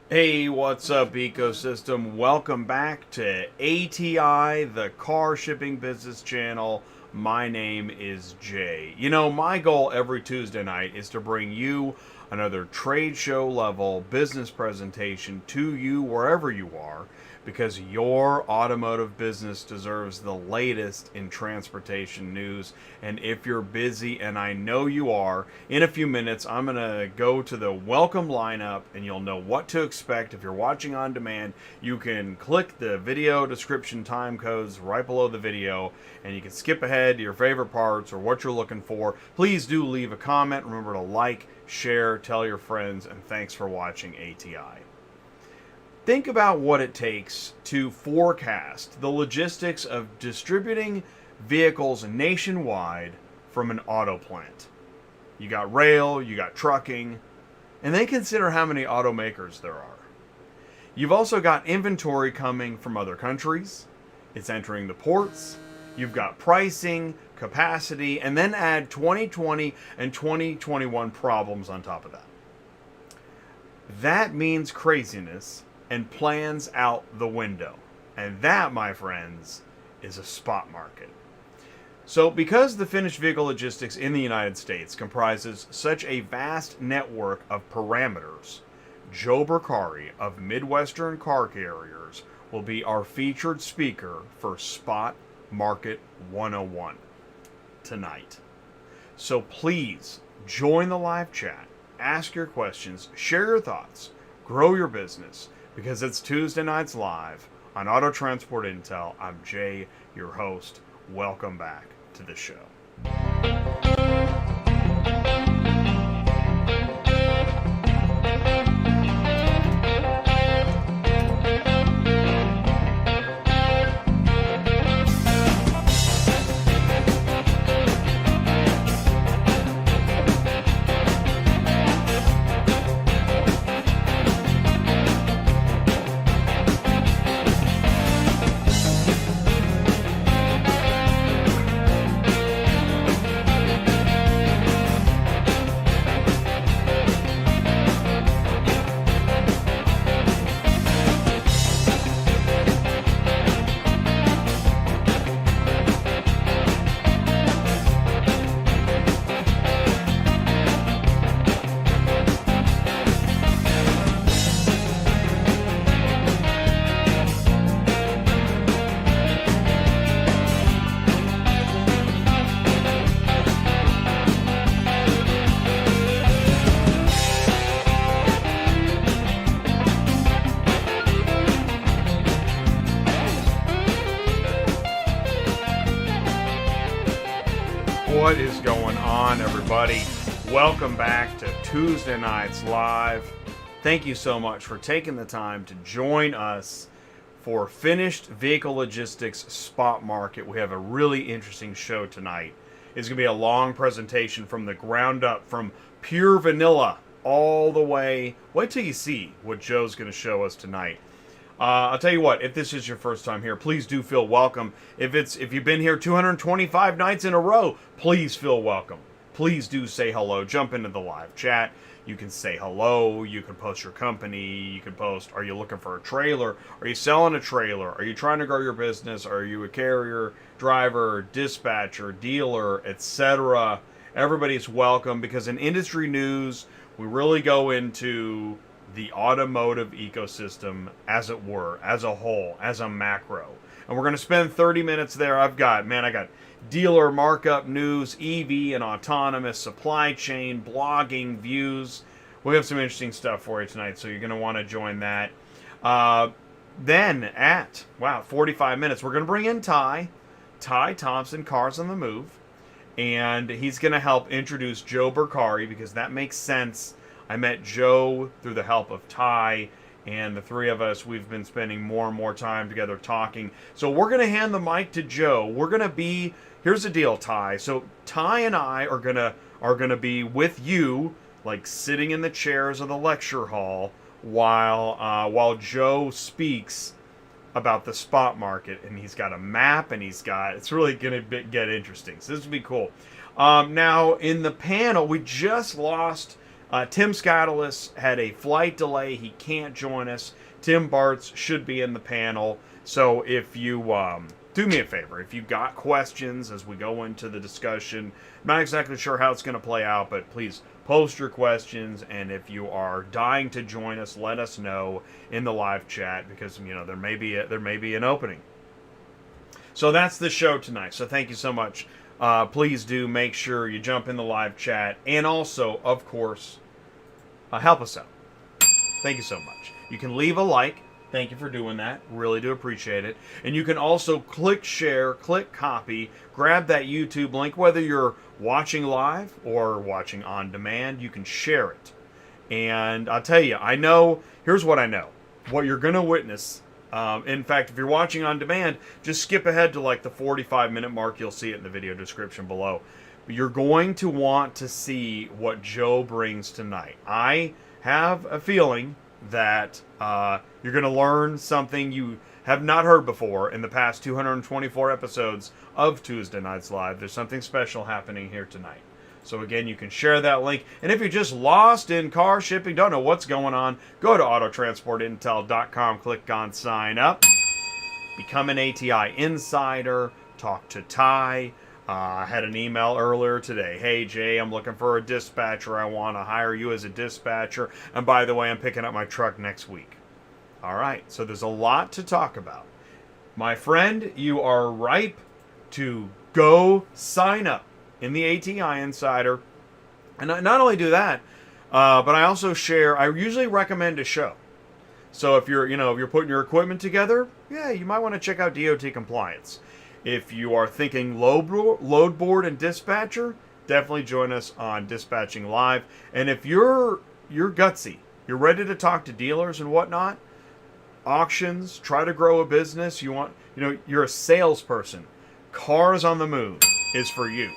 Hey, what's up, ecosystem? Welcome back to ATI, the car shipping business channel. My name is Jay. You know, my goal every Tuesday night is to bring you another trade show level business presentation to you wherever you are, because your automotive business deserves the latest in transportation news. And if you're busy, and I know you are, in a few minutes I'm going to go to the welcome lineup and you'll know what to expect. If you're watching on demand, you can click the video description time codes right below the video and you can skip ahead to your favorite parts or what you're looking for. Please do leave a comment. Remember to like, share, tell your friends, and thanks for watching ATI. Think about what it takes to forecast the logistics of distributing vehicles nationwide from an auto plant. You got rail, you got trucking, and then consider how many automakers there are. You've also got inventory coming from other countries. It's entering the ports. You've got pricing, capacity, and then add 2020 and 2021 problems on top of that. That means craziness and plans out the window. And that, my friends, is a spot market. So because the finished vehicle logistics in the United States comprises such a vast network of parameters, Joe Bercari of Midwestern Car Carriers will be our featured speaker for Spot Market 101 tonight. So please join the live chat, ask your questions, share your thoughts, grow your business, because it's Tuesday nights live on Auto Transport Intel. I'm Jay, your host. Welcome back to the show. What is going on, everybody? Welcome back to Tuesday Nights Live. Thank you so much for taking the time to join us for Finished Vehicle Logistics Spot Market. We have a really interesting show tonight. It's going to be a long presentation from the ground up, from pure vanilla all the way. Wait till you see what Joe's going to show us tonight. I'll tell you what, if this is your first time here, please do feel welcome. If you've been here 225 nights in a row, please feel welcome. Please do say hello. Jump into the live chat. You can say hello. You can post your company. You can post, are you looking for a trailer? Are you selling a trailer? Are you trying to grow your business? Are you a carrier, driver, dispatcher, dealer, etc.? Everybody's welcome, because in industry news, we really go into the automotive ecosystem, as it were, as a whole, as a macro. And we're going to spend 30 minutes there. I got dealer markup news, EV and autonomous, supply chain, blogging, views. We have some interesting stuff for you tonight, so you're going to want to join that. Then at, 45 minutes, we're going to bring in Ty Thompson, Cars on the Move. And he's going to help introduce Joe Bercari, because that makes sense. I met Joe through the help of Ty, and the three of us, we've been spending more and more time together talking. So we're going to hand the mic to Joe. We're going to be, here's the deal, Ty. So Ty and I are going to be with you, like sitting in the chairs of the lecture hall while Joe speaks about the spot market, and he's got a map, and it's really going to get interesting. So this will be cool. Now in the panel, we just lost Tim Scatalis had a flight delay. He can't join us. Tim Bartz should be in the panel. So if you do me a favor, if you've got questions as we go into the discussion, I'm not exactly sure how it's going to play out, but please post your questions. And if you are dying to join us, let us know in the live chat, because there may be an opening. So that's the show tonight. So thank you so much. Please do make sure you jump in the live chat, and also, of course, help us out. Thank you so much. You can leave a like. Thank you for doing that. Really do appreciate it. And you can also click share, click copy, grab that YouTube link. Whether you're watching live or watching on demand, you can share it. And I'll tell you, here's what I know. What you're going to witness, in fact, if you're watching on demand, just skip ahead to like the 45-minute mark. You'll see it in the video description below. But you're going to want to see what Joe brings tonight. I have a feeling that you're going to learn something you have not heard before in the past 224 episodes of Tuesday Nights Live. There's something special happening here tonight. So again, you can share that link. And if you're just lost in car shipping, don't know what's going on, go to autotransportintel.com, click on sign up, become an ATI insider, talk to Ty. I had an email earlier today. Hey, Jay, I'm looking for a dispatcher. I want to hire you as a dispatcher. And by the way, I'm picking up my truck next week. All right, so there's a lot to talk about. My friend, you are ripe to go sign up in the ATI Insider. And not only do that, but I also I usually recommend a show. So if you're putting your equipment together, yeah, you might want to check out DOT Compliance. If you are thinking load board and dispatcher, definitely join us on Dispatching Live. And if you're gutsy, you're ready to talk to dealers and whatnot, auctions, try to grow a business, you're a salesperson, Cars on the Move is for you.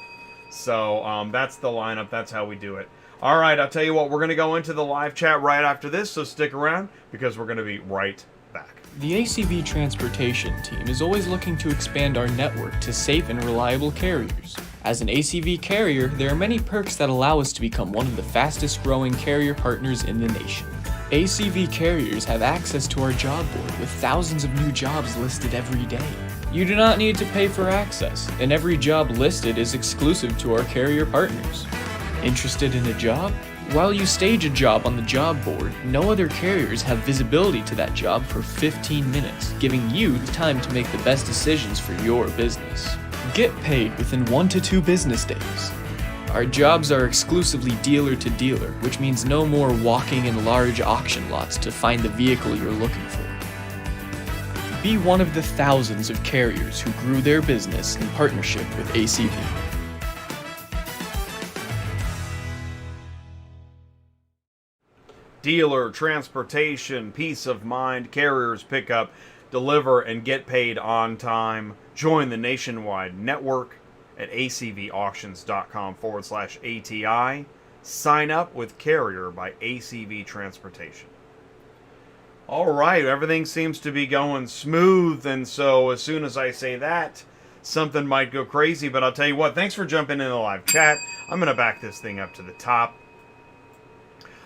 So that's the lineup. That's how we do it. All right, I'll tell you what, we're going to go into the live chat right after this, so stick around because we're going to be right back. The ACV Transportation team is always looking to expand our network to safe and reliable carriers. As an ACV carrier, there are many perks that allow us to become one of the fastest growing carrier partners in the nation. ACV carriers have access to our job board with thousands of new jobs listed every day. You do not need to pay for access, and every job listed is exclusive to our carrier partners. Interested in a job? While you stage a job on the job board, no other carriers have visibility to that job for 15 minutes, giving you the time to make the best decisions for your business. Get paid within 1 to 2 business days. Our jobs are exclusively dealer to dealer, which means no more walking in large auction lots to find the vehicle you're looking for. Be one of the thousands of carriers who grew their business in partnership with ACV. Dealer, transportation, peace of mind, carriers pick up, deliver, and get paid on time. Join the nationwide network at acvauctions.com/ATI. Sign up with Carrier by ACV Transportation. All right, everything seems to be going smooth, and so as soon as I say that, something might go crazy, but I'll tell you what, thanks for jumping in the live chat. I'm going to back this thing up to the top.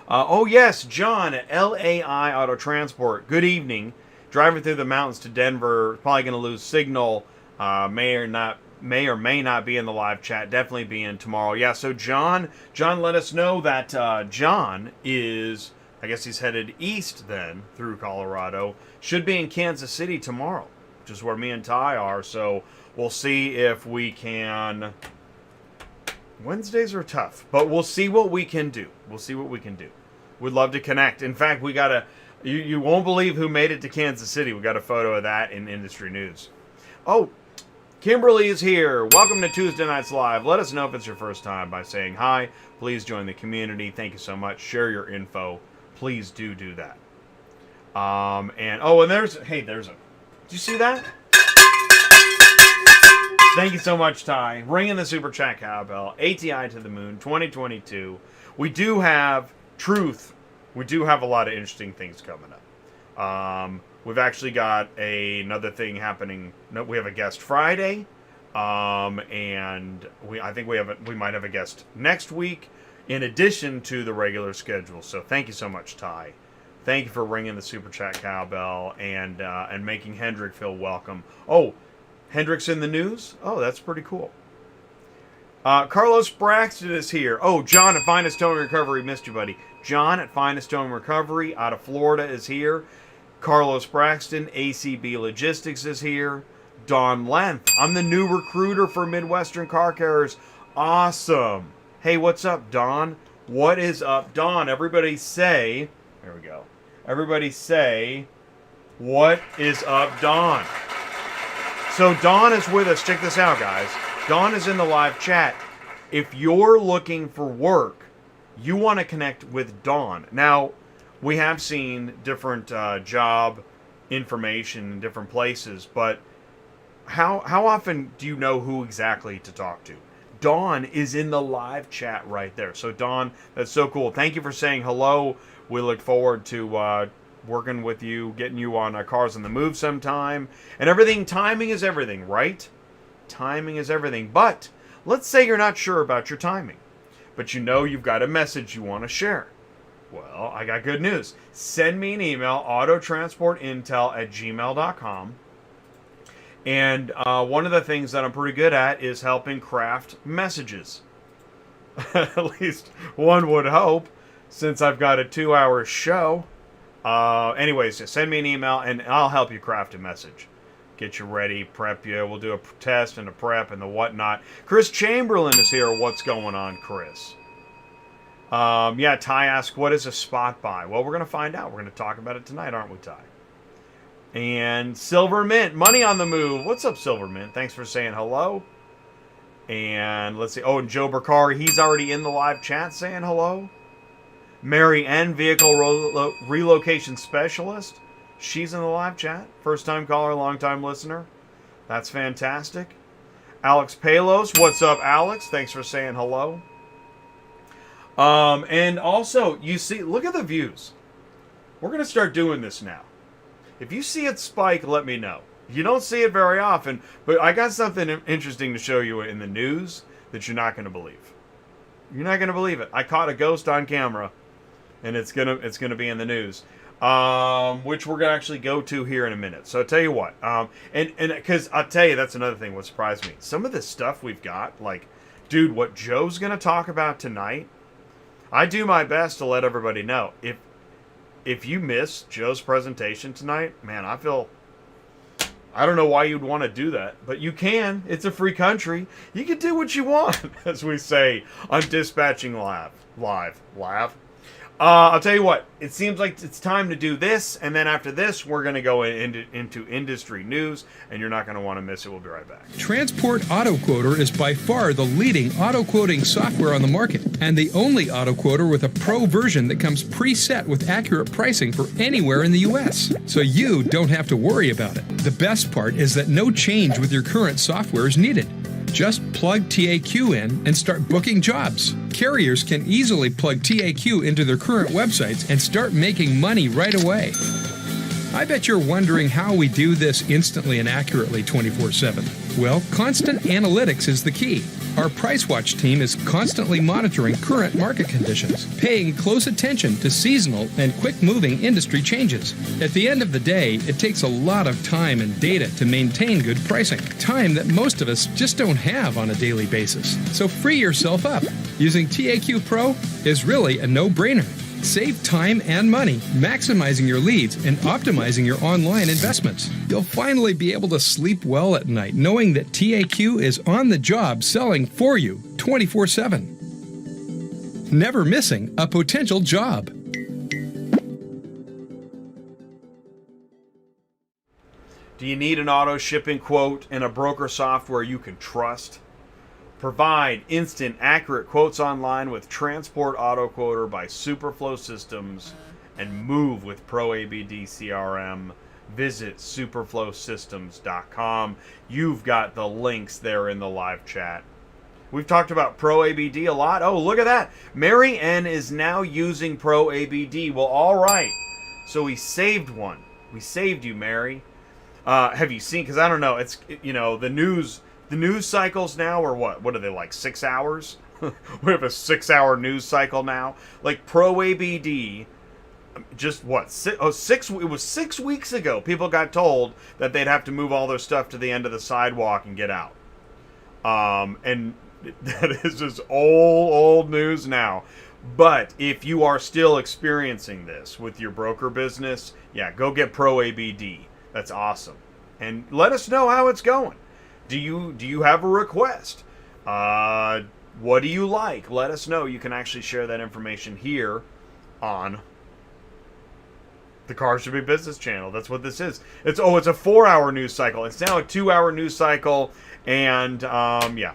Oh yes, John at LAI Auto Transport. Good evening. Driving through the mountains to Denver. Probably going to lose signal. May or may not be in the live chat. Definitely be in tomorrow. Yeah. So John let us know that John is, I guess he's headed east then through Colorado. Should be in Kansas City tomorrow, which is where me and Ty are. So we'll see if we can. Wednesdays are tough, but we'll see what we can do. We'd love to connect. In fact, we got you won't believe who made it to Kansas City. We got a photo of that in industry news. Oh, Kimberly is here. Welcome to Tuesday Nights Live. Let us know if it's your first time by saying hi. Please join the community. Thank you so much. Share your info. Please do that. And there's a, did you see that? Thank you so much, Ty. Ringing the super chat cowbell. ATI to the moon 2022. We do have truth. We do have a lot of interesting things coming up. We've actually got another thing happening. No, we have a guest Friday, and I think we might have a guest next week. in addition to the regular schedule. So thank you so much, Ty. Thank you for ringing the Super Chat cowbell and making Hendrick feel welcome. Oh, Hendrick's in the news? Oh, that's pretty cool. Carlos Braxton is here. Oh, John at Finest Towing Recovery. Missed you, buddy. John at Finest Towing Recovery out of Florida is here. Carlos Braxton, ACB Logistics is here. Don Length. I'm the new recruiter for Midwestern Car Carriers. Awesome. Hey, what's up, Don? What is up, Don? Everybody say... There we go. Everybody say, what is up, Don? So Don is with us. Check this out, guys. Don is in the live chat. If you're looking for work, you want to connect with Don. Now, we have seen different job information in different places, but how often do you know who exactly to talk to? Dawn is in the live chat right there. So Dawn, that's so cool. Thank you for saying hello. We look forward to working with you, getting you on Cars on the Move sometime. And everything, timing is everything, right? Timing is everything. But let's say you're not sure about your timing, but you know you've got a message you want to share. Well, I got good news. Send me an email, autotransportintel@gmail.com. And one of the things that I'm pretty good at is helping craft messages. At least one would hope, since I've got a 2-hour show. Anyways, just send me an email and I'll help you craft a message. Get you ready, prep you. We'll do a test and a prep and the whatnot. Chris Chamberlain is here. What's going on, Chris? Yeah, Ty asked, what is a spot buy? Well, we're going to find out. We're going to talk about it tonight, aren't we, Ty? And Silver Mint, Money on the Move. What's up, Silver Mint? Thanks for saying hello. And let's see. Oh, and Joe Bercari, he's already in the live chat saying hello. Mary N, Vehicle Relocation Specialist. She's in the live chat. First time caller, long time listener. That's fantastic. Alex Palos, what's up, Alex? Thanks for saying hello. And also, you see, look at the views. We're going to start doing this now. If you see it spike, let me know. You don't see it very often, but I got something interesting to show you in the news that you're not going to believe. You're not going to believe it. I caught a ghost on camera, and it's gonna be in the news, which we're gonna actually go to here in a minute. So I'll tell you what, and because I'll tell you, that's another thing what surprised me. Some of the stuff we've got, like, dude, what Joe's gonna talk about tonight, I do my best to let everybody know. If you miss Joe's presentation tonight, man, I don't know why you'd want to do that, but you can. It's a free country. You can do what you want, as we say on Dispatching Live. I'll tell you what, it seems like it's time to do this, and then after this, we're going to go into industry news, and you're not going to want to miss it. We'll be right back. Transport Auto Quoter is by far the leading auto quoting software on the market, and the only auto quoter with a pro version that comes preset with accurate pricing for anywhere in the U.S., so you don't have to worry about it. The best part is that no change with your current software is needed. Just plug TAQ in and start booking jobs. Carriers can easily plug TAQ into their current websites and start making money right away. I bet you're wondering how we do this instantly and accurately 24/7. Well, constant analytics is the key. Our Price Watch team is constantly monitoring current market conditions, paying close attention to seasonal and quick-moving industry changes. At the end of the day, it takes a lot of time and data to maintain good pricing, time that most of us just don't have on a daily basis. So free yourself up. Using TAQ Pro is really a no-brainer. Save time and money, maximizing your leads and optimizing your online investments. You'll finally be able to sleep well at night knowing that TAQ is on the job selling for you 24/7. Never missing a potential job. Do you need an auto shipping quote and a broker software you can trust? Provide instant, accurate quotes online with Transport Auto Quoter by Superflow Systems and move with Pro ABD CRM. Visit superflowsystems.com. You've got the links there in the live chat. We've talked about Pro ABD a lot. Oh, look at that. Mary N is now using Pro ABD. Well, all right. So we saved one. We saved you, Mary. Have you seen? Because I don't know. It's, you know, the news cycles now are what? What are they, like 6 hours? We have a 6-hour news cycle now. Like Pro ABD, just what? It was 6 weeks ago. People got told that they'd have to move all their stuff to the end of the sidewalk and get out. And that is just old news now. But if you are still experiencing this with your broker business, yeah, go get Pro ABD. That's awesome. And let us know how it's going. Do you have a request? What do you like? Let us know. You can actually share that information here on the Car Shipping Business Channel. That's what this is. It's a 4-hour news cycle. It's now a 2-hour news cycle. And yeah,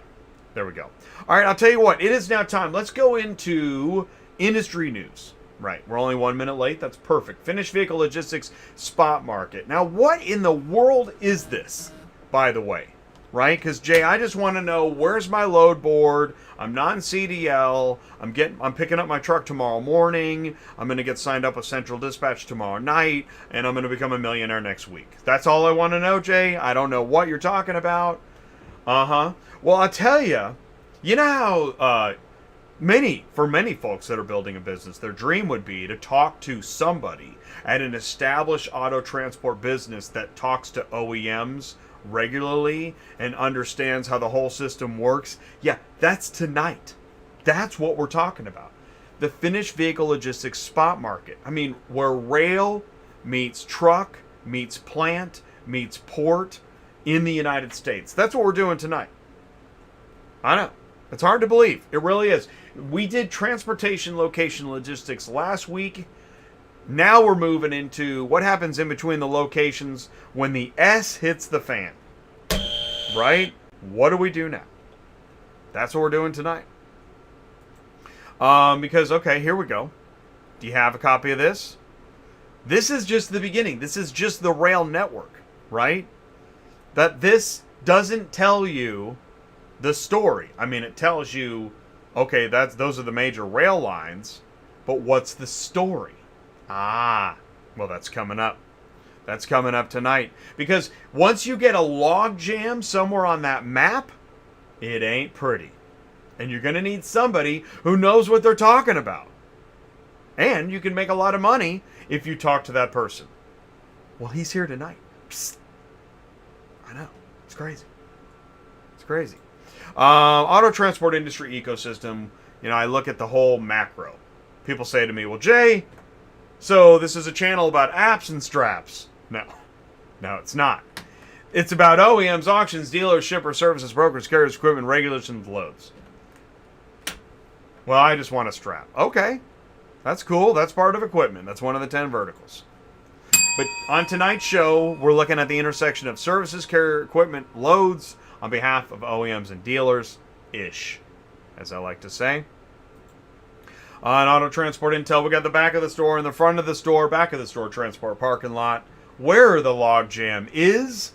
there we go. All right, I'll tell you what. It is now time. Let's go into industry news. Right, we're only 1 minute late. That's perfect. Finished vehicle logistics spot market. Now, what in the world is this, by the way? Right? Because, Jay, I just want to know, where's my load board? I'm not in CDL. I'm picking up my truck tomorrow morning. I'm going to get signed up with Central Dispatch tomorrow night, and I'm going to become a millionaire next week. That's all I want to know, Jay. I don't know what you're talking about. Well, I'll tell you, you know how for many folks that are building a business, their dream would be to talk to somebody at an established auto transport business that talks to OEMs regularly and understands how the whole system works. Yeah, that's tonight. That's what we're talking about. The finished vehicle logistics spot market. I mean, where rail meets truck, meets plant, meets port in the United States. That's what we're doing tonight. I know. It's hard to believe. It really is. We did transportation location logistics last week. Now we're moving into what happens in between the locations when the S hits the fan. Right? What do we do now? That's what we're doing tonight. Because, okay, here we go. Do you have a copy of this? This is just the beginning. This is just the rail network, right? That this doesn't tell you the story. I mean, it tells you, okay, those are the major rail lines, but what's the story? Well, that's coming up. That's coming up tonight. Because once you get a log jam somewhere on that map, it ain't pretty. And you're going to need somebody who knows what they're talking about. And you can make a lot of money if you talk to that person. Well, he's here tonight. Psst. I know. It's crazy. It's crazy. Auto transport industry ecosystem. You know, I look at the whole macro. People say to me, well, Jay, so this is a channel about apps and straps. No, it's not. It's about OEMs, auctions, dealers, shippers, services, brokers, carriers, equipment, regulations, loads. Well, I just want a strap. Okay, that's cool. That's part of equipment. That's one of the 10 verticals. But on tonight's show, we're looking at the intersection of services, carrier, equipment, loads on behalf of OEMs and dealers, as I like to say. On Auto Transport Intel, we got the back of the store and the front of the store, back of the store transport parking lot. Where the log jam is,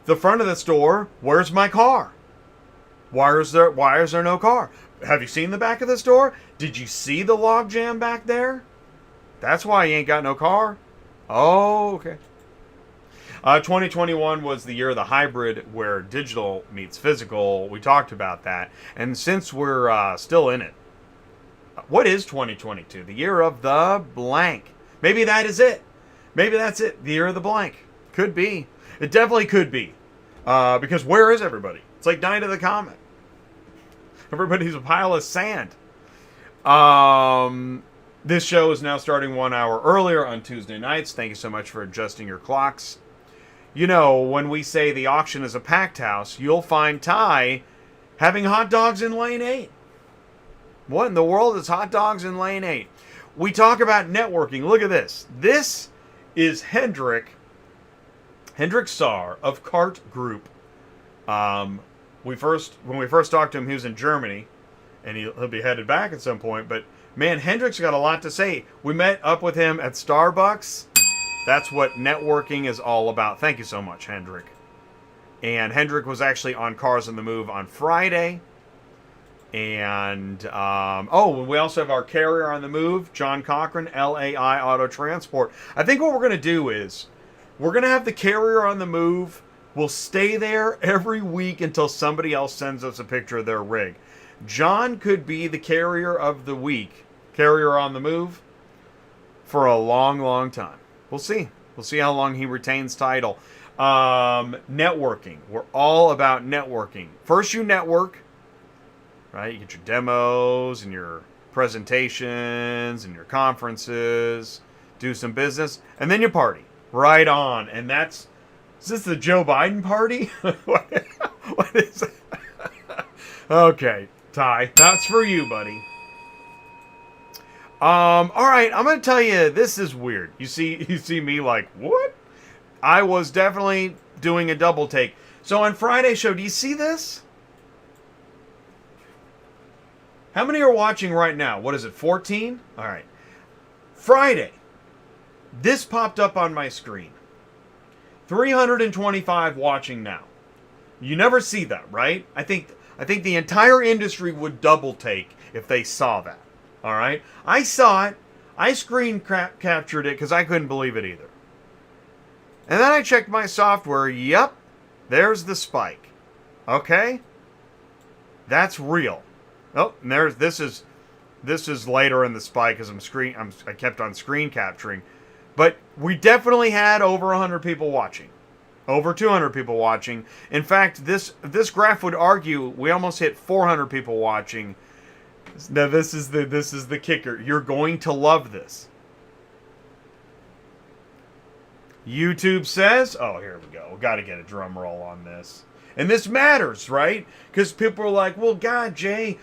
the front of the store, where's my car? Why is there no car? Have you seen the back of the store? Did you see the log jam back there? That's why you ain't got no car. Oh, okay. 2021 was the year of the hybrid where digital meets physical. We talked about that. And since we're still in it, what is 2022? The year of the blank. Maybe that is it. Maybe that's it. The year of the blank. Could be. It definitely could be. Because where is everybody? It's like Night of the Comet. Everybody's a pile of sand. This show is now starting 1 hour earlier on Tuesday nights. Thank you so much for adjusting your clocks. You know, when we say the auction is a packed house, you'll find Ty having hot dogs in lane 8. What in the world is hot dogs in lane 8? We talk about networking. Look at this. This is Hendrik Saar of Cart Group. When we first talked to him, he was in Germany, and he'll be headed back at some point. But man, Hendrik's got a lot to say. We met up with him at Starbucks. That's what networking is all about. Thank you so much, Hendrik. And Hendrik was actually on Cars on the Move on Friday. And, we also have our carrier on the move, John Cochran, LAI Auto Transport. I think what we're going to do is, we're going to have the carrier on the move. We'll stay there every week until somebody else sends us a picture of their rig. John could be the carrier of the week, carrier on the move, for a long, long time. We'll see. We'll see how long he retains title. Networking. We're all about networking. First you network, right? You get your demos and your presentations and your conferences, do some business, and then you party. Right on. And is this the Joe Biden party? What is it? Okay, Ty, that's for you, buddy. All right, I'm gonna tell you, this is weird. You see me like, what? I was definitely doing a double take. So on Friday's show, do you see this? How many are watching right now? What is it, 14? All right. Friday, this popped up on my screen. 325 watching now. You never see that, right? I think the entire industry would double take if they saw that. All right? I saw it. I screen captured it because I couldn't believe it either. And then I checked my software. Yep, there's the spike. Okay? That's real. Oh, and this is later in the spike because I kept on screen capturing. But we definitely had over 100 people watching. Over 200 people watching. In fact, this graph would argue we almost hit 400 people watching. Now this is the kicker. You're going to love this. YouTube says, oh, here we go. We got to get a drum roll on this. And this matters, right? Because people are like, well, God, Jay,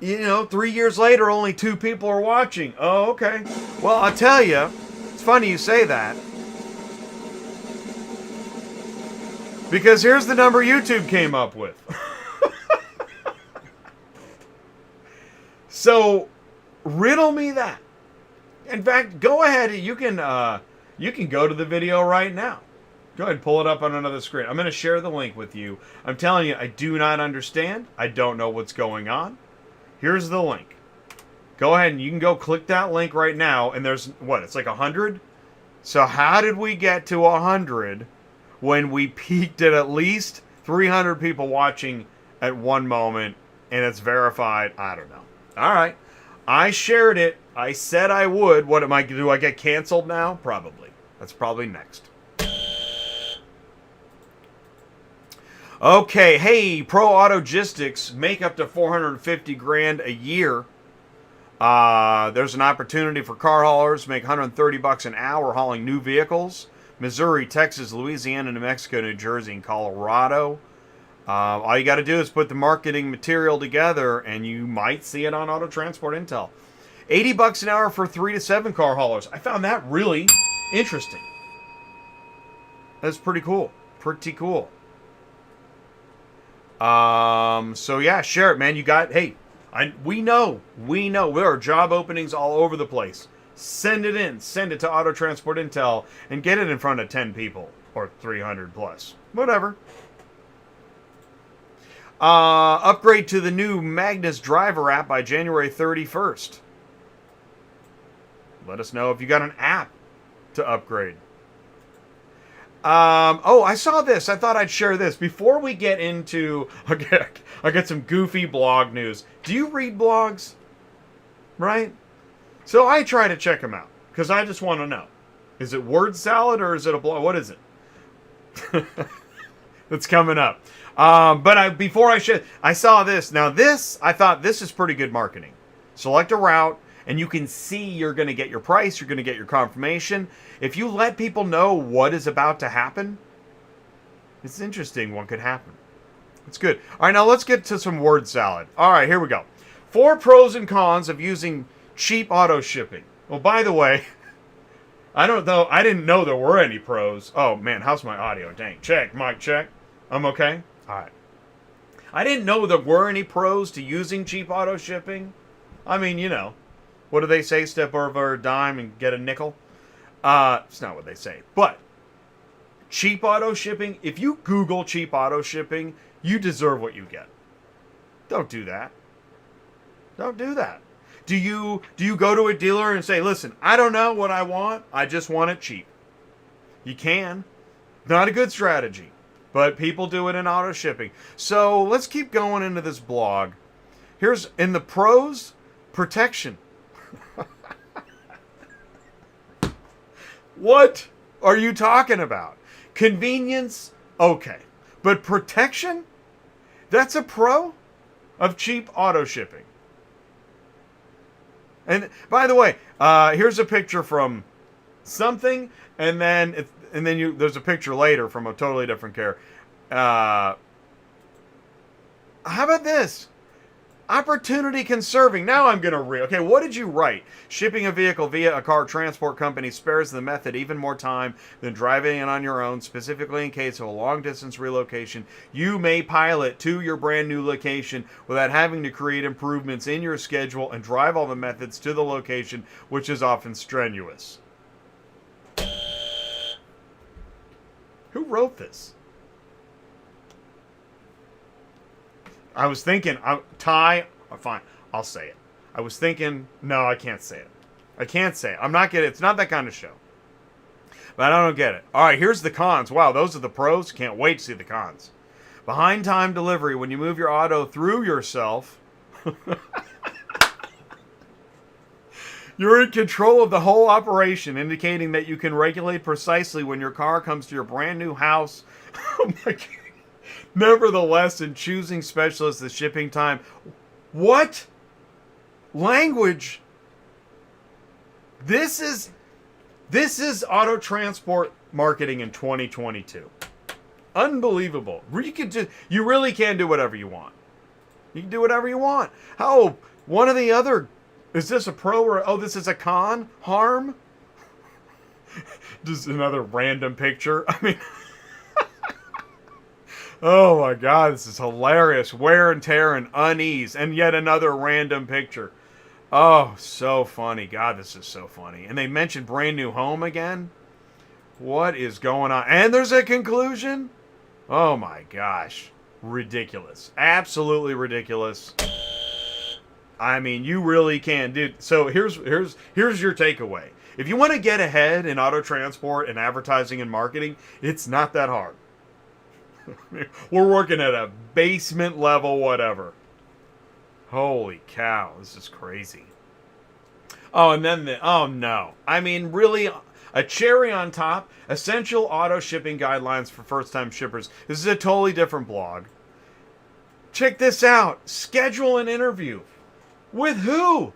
3 years later, only 2 people are watching. Oh, okay. Well, I'll tell you, it's funny you say that. Because here's the number YouTube came up with. So, riddle me that. In fact, go ahead. You can go to the video right now. Go ahead and pull it up on another screen. I'm going to share the link with you. I'm telling you, I do not understand. I don't know what's going on. Here's the link. Go ahead and you can go click that link right now. And there's, it's like 100? So how did we get to 100 when we peaked at least 300 people watching at one moment and it's verified? I don't know. All right. I shared it. I said I would. What am I do? I get canceled now? Probably. That's probably next. Okay, hey, Pro Autogistics make up to $450,000 a year. There's an opportunity for car haulers to make $130 an hour hauling new vehicles. Missouri, Texas, Louisiana, New Mexico, New Jersey, and Colorado. All you got to do is put the marketing material together, and you might see it on Auto Transport Intel. $80 an hour for 3 to 7 car haulers. I found that really interesting. That's pretty cool. Pretty cool. So yeah, share it, man. You got, we know there are job openings all over the place. Send it in. Send it to Auto Transport Intel and get it in front of 10 people or 300 plus. Whatever. Upgrade to the new Magnus Driver app by January 31st. Let us know if you got an app to upgrade. I saw this. I thought I'd share this. Before we get into... I get some goofy blog news. Do you read blogs? Right? So I try to check them out. Because I just want to know. Is it word salad or is it a blog? What is it? That's coming up. Before I saw this. Now this, I thought this is pretty good marketing. Select a route, and you can see you're going to get your price, you're going to get your confirmation. If you let people know what is about to happen, it's interesting what could happen. It's good. All right, now let's get to some word salad. All right, here we go. 4 pros and cons of using cheap auto shipping. Well, by the way, I didn't know there were any pros. Oh, man, how's my audio? Dang. Check, mic check. I'm okay? All right. I didn't know there were any pros to using cheap auto shipping. I mean, what do they say? Step over a dime and get a nickel? It's not what they say. But cheap auto shipping, if you Google cheap auto shipping, you deserve what you get. Don't do that. Don't do that. Do you go to a dealer and say, listen, I don't know what I want. I just want it cheap. You can. Not a good strategy. But people do it in auto shipping. So let's keep going into this blog. Here's in the pros, protection. What are you talking about? Convenience, okay. But protection? That's a pro of cheap auto shipping. And by the way, here's a picture from something, and then there's a picture later from a totally different carrier. How about this? Opportunity conserving. Now I'm going to read. Okay, what did you write? Shipping a vehicle via a car transport company spares the method even more time than driving it on your own, specifically in case of a long-distance relocation. You may pilot to your brand new location without having to create improvements in your schedule and drive all the methods to the location, which is often strenuous. Who wrote this? I was thinking, Ty, fine, I'll say it. I was thinking, no, I can't say it. I can't say it. I'm not getting it. It's not that kind of show. But I don't get it. All right, here's the cons. Wow, those are the pros. Can't wait to see the cons. Behind time delivery. When you move your auto through yourself, you're in control of the whole operation, indicating that you can regulate precisely when your car comes to your brand new house. Oh my God. Nevertheless, in choosing specialists, the shipping time. What? Language? This is auto transport marketing in 2022. Unbelievable. You really can do whatever you want. You can do whatever you want. How? One of the other. Is this a pro or this is a con? Harm? Just another random picture. I mean. Oh my God, this is hilarious. Wear and tear and unease. And yet another random picture. Oh, so funny. God, this is so funny. And they mentioned brand new home again. What is going on? And there's a conclusion? Oh my gosh. Ridiculous. Absolutely ridiculous. I mean, you really can, dude. So here's your takeaway. If you want to get ahead in auto transport and advertising and marketing, it's not that hard. We're working at a basement level, whatever. Holy cow, this is crazy. Oh, and then oh no. I mean, really, a cherry on top, essential auto shipping guidelines for first-time shippers. This is a totally different blog. Check this out. Schedule an interview. With who?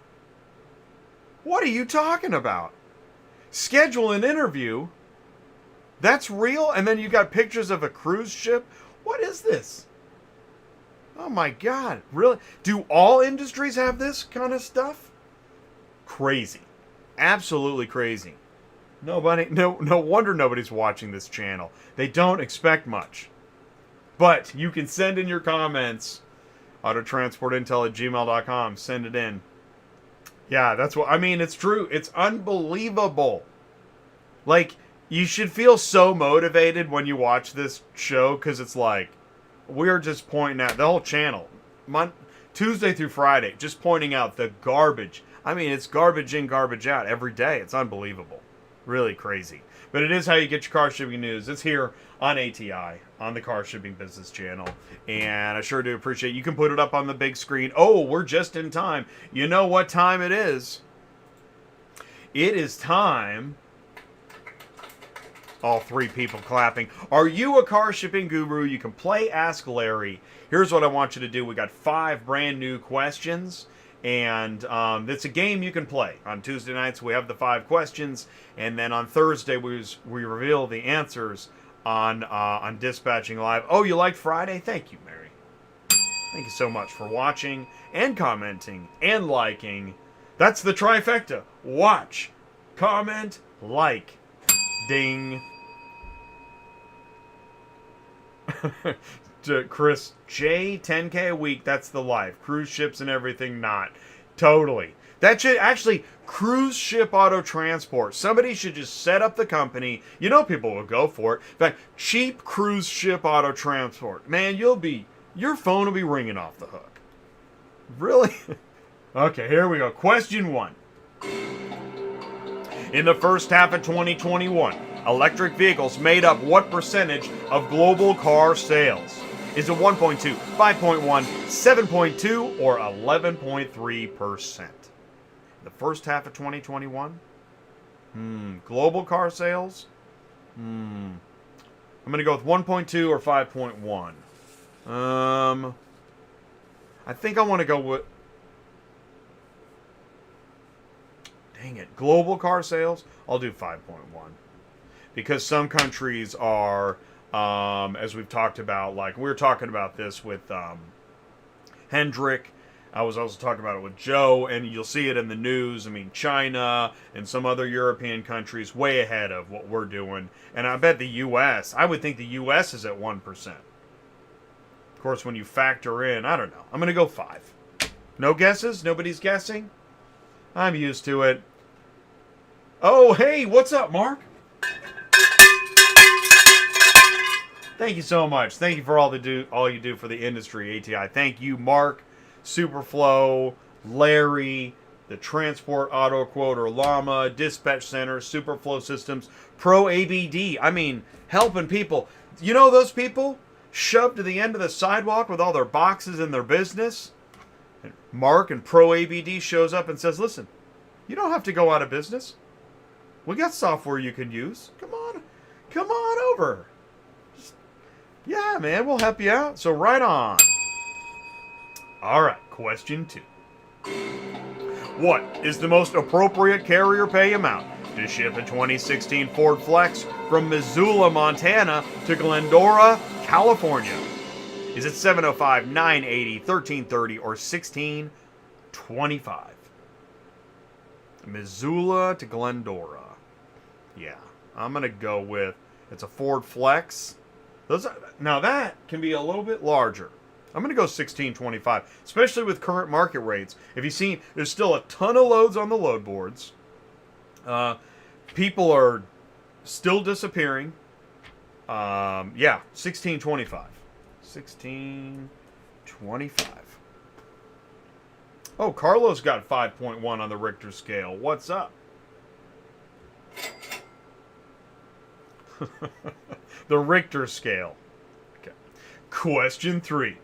What are you talking about? Schedule an interview? That's real? And then you got pictures of a cruise ship? What is this? Oh my God. Really? Do all industries have this kind of stuff? Crazy. Absolutely crazy. No wonder nobody's watching this channel. They don't expect much. But you can send in your comments. Autotransportintel@gmail.com. Send it in. Yeah, that's what I mean. It's true. It's unbelievable. Like, you should feel so motivated when you watch this show, because it's like, we're just pointing out the whole channel, Tuesday through Friday, just pointing out the garbage. I mean, it's garbage in, garbage out every day. It's unbelievable. Really crazy. But it is how you get your car shipping news. It's here on ATI, on the Car Shipping Business Channel. And I sure do appreciate it. You can put it up on the big screen. Oh, we're just in time. You know what time it is? It is time. All three people clapping. Are you a car shipping guru? You can play Ask Larry. Here's what I want you to do. We got 5 brand new questions. And it's a game you can play. On Tuesday nights, we have the 5 questions. And then on Thursday, we reveal the answers on Dispatching Live. Oh, you liked Friday? Thank you, Mary. Thank you so much for watching and commenting and liking. That's the trifecta. Watch, comment, like. Ding. Chris, J, 10K a week, that's the life. Cruise ships and everything, not. Totally. That should actually, cruise ship auto transport. Somebody should just set up the company. You know people will go for it. In fact, cheap cruise ship auto transport. Man, your phone will be ringing off the hook. Really? Okay, here we go. Question 1. In the first half of 2021, electric vehicles made up what percentage of global car sales? Is it 1.2, 5.1, 7.2, or 11.3%? The first half of 2021? Global car sales? I'm going to go with 1.2 or 5.1. I think I want to go with... Dang it. Global car sales? I'll do 5.1. Because some countries are, as we've talked about, like we were talking about this with Hendrick. I was also talking about it with Joe, and you'll see it in the news. I mean, China and some other European countries way ahead of what we're doing. And I bet the U.S., I would think the U.S. is at 1%. Of course, when you factor in, I don't know. I'm going to go 5. No guesses? Nobody's guessing? I'm used to it. Oh, hey, what's up, Mark? Thank you so much. Thank you for all you do for the industry, ATI. Thank you, Mark, Superflow, Larry, the Transport Auto Quoter, Llama, Dispatch Center, Superflow Systems, Pro ABD. I mean, helping people. You know those people shoved to the end of the sidewalk with all their boxes in their business? And Mark and Pro ABD shows up and says, listen, you don't have to go out of business. We got software you can use. Come on over. Yeah, man, we'll help you out. So right on. All right, question 2. What is the most appropriate carrier pay amount to ship a 2016 Ford Flex from Missoula, Montana to Glendora, California? Is it $705, $980, $1330, or $1625? Missoula to Glendora. Yeah, I'm going to go with, it's a Ford Flex. Now that can be a little bit larger. I'm going to go $1625, especially with current market rates. If you've seen, there's still a ton of loads on the load boards. People are still disappearing. Yeah, $1625. $1625. Oh, Carlos got 5.1 on the Richter scale. What's up? The Richter scale. Okay. Question 3.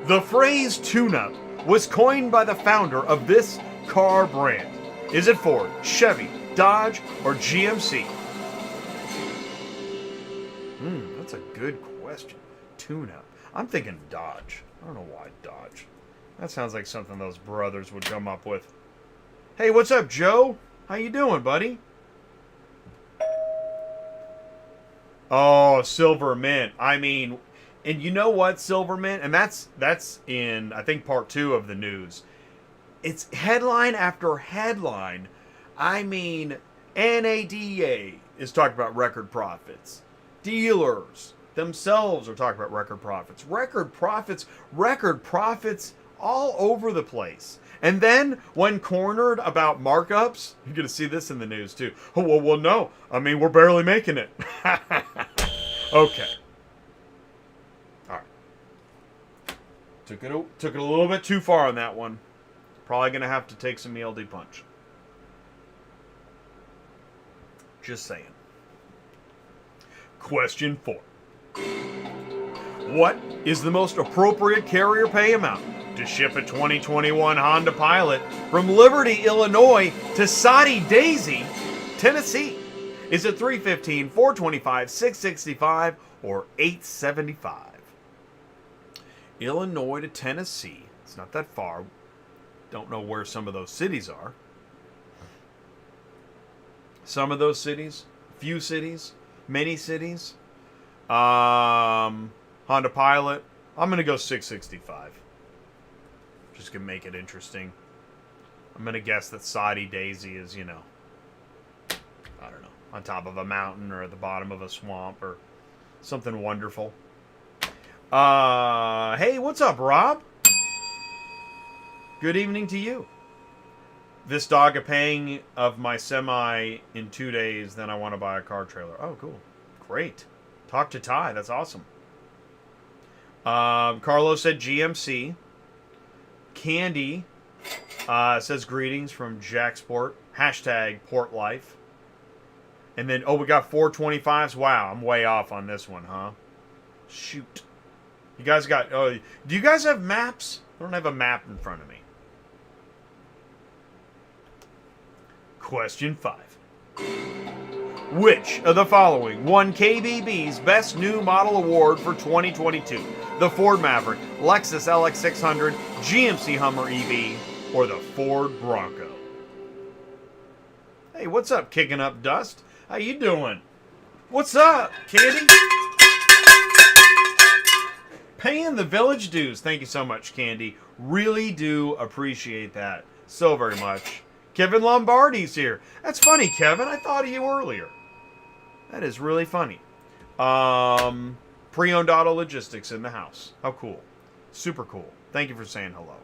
The phrase tune-up was coined by the founder of this car brand. Is it Ford, Chevy, Dodge, or GMC? That's a good question. Tune-up. I'm thinking Dodge. I don't know why Dodge. That sounds like something those brothers would come up with. Hey, what's up, Joe? How you doing, buddy? Oh, Silver Mint. I mean, and you know what, Silver Mint? And that's in, I think, part 2 of the news. It's headline after headline. I mean, NADA is talking about record profits. Dealers themselves are talking about record profits. Record profits all over the place. And then, when cornered about markups, you're going to see this in the news too. Oh, well, no. I mean, we're barely making it. Okay. All right. Took it a little bit too far on that one. Probably going to have to take some ELD punch. Just saying. Question 4. What is the most appropriate carrier pay amount to ship a 2021 Honda Pilot from Liberty, Illinois to Soddy Daisy, Tennessee? Is it $315, $425, $665, or $875? Illinois to Tennessee. It's not that far. Don't know where some of those cities are. Some of those cities, few cities, many cities. Honda Pilot. I'm going to go $665. Just going to make it interesting. I'm going to guess that Soddy Daisy is, I don't know, on top of a mountain or at the bottom of a swamp or something wonderful. Hey, what's up, Rob? Good evening to you. This dog a paying of my semi in 2 days, then I want to buy a car trailer. Oh, cool. Great. Talk to Ty. That's awesome. Carlos said GMC. Candy says greetings from Jacksport. Hashtag Port Life. And then, we got 425s. Wow, I'm way off on this one, huh? Shoot. You guys got... Oh, do you guys have maps? I don't have a map in front of me. Question 5. Which of the following won KBB's Best New Model Award for 2022? The Ford Maverick, Lexus LX600, GMC Hummer EV, or the Ford Bronco? Hey, what's up, Kicking Up Dust? How you doing? What's up, Candy? Paying the village dues. Thank you so much, Candy. Really do appreciate that so very much. Kevin Lombardi's here. That's funny, Kevin. I thought of you earlier. That is really funny. Pre-owned auto logistics in the house. How cool. Super cool. Thank you for saying hello.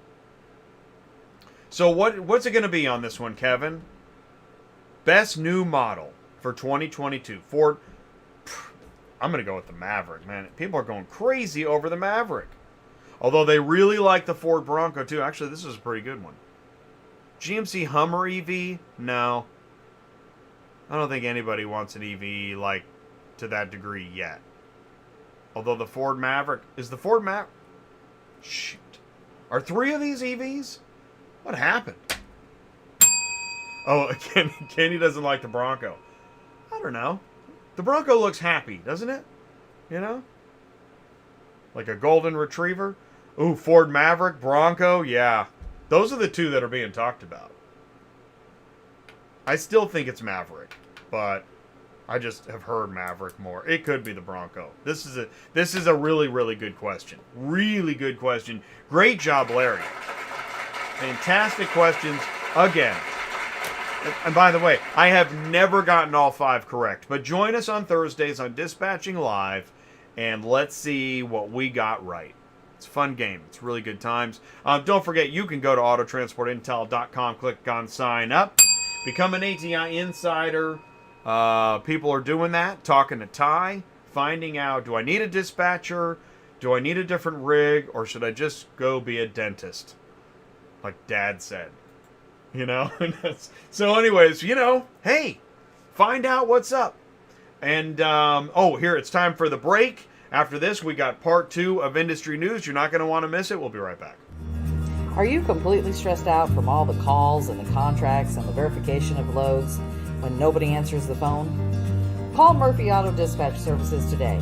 So what's it going to be on this one, Kevin? Best new model for 2022. Ford. I'm going to go with the Maverick, man. People are going crazy over the Maverick. Although they really like the Ford Bronco, too. Actually, this is a pretty good one. GMC Hummer EV? No. I don't think anybody wants an EV, like, to that degree yet. Although the Ford Maverick... Is the Ford Maverick... Shoot. Are 3 of these EVs? What happened? Oh, Kenny doesn't like the Bronco. I don't know. The Bronco looks happy, doesn't it? You know? Like a golden retriever. Ooh, Ford Maverick, Bronco, yeah. Those are the 2 that are being talked about. I still think it's Maverick, but I just have heard Maverick more. It could be the Bronco. This is a really, really good question. Really good question. Great job, Larry. Fantastic questions again. And by the way, I have never gotten all 5 correct, but join us on Thursdays on Dispatching Live, and let's see what we got right. It's a fun game. It's really good times. Don't forget, you can go to autotransportintel.com, click on sign up, become an ATI insider. People are doing that, talking to Ty, finding out, do I need a dispatcher? Do I need a different rig? Or should I just go be a dentist? Like Dad said. You know? So anyways, you know, hey, find out what's up. And, oh, here, it's time for the break. After this, we got part 2 of industry news. You're not going to want to miss it. We'll be right back. Are you completely stressed out from all the calls and the contracts and the verification of loads when nobody answers the phone? Call Murphy Auto Dispatch Services today.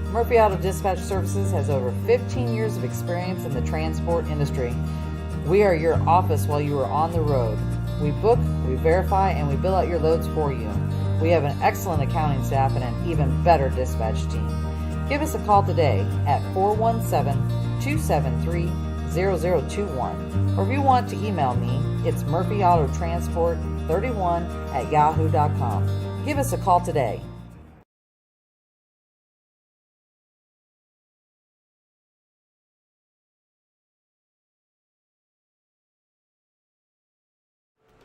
Murphy Auto Dispatch Services has over 15 years of experience in the transport industry. We are your office while you are on the road. We book, we verify, and we bill out your loads for you. We have an excellent accounting staff and an even better dispatch team. Give us a call today at 417-273-0021. Or if you want to email me, it's murphyautotransport31@yahoo.com. Give us a call today.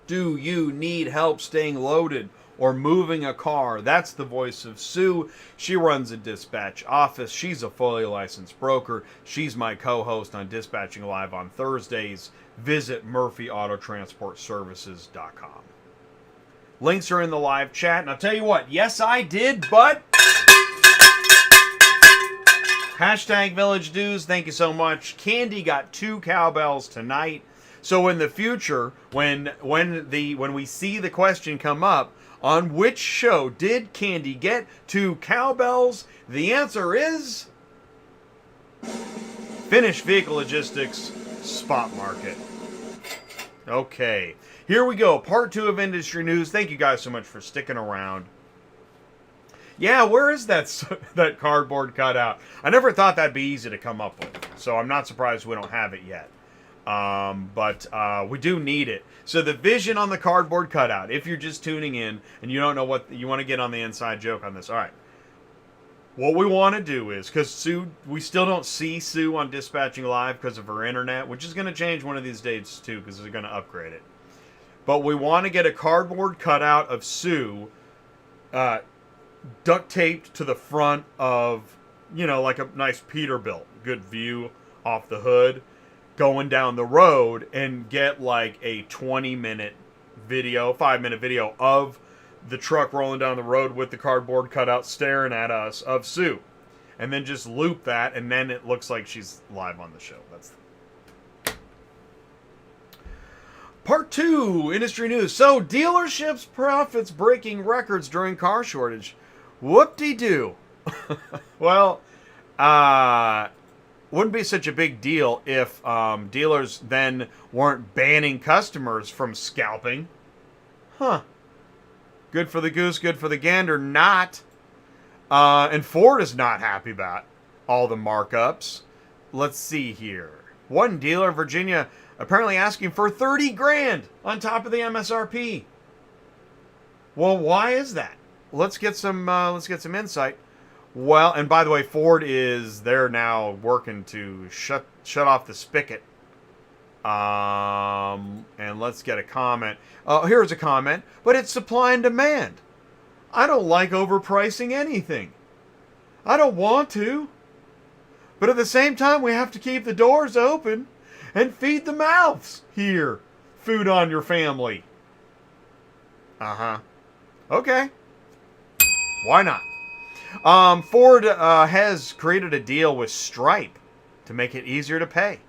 Do you need help staying loaded or moving a car? That's the voice of Sue. She runs a dispatch office. She's a fully licensed broker. She's my co-host on Dispatching Live on Thursdays. Visit murphyautotransportservices.com. Links are in the live chat. And I'll tell you what, yes, I did, but... Hashtag Village Dues, thank you so much. Candy got 2 cowbells tonight. So in the future, when we see the question come up, on which show did Candy get 2 cowbells? The answer is Finished Vehicle Logistics Spot Market. Okay, here we go. Part 2 of industry news. Thank you guys so much for sticking around. Yeah, where is that cardboard cutout? I never thought that'd be easy to come up with, so I'm not surprised we don't have it yet. But we do need it. So the vision on the cardboard cutout, if you're just tuning in and you don't know what you want to get on the inside joke on this. All right. What we want to do is, because Sue, we still don't see Sue on Dispatching Live because of her internet, which is going to change one of these days too because they're going to upgrade it. But we want to get a cardboard cutout of Sue duct taped to the front of, you know, like a nice Peterbilt. Good view off the hood. Going down the road and get like a 20-minute video, 5-minute video of the truck rolling down the road with the cardboard cutout staring at us of Sue. and then just loop that, and then it looks like she's live on the show. That's Part 2, industry news. So, dealerships' profits breaking records during car shortage. Whoop-de-doo. Well, wouldn't be such a big deal if dealers then weren't banning customers from scalping. Huh. Good for the goose, good for the gander. Not. And Ford is not happy about all the markups. Let's see here. One dealer in Virginia apparently asking for 30 grand on top of the MSRP. Well, why is that? Let's get some insight. Well, and by the way, Ford they're now working to shut off the spigot. And let's get a comment. Here's a comment, but it's supply and demand. I don't like overpricing anything. I don't want to. But at the same time, we have to keep the doors open and feed the mouths here. Food on your family. Uh-huh. Okay. Why not? Ford has created a deal with Stripe to make it easier to pay.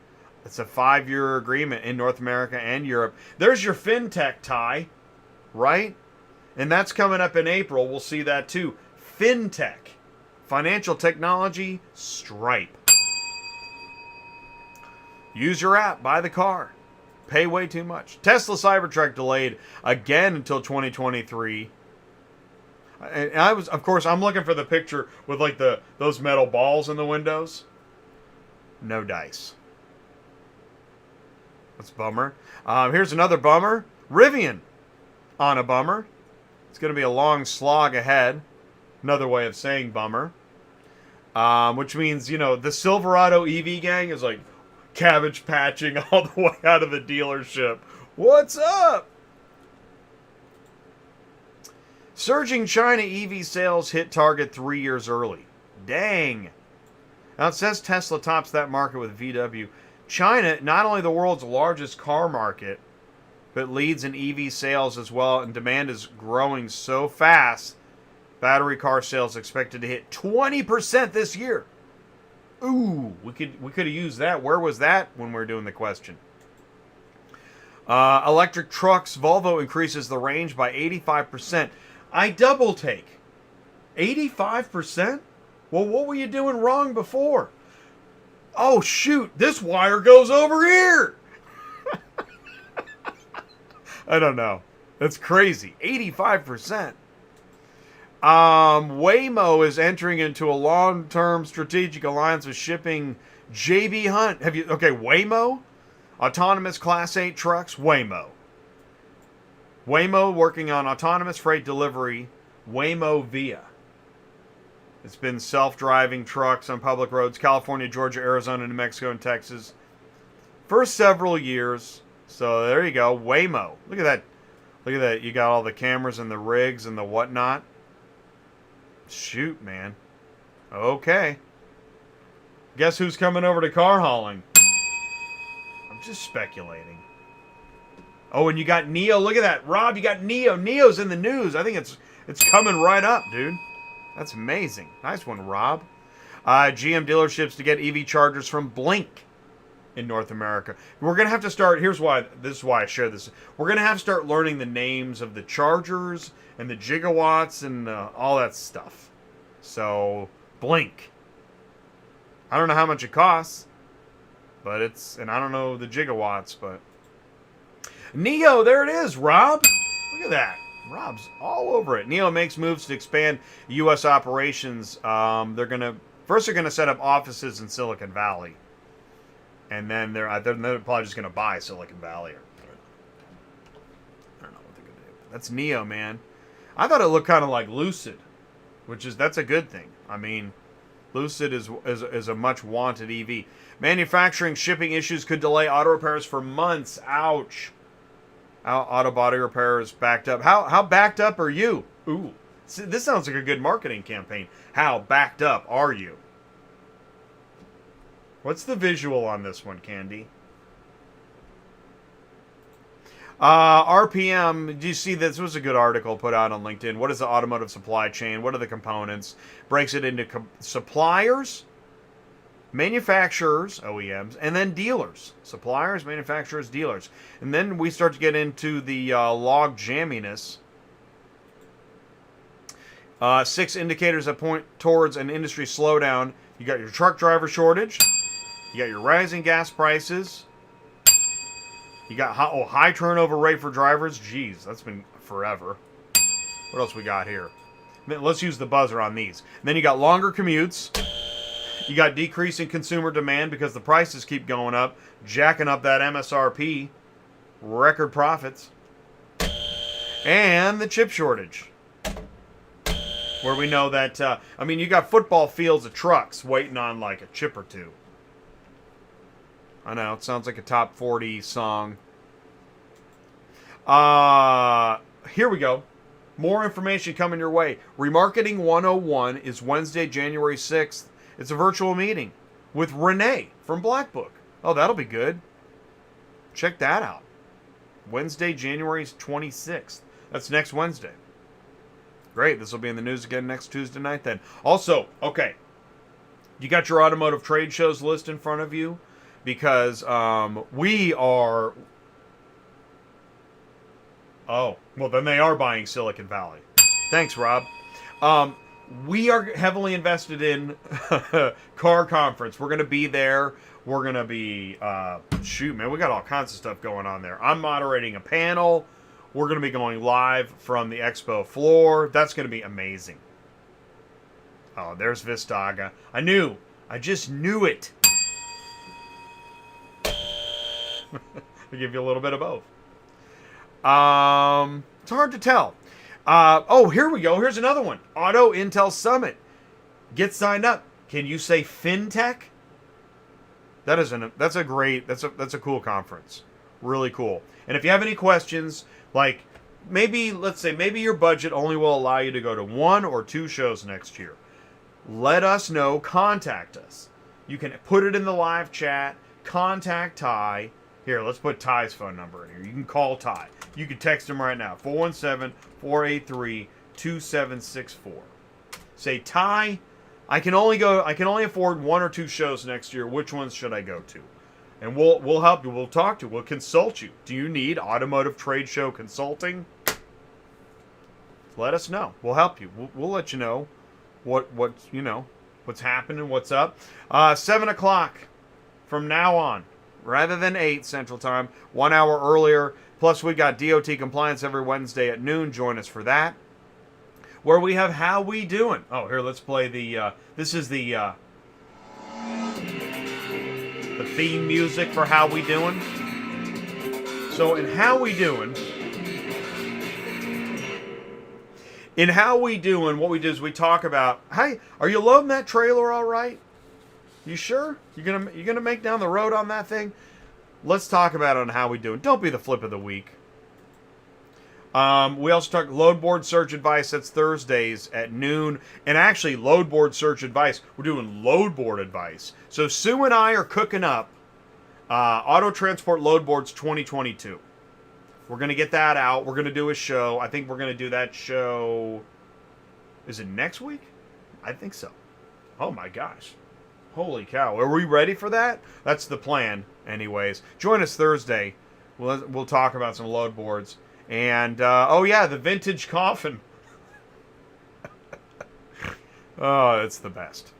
It's a 5-year agreement in North America and Europe. There's your fintech, Ty, right? And that's coming up in April. We'll see that too. Fintech. Financial technology, Stripe. Use your app, buy the car. Pay way too much. Tesla Cybertruck delayed again until 2023. And I'm looking for the picture with like those metal balls in the windows. No dice. That's a bummer. Here's another bummer. Rivian on a bummer. It's going to be a long slog ahead. Another way of saying bummer. Which means, the Silverado EV gang is like cabbage patching all the way out of the dealership. What's up? Surging China EV sales hit target 3 years early. Dang. Now it says Tesla tops that market with VW. China, not only the world's largest car market, but leads in EV sales as well, and demand is growing so fast. Battery car sales expected to hit 20% this year. Ooh, we could have used that. Where was that when we were doing the question? Electric trucks. Volvo increases the range by 85%. I double take. 85%? Well, what were you doing wrong before? Oh, shoot. This wire goes over here. I don't know. That's crazy. 85%. Waymo is entering into a long-term strategic alliance with shipping J.B. Hunt. Waymo? Autonomous Class 8 trucks? Waymo. Waymo working on autonomous freight delivery. Waymo Via. It's been self-driving trucks on public roads, California, Georgia, Arizona, New Mexico, and Texas for several years. So there you go. Waymo. Look at that. Look at that. You got all the cameras and the rigs and the whatnot. Shoot, man. Okay. Guess who's coming over to car hauling? I'm just speculating. Oh, and you got Neo. Look at that. Rob, you got Neo. Neo's in the news. I think it's coming right up, dude. That's amazing. Nice one, Rob. GM dealerships to get EV chargers from Blink in North America. We're going to have to start. This is why I share this. We're going to have to start learning the names of the chargers and the gigawatts and all that stuff. So, Blink. I don't know how much it costs, but and I don't know the gigawatts, but Neo, there it is, Rob. Look at that. Rob's all over it. Neo makes moves to expand U.S. operations. They're gonna set up offices in Silicon Valley, and then they're probably just gonna buy Silicon Valley. I don't know what they're gonna do. That's Neo, man. I thought it looked kind of like Lucid, that's a good thing. I mean, Lucid is a much wanted EV. Manufacturing shipping issues could delay auto repairs for months. Ouch. Auto body repairs backed up. How backed up are you? Ooh, this sounds like a good marketing campaign. How backed up are you? What's the visual on this one, Candy? RPM, do you see this? Was a good article put out on LinkedIn. What is the automotive supply chain? What are the components? Breaks it into suppliers, manufacturers, OEMs, and then dealers. Suppliers, manufacturers, dealers. And then we start to get into the log jamminess. 6 indicators that point towards an industry slowdown. You got your truck driver shortage. You got your rising gas prices. You got high turnover rate for drivers. Jeez, that's been forever. What else we got here? Let's use the buzzer on these. And then you got longer commutes. You got decreasing consumer demand because the prices keep going up, jacking up that MSRP. Record profits. And the chip shortage. Where we know that, you got football fields of trucks waiting on like a chip or two. I know, it sounds like a top 40 song. Here we go. More information coming your way. Remarketing 101 is Wednesday, January 6th. It's a virtual meeting with Renee from Black Book. Oh, that'll be good. Check that out. Wednesday, January 26th. That's next Wednesday. Great. This will be in the news again next Tuesday night then. Also, okay. You got your automotive trade shows list in front of you? Because we are... Oh, well, then they are buying Silicon Valley. Thanks, Rob. We are heavily invested in Car Conference. We're going to be there. We're going to be... shoot, man, we got all kinds of stuff going on there. I'm moderating a panel. We're going to be going live from the expo floor. That's going to be amazing. Oh, there's Vistaga. I just knew it. I'll give you a little bit of both. It's hard to tell. Here we go. Here's another one. Auto Intel Summit. Get signed up. Can you say FinTech? That's a cool conference. Really cool. And if you have any questions, like let's say your budget only will allow you to go to 1 or 2 shows next year. Let us know. Contact us. You can put it in the live chat. Contact Ty. Here, let's put Ty's phone number in here. You can call Ty. You can text him right now. 417-483-2764. Say, Ty, I can only afford 1 or 2 shows next year. Which ones should I go to? And we'll help you. We'll talk to you. We'll consult you. Do you need automotive trade show consulting? Let us know. We'll help you. We'll let you know what's happening, what's up. 7 o'clock from now on. Rather than 8 Central Time, 1 hour earlier. Plus, we got DOT compliance every Wednesday at noon. Join us for that. Where we have How We Doing. Oh, here, let's play the, this is the theme music for How We Doing. So, in How We Doing, what we do is we talk about, hey, are you loading that trailer all right? You sure? You gonna make down the road on that thing? Let's talk about it on How We Doing. Don't be the flip of the week. We also talk load board search advice. That's Thursdays at noon. And actually, load board search advice. We're doing load board advice. So Sue and I are cooking up Auto Transport Load Boards 2022. We're going to get that out. We're going to do a show. I think we're going to do that show... Is it next week? I think so. Oh my gosh. Holy cow. Are we ready for that? That's the plan, anyways. Join us Thursday. We'll talk about some load boards. And, the vintage coffin. Oh, it's the best.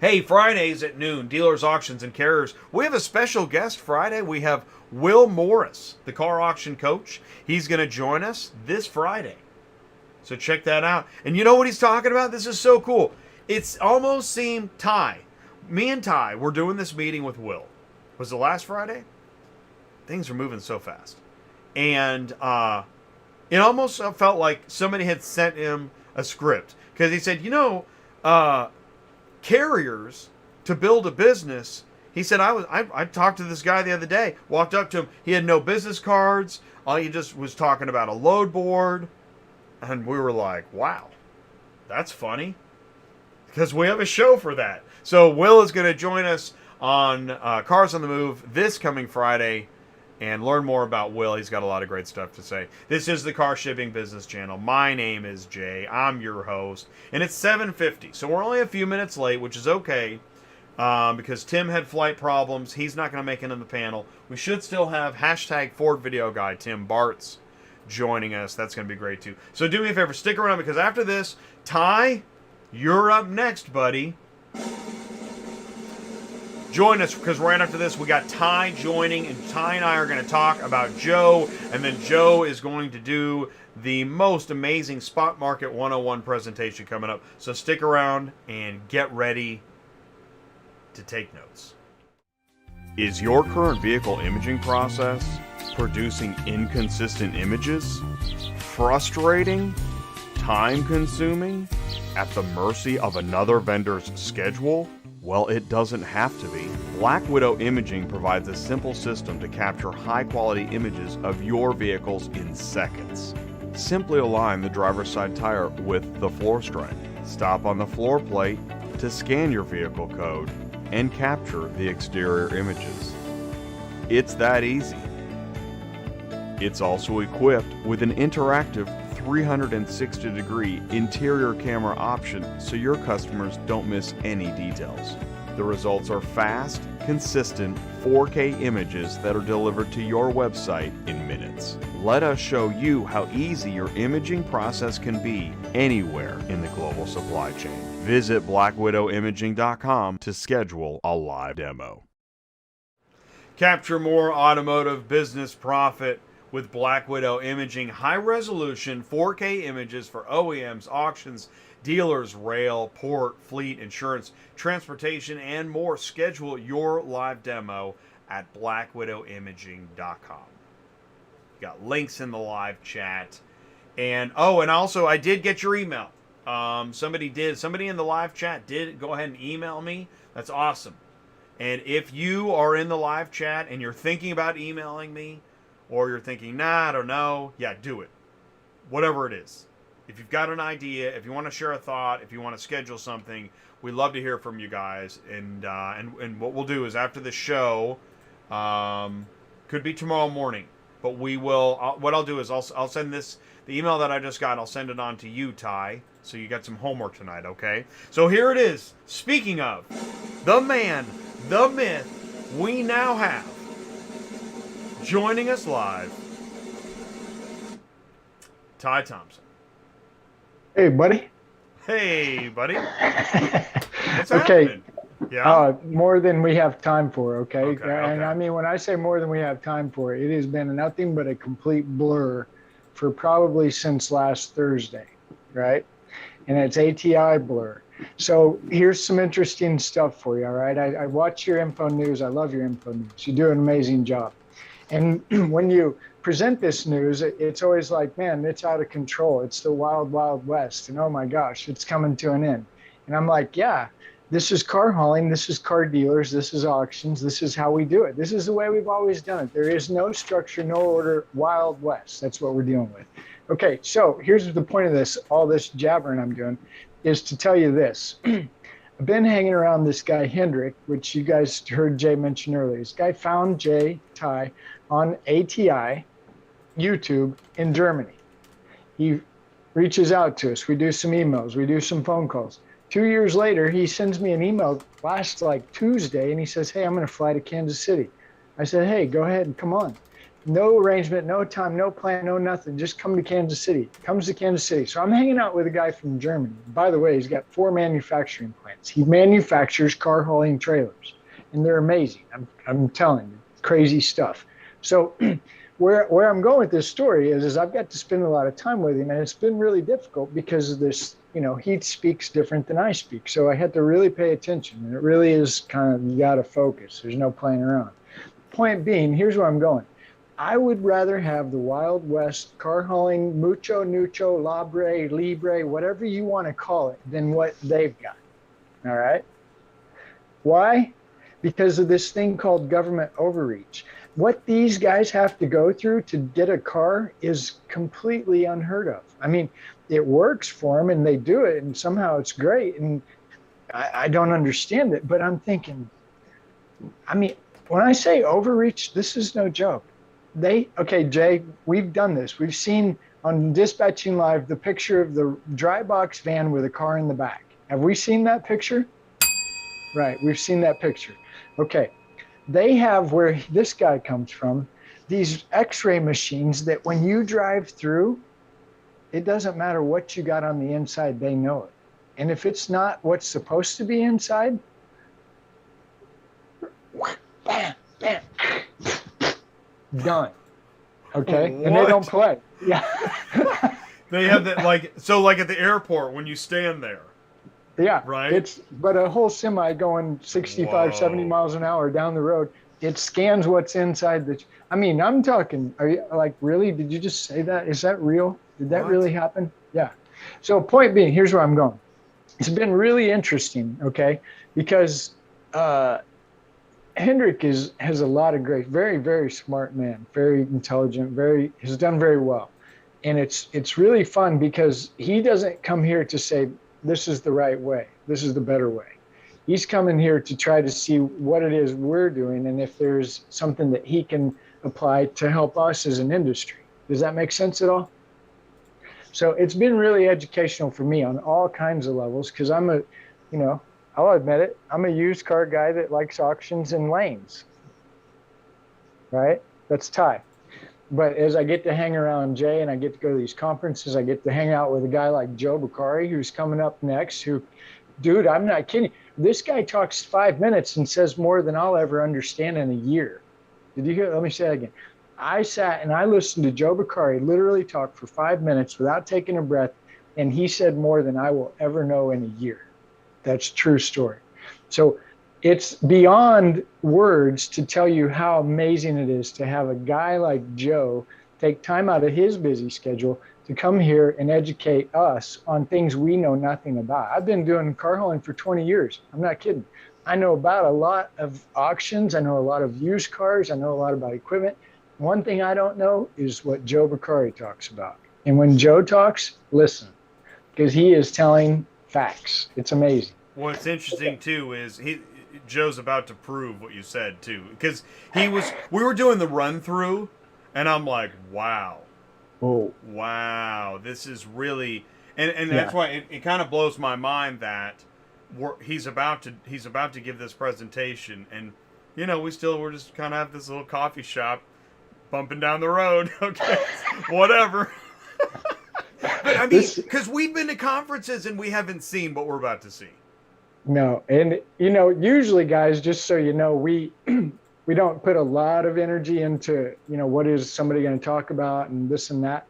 Hey, Fridays at noon, dealers, auctions, and carriers. We have a special guest Friday. We have Will Morris, the car auction coach. He's going to join us this Friday. So check that out. And you know what he's talking about? This is so cool. It's almost seemed me and Ty were doing this meeting with Will. Was it last Friday? Things are moving so fast. And it almost felt like somebody had sent him a script. Because he said, carriers, to build a business, he said, I talked to this guy the other day, walked up to him, he had no business cards, he just was talking about a load board, and we were like, wow, that's funny, because we have a show for that. So Will is going to join us on Cars on the Move this coming Friday and learn more about Will. He's got a lot of great stuff to say. This is the Car Shipping Business Channel. My name is Jay. I'm your host, and it's 7:50, so we're only a few minutes late, which is okay, because Tim had flight problems. He's not going to make it in the panel. We should still have hashtag Ford Video Guy Tim Bartz joining us. That's going to be great, too. So do me a favor, stick around, because after this, Ty, you're up next, buddy. Join us, because right after this, we got Ty joining, and Ty and I are going to talk about Joe, and then Joe is going to do the most amazing Spot Market 101 presentation coming up. So stick around and get ready to take notes. Is your current vehicle imaging process producing inconsistent images? Frustrating? Time-consuming? At the mercy of another vendor's schedule? Well, it doesn't have to be. Black Widow Imaging provides a simple system to capture high-quality images of your vehicles in seconds. Simply align the driver's side tire with the floor stripe. Stop on the floor plate to scan your vehicle code and capture the exterior images. It's that easy. It's also equipped with an interactive 360-degree interior camera option so your customers don't miss any details. The results are fast, consistent 4K images that are delivered to your website in minutes. Let us show you how easy your imaging process can be anywhere in the global supply chain. Visit blackwidowimaging.com to schedule a live demo. Capture more automotive business profit with Black Widow Imaging. High-resolution 4K images for OEMs, auctions, dealers, rail, port, fleet, insurance, transportation, and more. Schedule your live demo at blackwidowimaging.com. Got links in the live chat. And also I did get your email. Somebody in the live chat did go ahead and email me. That's awesome. And if you are in the live chat and you're thinking about emailing me, or you're thinking, nah, I don't know, yeah, do it. Whatever it is. If you've got an idea, if you want to share a thought, if you want to schedule something, we'd love to hear from you guys. And what we'll do is after the show, could be tomorrow morning, but we will. What I'll do is I'll send the email that I just got. I'll send it on to you, Ty. So you got some homework tonight, okay? So here it is. Speaking of the man, the myth, we now have joining us live, Ty Thompson. Hey, buddy. Hey, buddy. What's Okay. happening? Yeah. More than we have time for, okay? Okay. And I mean, when I say more than we have time for, it has been nothing but a complete blur for probably since last Thursday, right? And it's ATI blur. So here's some interesting stuff for you, all right? I watch your info news. I love your info news. You do an amazing job. And when you present this news, it's always like, man, it's out of control. It's the wild, wild west. And oh my gosh, it's coming to an end. And I'm like, yeah, this is car hauling. This is car dealers. This is auctions. This is how we do it. This is the way we've always done it. There is no structure, no order, wild west. That's what we're dealing with. Okay, so here's the point of this, all this jabbering I'm doing, is to tell you this. I've been hanging around this guy, Hendrick, which you guys heard Jay mention earlier. This guy found Ty on ATI YouTube in Germany. He reaches out to us. We do some emails. We do some phone calls. 2 years later, he sends me an email last Tuesday, and he says, hey, I'm going to fly to Kansas City. I said, hey, go ahead and come on. No arrangement, no time, no plan, no nothing. Just come to Kansas City. Comes to Kansas City. So I'm hanging out with a guy from Germany. By the way, he's got 4 manufacturing plants. He manufactures car hauling trailers, and they're amazing. I'm telling you, crazy stuff. So where I'm going with this story is I've got to spend a lot of time with him, and it's been really difficult because of this. He speaks different than I speak. So I had to really pay attention, and it really is kind of, you got to focus. There's no playing around. Point being, here's where I'm going. I would rather have the Wild West car hauling, mucho, nucho, libre, whatever you want to call it, than what they've got. All right? Why? Because of this thing called government overreach. What these guys have to go through to get a car is completely unheard of. I mean, it works for them and they do it, and somehow it's great. And I don't understand it, but I'm thinking, I mean, when I say overreach, this is no joke. Okay, Jay, we've done this. We've seen on Dispatching Live the picture of the dry box van with a car in the back. Have we seen that picture? Right, we've seen that picture. Okay, they have, where this guy comes from, these x-ray machines that when you drive through, it doesn't matter what you got on the inside, they know it. And if it's not what's supposed to be inside, bam, bam, done. Okay, What? and they don't play. Yeah. They have that, like, so like at the airport when you stand there. Yeah, right. But a whole semi going 65, Whoa. 70 miles an hour down the road, it scans what's inside the. I mean, I'm talking. Are you like, really? Did you just say that? Is that real? Did that What? really happen? Yeah. So point being, here's where I'm going. It's been really interesting, okay, because Hendrik has a lot of great, very, very smart man, very intelligent, has done very well. And it's really fun because he doesn't come here to say, this is the right way, this is the better way. He's coming here to try to see what it is we're doing and if there's something that he can apply to help us as an industry. Does that make sense at all? So it's been really educational for me on all kinds of levels because I'll admit it, I'm a used car guy that likes auctions and lanes, right? That's Ty. But as I get to hang around Jay and I get to go to these conferences, I get to hang out with a guy like Joe Bercari, who's coming up next, dude, I'm not kidding. This guy talks 5 minutes and says more than I'll ever understand in a year. Did you hear? Let me say that again. I sat and I listened to Joe Bercari literally talk for 5 minutes without taking a breath, and he said more than I will ever know in a year. That's a true story. So it's beyond words to tell you how amazing it is to have a guy like Joe take time out of his busy schedule to come here and educate us on things we know nothing about. I've been doing car hauling for 20 years. I'm not kidding. I know about a lot of auctions. I know a lot of used cars. I know a lot about equipment. One thing I don't know is what Joe Bercari talks about. And when Joe talks, listen, because he is telling facts. It's amazing. What's interesting too is Joe's about to prove what you said too, because we were doing the run through, and I'm like, wow, this is really, and that's why it kind of blows my mind that he's about to give this presentation, and we're just kind of have this little coffee shop bumping down the road, okay, whatever. But I mean, because we've been to conferences and we haven't seen what we're about to see. No, and usually, guys, just so you know, we don't put a lot of energy into what is somebody going to talk about and this and that.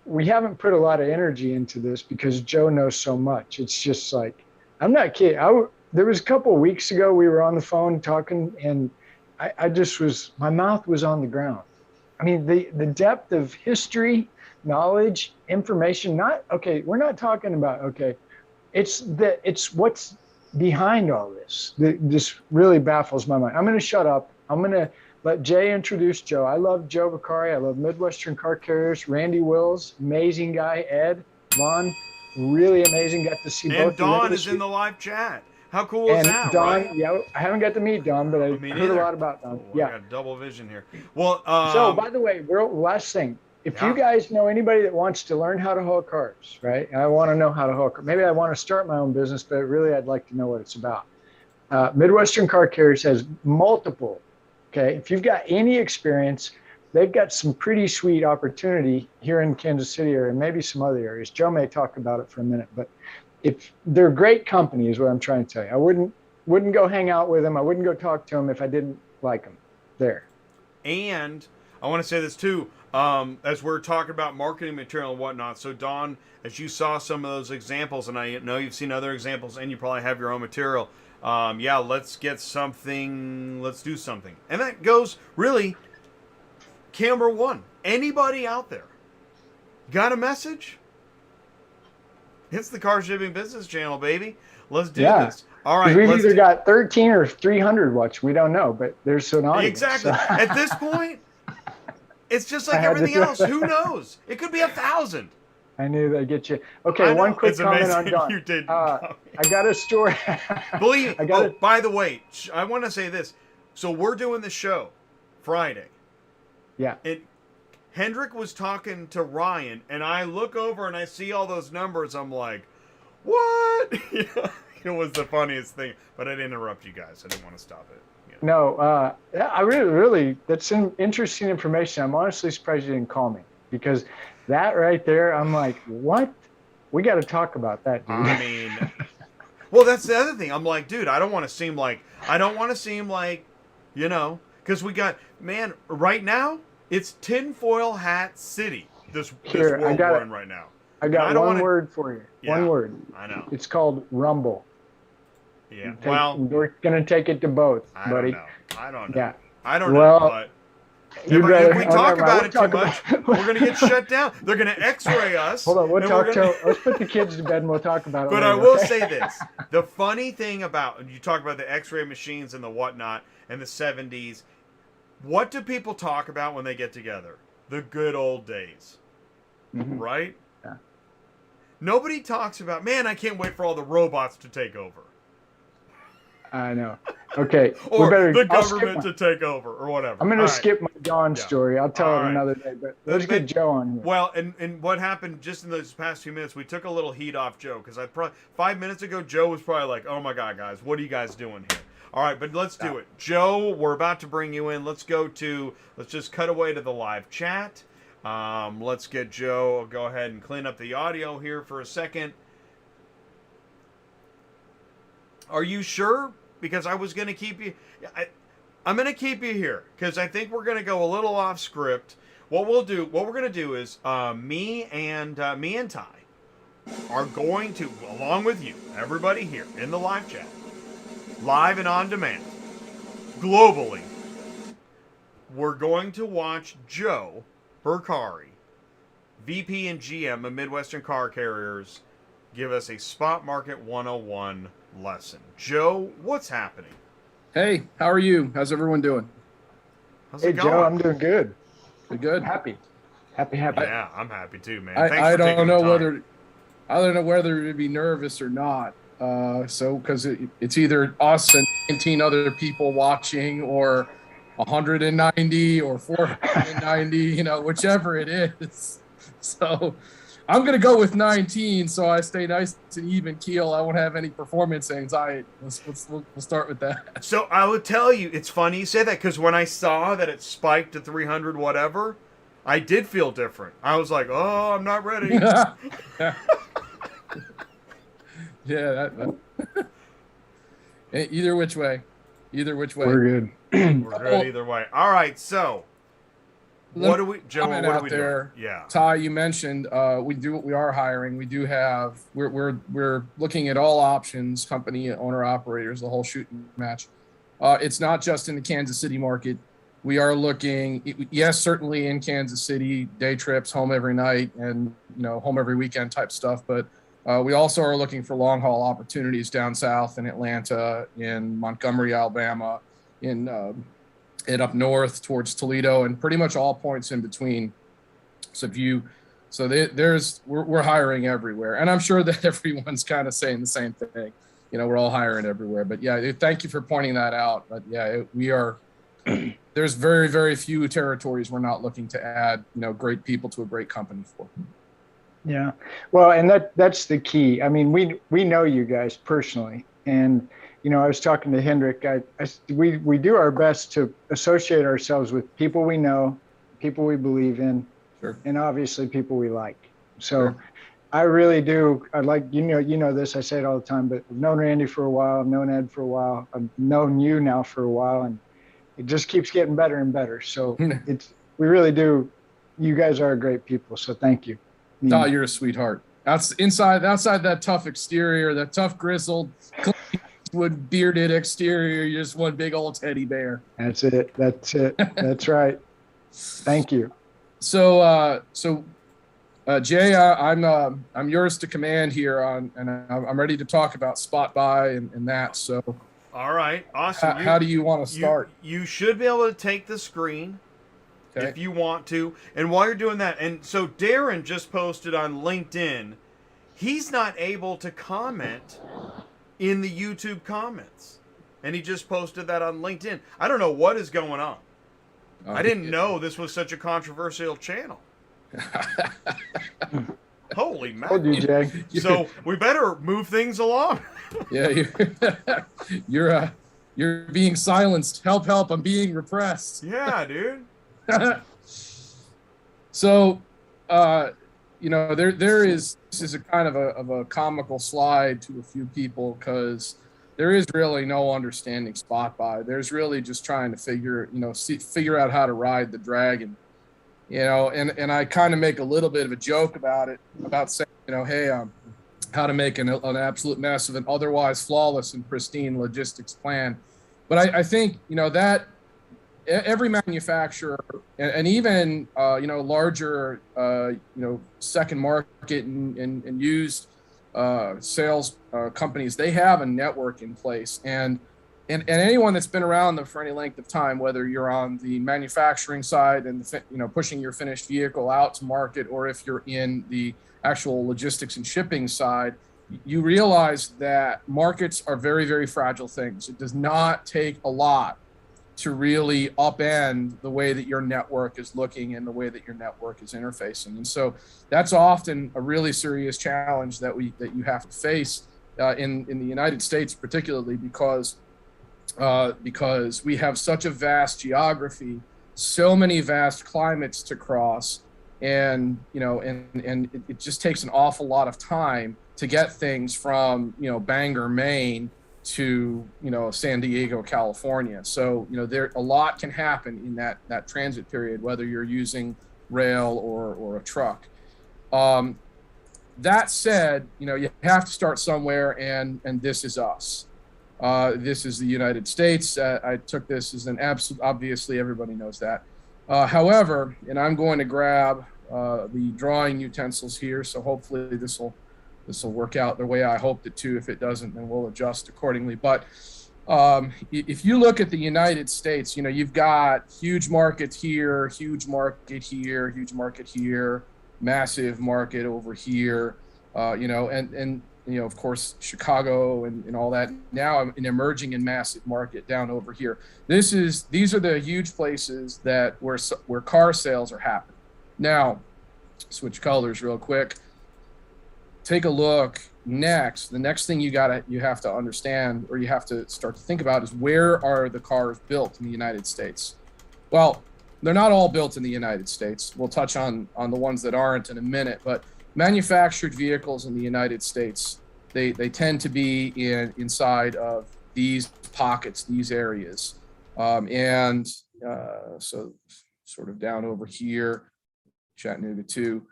We haven't put a lot of energy into this because Joe knows so much. It's just like, I'm not kidding. There was a couple of weeks ago we were on the phone talking, and I just my mouth was on the ground. I mean, the depth of history, knowledge, information. We're not talking about it's what's behind all this. This really baffles my mind. I'm going to shut up. I'm going to let Jay introduce Joe. I love Joe Bercari. I love Midwestern Car Carriers. Randy Wills, amazing guy. Ed, Vaughn, really amazing. Got to see both. And Don is in the live chat. How cool is that? Don, right? Yeah, I haven't got to meet Don, but I heard a lot about Don. I got double vision here. Well, so by the way, last thing. If you guys know anybody that wants to learn how to haul cars, right? I want to know how to haul cars. Maybe I want to start my own business, but really I'd like to know what it's about. Midwestern Car Carriers has multiple, okay? If you've got any experience, they've got some pretty sweet opportunity here in Kansas City area, and maybe some other areas. Joe may talk about it for a minute, but if they're a great company is what I'm trying to tell you. I wouldn't go hang out with them. I wouldn't go talk to them if I didn't like them there. And I want to say this too. As we're talking about marketing material and whatnot, so Don, as you saw some of those examples, and I know you've seen other examples, and you probably have your own material, let's do something. And that goes, really, camera one. Anybody out there got a message? It's the Car Shipping Business Channel, baby. Let's do this. All right. We've either got 13 or 300 watch. We don't know, but there's an audience. Exactly. At this point, it's just like everything else. Who knows? It could be 1,000. I knew that'd get you. Okay, one quick comment on Don. You did. I got a story. By the way, I want to say this. So we're doing the show Friday. Yeah. And Hendrick was talking to Ryan, and I look over and I see all those numbers. I'm like, what? It was the funniest thing. But I didn't interrupt you guys. I didn't want to stop it. No, I really, that's some interesting information. I'm honestly surprised you didn't call me, because that right there, I'm like, what? We got to talk about that, dude. I mean, well, that's the other thing. I'm like, dude, I don't want to seem like, because we got, man, right now, it's tinfoil hat city, this world we're in right now. I got one word for you. Yeah, one word. I know. It's called rumble. Yeah. We're going to take it to both, buddy. I don't know. Yeah. I don't know, but if we talk about it too much, we're going to get shut down. They're going to x-ray us. Hold on, let's put the kids to bed and we'll talk about it But later, I will okay? say this. The funny thing about, you talk about the x-ray machines and the whatnot and the 70s, what do people talk about when they get together? The good old days. Mm-hmm. Right? Yeah. Nobody talks about, man, I can't wait for all the robots to take over. I know. Okay. Or the government to take over, or whatever. I'm going to skip my John story. I'll tell it another day, but let's get Joe on here. Well, and what happened just in those past few minutes, we took a little heat off Joe, because 5 minutes ago, Joe was probably like, oh my God, guys, what are you guys doing here? All right, but let's do it. Joe, we're about to bring you in. Let's just cut away to the live chat. Let's get Joe. I'll go ahead and clean up the audio here for a second. Are you sure? Because I was going to keep you. I'm going to keep you here because I think we're going to go a little off script. What we're going to do is me and Ty are going to, along with you, everybody here in the live chat, live and on demand, globally, we're going to watch Joe Bercari, VP and GM of Midwestern Car Carriers, give us a Spot Market 101 lesson. Joe, what's happening? Hey, how are you? How's everyone doing? How's Hey, it going? Joe, I'm doing good. You good? Happy. Yeah, I'm happy too, man. I don't know whether to be nervous or not. Because it's either us and 19 other people watching, or 190 or 490, whichever it is. So I'm going to go with 19, so I stay nice and even keel. I won't have any performance anxiety. We'll start with that. So I would tell you, it's funny you say that, because when I saw that it spiked to 300 whatever, I did feel different. I was like, oh, I'm not ready. Yeah. Either which way. We're good. We're good either way. All right, so what do we, Joe? What are we doing? Yeah, Ty, you mentioned we are hiring. We do have. We're looking at all options, company, owner, operators, the whole shooting match. It's not just in the Kansas City market. We are looking, yes, certainly in Kansas City, day trips, home every night, and home every weekend type stuff. But we also are looking for long haul opportunities down south in Atlanta, in Montgomery, Alabama, and up north towards Toledo, and pretty much all points in between. We're hiring everywhere, and I'm sure that everyone's kind of saying the same thing. We're all hiring everywhere. But yeah, thank you for pointing that out. But yeah, we are. There's very, very few territories we're not looking to add, great people to a great company for. Yeah. Well, and that's the key. I mean, we know you guys personally, and I was talking to Hendrick. We do our best to associate ourselves with people we know, people we believe in, sure, and obviously people we like. So sure. I really do. I like, you know this, I say it all the time, but I've known Randy for a while, I've known Ed for a while, I've known you now for a while, and it just keeps getting better and better. So we really do. You guys are great people. So thank you. Oh, you're a sweetheart. Outside that tough exterior, that tough grizzled, wood bearded exterior, you're just one big old teddy bear. That's it. That's right. Thank you. So Jay, I'm yours to command here and I'm ready to talk about spot buy and that. So all right, awesome. How do you want to start? You should be able to take the screen. Okay. If you want to. And while you're doing that, and so Darren just posted on LinkedIn, he's not able to comment in the YouTube comments. And he just posted that on LinkedIn. I don't know what is going on. I didn't know this was such a controversial channel. Holy Told you, mackerel. Jay. So we better move things along. Yeah, you're being silenced. Help, help, I'm being repressed. Yeah, dude. So, this is a kind of a comical slide to a few people, because there is really no understanding spot buy. There's really just trying to figure out how to ride the dragon, and I kind of make a little bit of a joke about it, about saying, hey, how to make an absolute mess of an otherwise flawless and pristine logistics plan. But I think, that every manufacturer, and even larger second market and used sales companies, they have a network in place, and anyone that's been around them for any length of time, whether you're on the manufacturing side and pushing your finished vehicle out to market, or if you're in the actual logistics and shipping side, you realize that markets are very, very fragile things. It does not take a lot to really upend the way that your network is looking and the way that your network is interfacing. And so that's often a really serious challenge that you have to face in the United States, particularly because we have such a vast geography, so many vast climates to cross, and it just takes an awful lot of time to get things from Bangor, Maine to San Diego, California. So there a lot can happen in that transit period, whether you're using rail or a truck. That said, you have to start somewhere, and this is us. This is the United States. I took this as an absolute, obviously everybody knows that. However, and I'm going to grab the drawing utensils here, so hopefully this will work out the way I hoped it to. If it doesn't, then we'll adjust accordingly. But if you look at the United States, you've got huge markets here, huge market here, huge market here, massive market over here, and of course, Chicago and all that. Now an emerging and massive market down over here. These are the huge places where car sales are happening. Now, switch colors real quick. Take a look next. The next thing you have to understand, or you have to start to think about, is where are the cars built in the United States? Well, they're not all built in the United States. We'll touch on the ones that aren't in a minute, but manufactured vehicles in the United States, they tend to be inside of these pockets, these areas. So sort of down over here, Chattanooga too.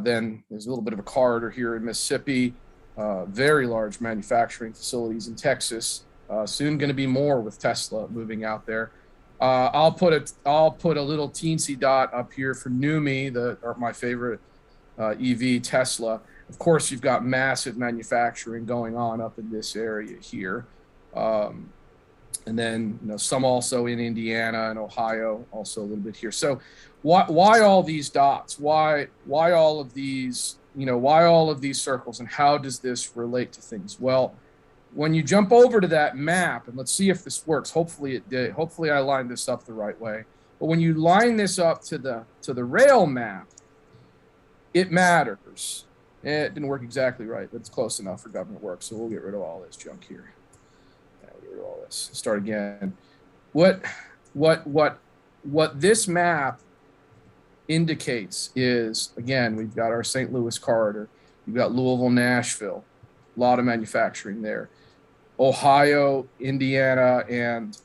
Then there's a little bit of a corridor here in Mississippi, very large manufacturing facilities in Texas. Soon going to be more with Tesla moving out there. I'll put a little teensy dot up here for NUMMI, my favorite EV, Tesla. Of course, you've got massive manufacturing going on up in this area here. And then some also in Indiana and Ohio, also a little bit here. So why all these dots? Why all of these, why all of these circles, and how does this relate to things? Well, when you jump over to that map, and let's see if this works. Hopefully it did. Hopefully I lined this up the right way. But when you line this up to the rail map, it matters. It didn't work exactly right, but it's close enough for government work. So we'll get rid of all this junk here. Get rid of all this. Start again. What this map indicates is, again, we've got our St. Louis corridor. You've got Louisville, Nashville, a lot of manufacturing there. Ohio, Indiana, and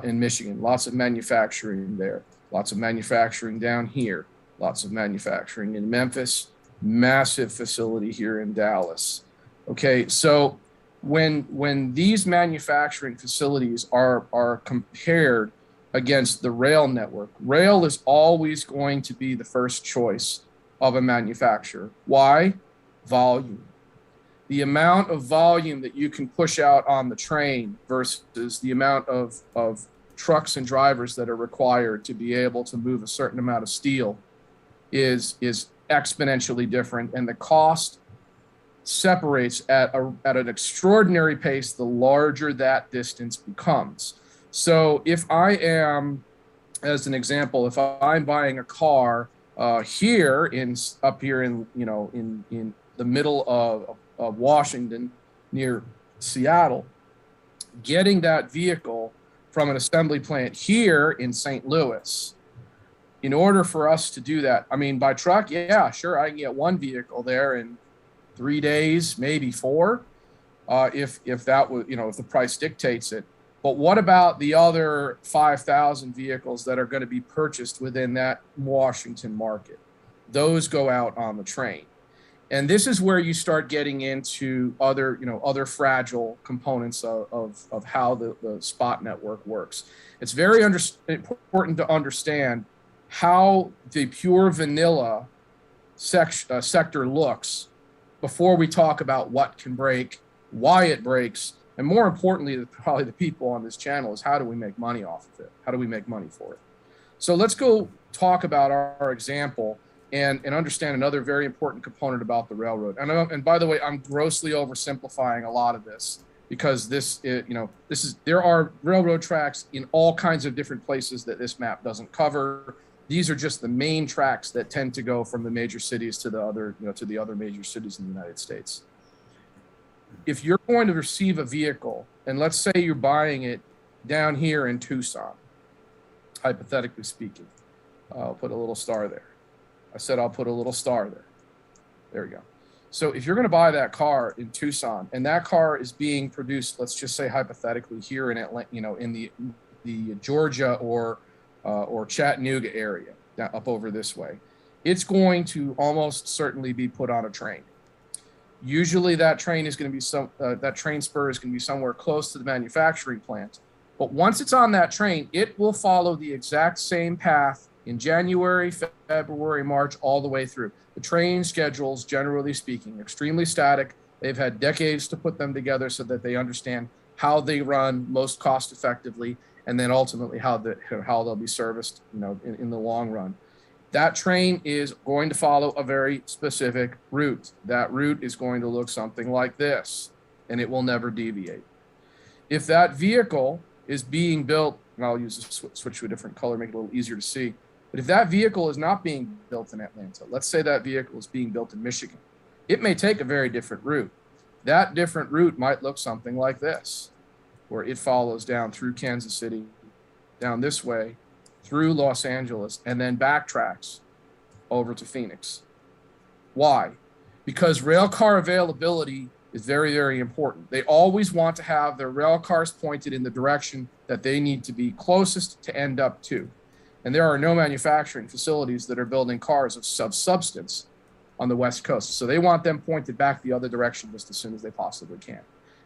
in Michigan, lots of manufacturing there. Lots of manufacturing down here. Lots of manufacturing in Memphis. Massive facility here in Dallas. Okay, so when these manufacturing facilities are compared against the rail network, rail is always going to be the first choice of a manufacturer. Why? Volume. The amount of volume that you can push out on the train versus the amount of trucks and drivers that are required to be able to move a certain amount of steel is exponentially different, and the cost separates at an extraordinary pace the larger that distance becomes. So if I am as an example, if I'm buying a car up here in the middle of Washington near Seattle, getting that vehicle from an assembly plant here in St. Louis, in order for us to do that, I mean, by truck, yeah, sure, I can get one vehicle there in 3 days, maybe 4, if that was, if the price dictates it. But what about the other 5,000 vehicles that are going to be purchased within that Washington market? Those go out on the train. And this is where you start getting into other fragile components of how the spot network works. It's very important to understand how the pure vanilla sector looks before we talk about what can break, why it breaks, and more importantly, probably the people on this channel, is how do we make money off of it? How do we make money for it? So let's go talk about our example and understand another very important component about the railroad. And by the way, I'm grossly oversimplifying a lot of this, because there are railroad tracks in all kinds of different places that this map doesn't cover. These are just the main tracks that tend to go from the major cities to the other major cities in the United States. If you're going to receive a vehicle, and let's say you're buying it down here in Tucson, hypothetically speaking, I'll put a little star there. I said I'll put a little star there. There we go. So if you're going to buy that car in Tucson, and that car is being produced, let's just say hypothetically here in Atlanta, in the Georgia or Chattanooga area, up over this way, it's going to almost certainly be put on a train. Usually that train is going to be that train spur is going to be somewhere close to the manufacturing plant. But once it's on that train, it will follow the exact same path in January, February, March, all the way through. The train schedules, generally speaking, extremely static. They've had decades to put them together so that they understand how they run most cost effectively, and then ultimately how they'll be serviced, in the long run. That train is going to follow a very specific route. That route is going to look something like this, and it will never deviate. If that vehicle is being built, and I'll use a switch to a different color, make it a little easier to see. But if that vehicle is not being built in Atlanta, let's say that vehicle is being built in Michigan, it may take a very different route. That different route might look something like this, where it follows down through Kansas City, down this way, through Los Angeles, and then backtracks over to Phoenix. Why? Because rail car availability is very, very important. They always want to have their rail cars pointed in the direction that they need to be closest to end up to. And there are no manufacturing facilities that are building cars of substance on the West Coast. So they want them pointed back the other direction just as soon as they possibly can.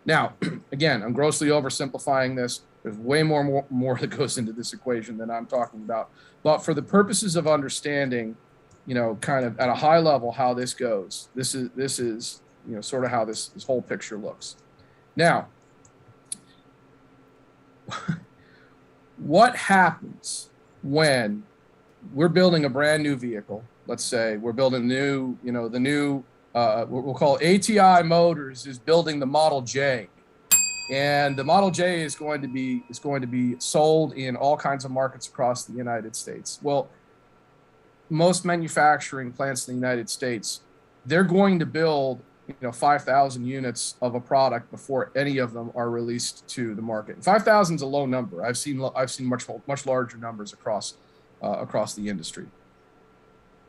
Now, again, I'm grossly oversimplifying this. There's way more that goes into this equation than I'm talking about. But for the purposes of understanding, kind of at a high level how this goes, this is sort of how this whole picture looks. Now, what happens when we're building a brand new vehicle? Let's say we're building we'll call ATI Motors is building the Model J, and the Model J is going to be sold in all kinds of markets across the United States. Well, most manufacturing plants in the United States, they're going to build 5,000 units of a product before any of them are released to the market. 5,000 is a low number. I've seen much larger numbers across the industry.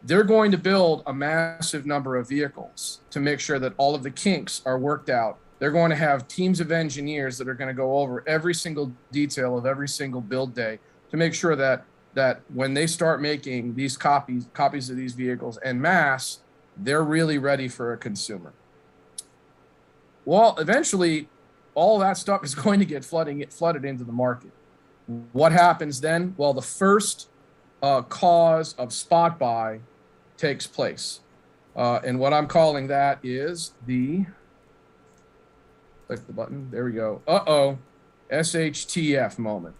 They're going to build a massive number of vehicles to make sure that all of the kinks are worked out. They're going to have teams of engineers that are going to go over every single detail of every single build day to make sure that when they start making these copies of these vehicles en masse, they're really ready for a consumer. Well, eventually, all that stuff is going to get flooded into the market. What happens then? Well, the first cause of spot buy takes place. And what I'm calling that is click the button, there we go. SHTF moment.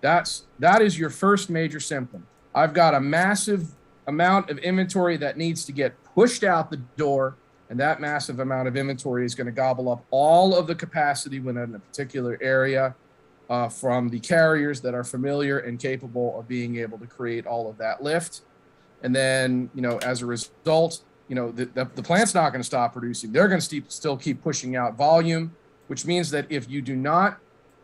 That is your first major symptom. I've got a massive amount of inventory that needs to get pushed out the door, and that massive amount of inventory is going to gobble up all of the capacity within a particular area. from the carriers that are familiar and capable of being able to create all of that lift. And then, as a result, the plant's not going to stop producing. They're going to still keep pushing out volume, which means that if you do not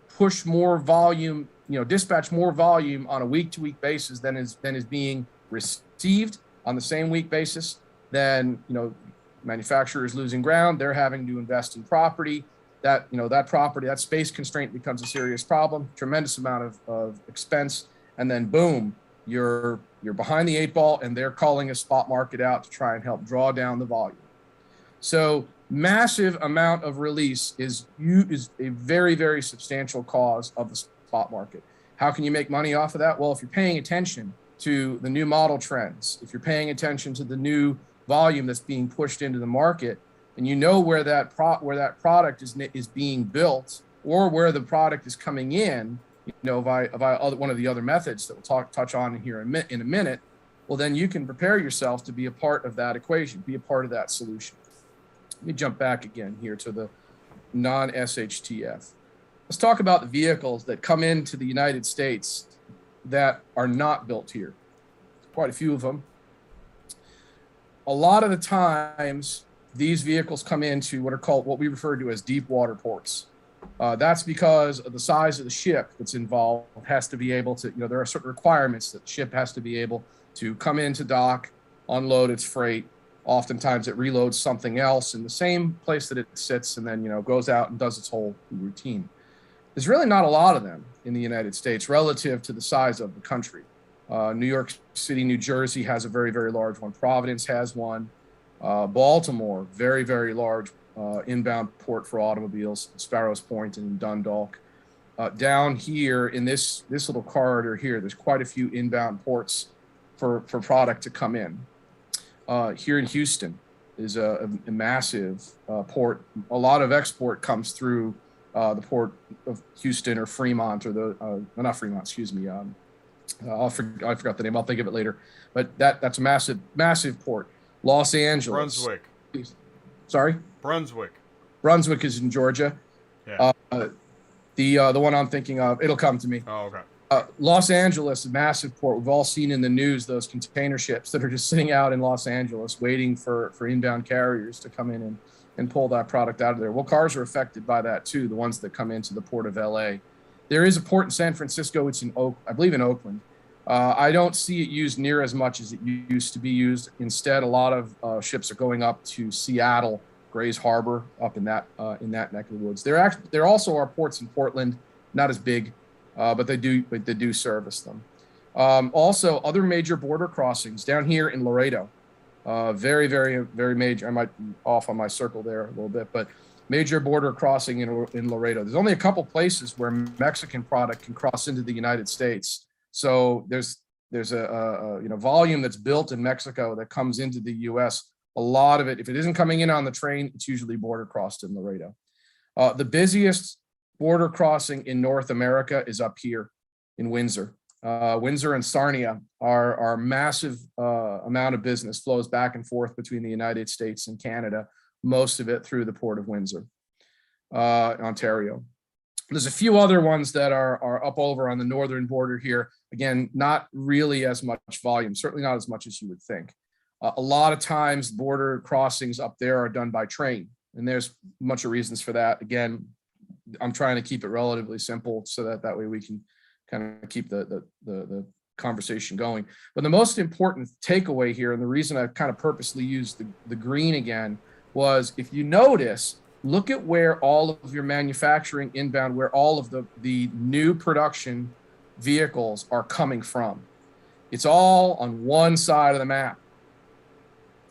push more volume, dispatch more volume on a week-to-week basis than is being received on the same week basis, then manufacturer is losing ground. They're having to invest in property. That property, that space constraint becomes a serious problem. Tremendous amount of expense, and then boom, you're behind the 8 ball, and they're calling a spot market out to try and help draw down the volume. So massive amount of release is a very, very substantial cause of the spot market. How can you make money off of that? Well, if you're paying attention to the new model trends, if you're paying attention to the new volume that's being pushed into the market, and where that product is being built, or where the product is coming in, via one of the other methods that we'll touch on here in a minute, well, then you can prepare yourself to be a part of that equation, be a part of that solution. Let me jump back again here to the non-SHTF. Let's talk about the vehicles that come into the United States that are not built here. Quite a few of them. A lot of the times, these vehicles come into what we refer to as deep water ports. That's because of the size of the ship that's involved. Has to be able to, there are certain requirements that the ship has to be able to come into dock, unload its freight. Oftentimes it reloads something else in the same place that it sits, and then, goes out and does its whole routine. There's really not a lot of them in the United States relative to the size of the country. New York City, New Jersey has a very, very large one. Providence has one. Baltimore, very, very large inbound port for automobiles, Sparrows Point and Dundalk. Down here in this little corridor here, there's quite a few inbound ports for product to come in. Here in Houston is a massive port. A lot of export comes through the port of Houston or Fremont, or not Fremont, excuse me. I forgot the name. I'll think of it later. But that's a massive, massive port. Los Angeles. Brunswick. Sorry? Brunswick. Brunswick is in Georgia. Yeah. The one I'm thinking of, it'll come to me. Oh, okay. Los Angeles, a massive port. We've all seen in the news those container ships that are just sitting out in Los Angeles waiting for inbound carriers to come in and pull that product out of there. Well, cars are affected by that too, the ones that come into the port of LA. There is a port in San Francisco. It's I believe in Oakland. I don't see it used near as much as it used to be used. Instead, a lot of ships are going up to Seattle, Grays Harbor, up in that neck of the woods. There also are ports in Portland, not as big, but they do service them. Also, other major border crossings down here in Laredo, very, very, very major. I might be off on my circle there a little bit, but major border crossing in Laredo. There's only a couple places where Mexican product can cross into the United States. So there's a volume that's built in Mexico that comes into the U.S. A lot of it, if it isn't coming in on the train, it's usually border crossed in Laredo. The busiest border crossing in North America is up here in Windsor. Windsor and Sarnia are massive amount of business flows back and forth between the United States and Canada, most of it through the Port of Windsor, Ontario. There's a few other ones that are up over on the northern border here. Again, not really as much volume, certainly not as much as you would think. A lot of times border crossings up there are done by train, and there's a bunch of reasons for that. Again, I'm trying to keep it relatively simple so that way we can kind of keep the conversation going. But the most important takeaway here, and the reason I kind of purposely used the green again, was if you notice, look at where all of your manufacturing inbound, where all of the new production vehicles are coming from. It's all on one side of the map.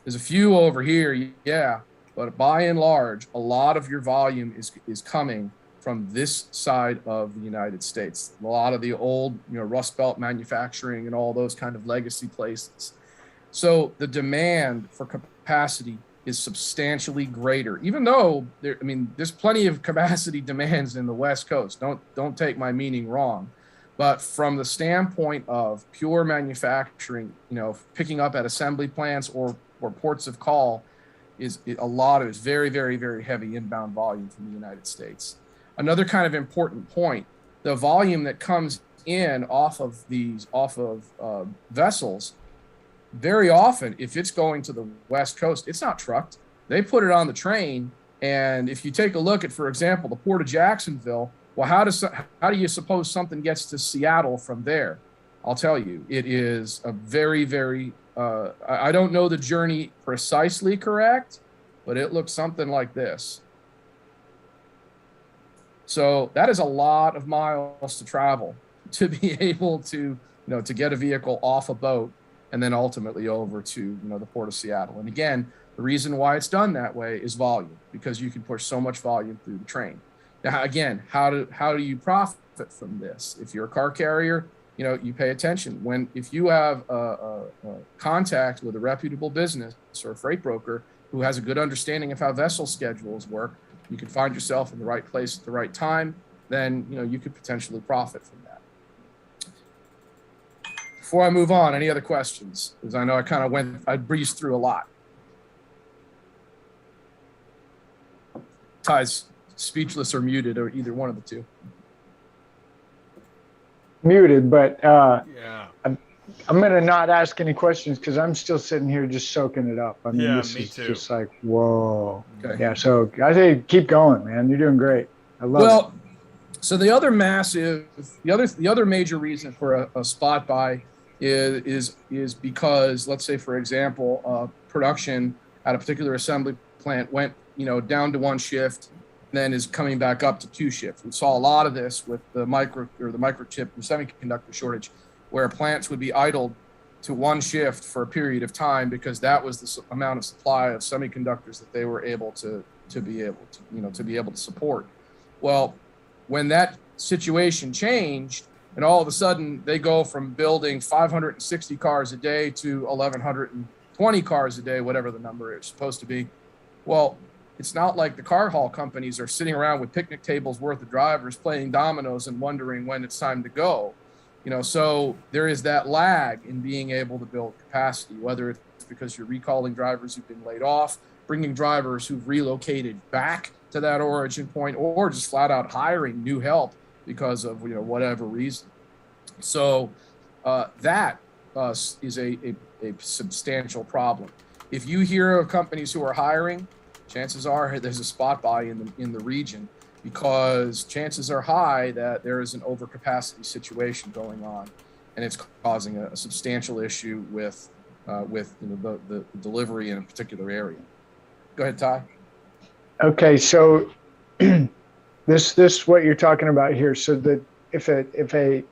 There's a few over here, yeah, but by and large, a lot of your volume is coming from this side of the United States. A lot of the old, Rust Belt manufacturing and all those kind of legacy places. So the demand for capacity is substantially greater, even though there's plenty of capacity demands in the West Coast. Don't take my meaning wrong, but from the standpoint of pure manufacturing, picking up at assembly plants or ports of call, a lot of it's very, very, very heavy inbound volume from the United States. Another kind of important point the volume that comes in off of vessels, very often, if it's going to the West Coast, it's not trucked. They put it on the train. And if you take a look at, for example, the Port of Jacksonville, well, how do you suppose something gets to Seattle from there? I'll tell you, it is a very, very, I don't know the journey precisely correct, but it looks something like this. So that is a lot of miles to travel to be able to, to get a vehicle off a boat and then ultimately over to, the Port of Seattle. And again, the reason why it's done that way is volume, because you can push so much volume through the train. Now, again, how do you profit from this? If you're a car carrier, you pay attention. If you have a contact with a reputable business or a freight broker who has a good understanding of how vessel schedules work, you can find yourself in the right place at the right time, then, you could potentially profit from that. Before I move on, any other questions? Because I know I breezed through a lot. Ty's speechless or muted, or either one of the two. Muted, but yeah. I'm going to not ask any questions because I'm still sitting here just soaking it up. I mean, this me is too. just like, whoa. Okay. Yeah, so I say keep going, man. You're doing great. I love it. So the other major reason for a spot buy is because, let's say, for example, production at a particular assembly plant went, down to one shift, then is coming back up to two shifts. We saw a lot of this with the microchip and semiconductor shortage, where plants would be idled to one shift for a period of time because that was the amount of supply of semiconductors that they were able to be able to support. Well, when that situation changed, and all of a sudden they go from building 560 cars a day to 1,120 cars a day, whatever the number is supposed to be. Well, it's not like the car haul companies are sitting around with picnic tables worth of drivers playing dominoes and wondering when it's time to go. So there is that lag in being able to build capacity, whether it's because you're recalling drivers who've been laid off, bringing drivers who've relocated back to that origin point, or just flat out hiring new help because of whatever reason. So that is a substantial problem. If you hear of companies who are hiring, chances are there's a spot buy in the region, because chances are high that there is an overcapacity situation going on, and it's causing a substantial issue with the delivery in a particular area. Go ahead, Ty. Okay, so this what you're talking about here. So that if a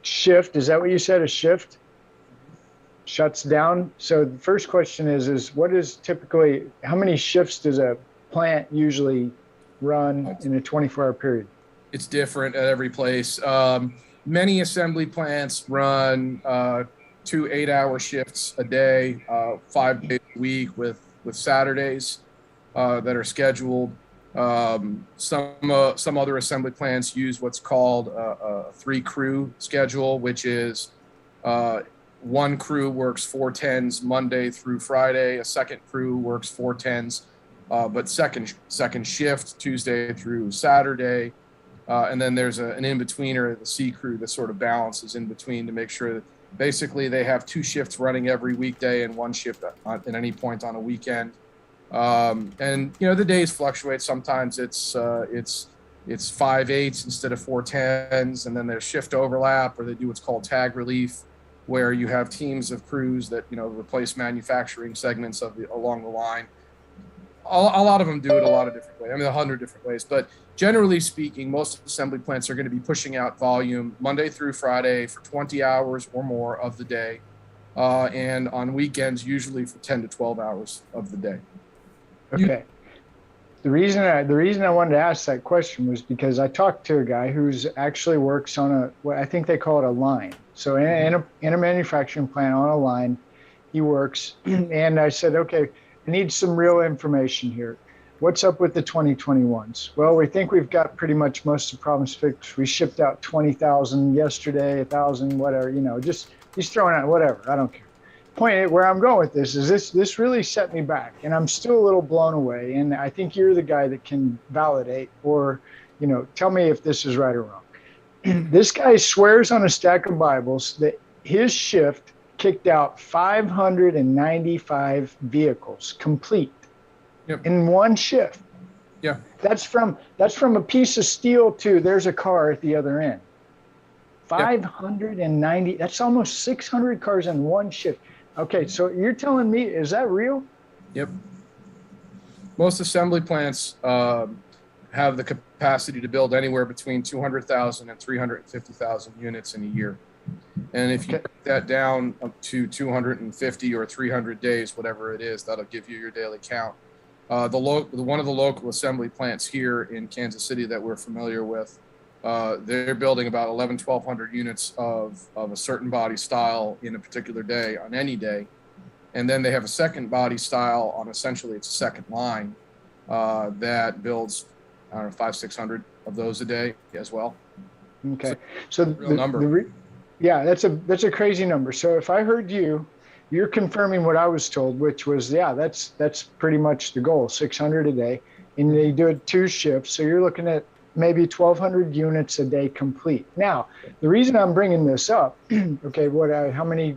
shift, is that what you said? A shift shuts down. So the first question is what is typically, how many shifts does a plant usually run in a 24-hour period? It's different at every place. Many assembly plants run 2 8-hour shifts a day, 5 days a week with Saturdays that are scheduled. Some other assembly plants use what's called a 3-crew schedule, which is one crew works 4 10s Monday through Friday. A second crew works 4 10s, but second shift Tuesday through Saturday. And then there's an in-betweener, the C crew, that sort of balances in between to make sure that basically they have 2 shifts running every weekday and 1 shift at any point on a weekend. And the days fluctuate. Sometimes it's 5 8s instead of 4 10s, and then there's shift overlap, or they do what's called tag relief, where you have teams of crews that replace manufacturing segments along the line. A lot of them do it a lot of different ways. I mean, 100 different ways, but generally speaking, most assembly plants are going to be pushing out volume Monday through Friday for 20 hours or more of the day, and on weekends usually for 10 to 12 hours of the day. Okay. The reason I wanted to ask that question was because I talked to a guy who's actually works on what I think they call it a line. So in a manufacturing plant on a line, he works, and I said, okay, I need some real information here. What's up with the 2021s? Well, we think we've got pretty much most of the problems fixed. We shipped out 20,000 yesterday, 1,000, whatever, just he's throwing out whatever. I don't care. Point where I'm going with this is this really set me back, and I'm still a little blown away. And I think you're the guy that can validate or, tell me if this is right or wrong. This guy swears on a stack of Bibles that his shift kicked out 595 vehicles complete in one shift. Yeah. That's from a piece of steel to there's a car at the other end. 590, that's almost 600 cars in one shift. Okay, so you're telling me, is that real? Yep. Most assembly plants have the capacity to build anywhere between 200,000 and 350,000 units in a year. And if you break that down up to 250 or 300 days, whatever it is, that'll give you your daily count. One of the local assembly plants here in Kansas City that we're familiar with, they're building about 1,200 units of a certain body style in a particular day on any day. And then they have a second body style on essentially it's a second line that builds, I don't know, 500-600 of those a day as well. Okay. So real number. Yeah, that's a crazy number. So if I heard you're confirming what I was told, which was, that's pretty much the goal, 600 a day. And they do it 2 shifts. So you're looking at maybe 1,200 units a day complete. Now, the reason I'm bringing this up, okay, how many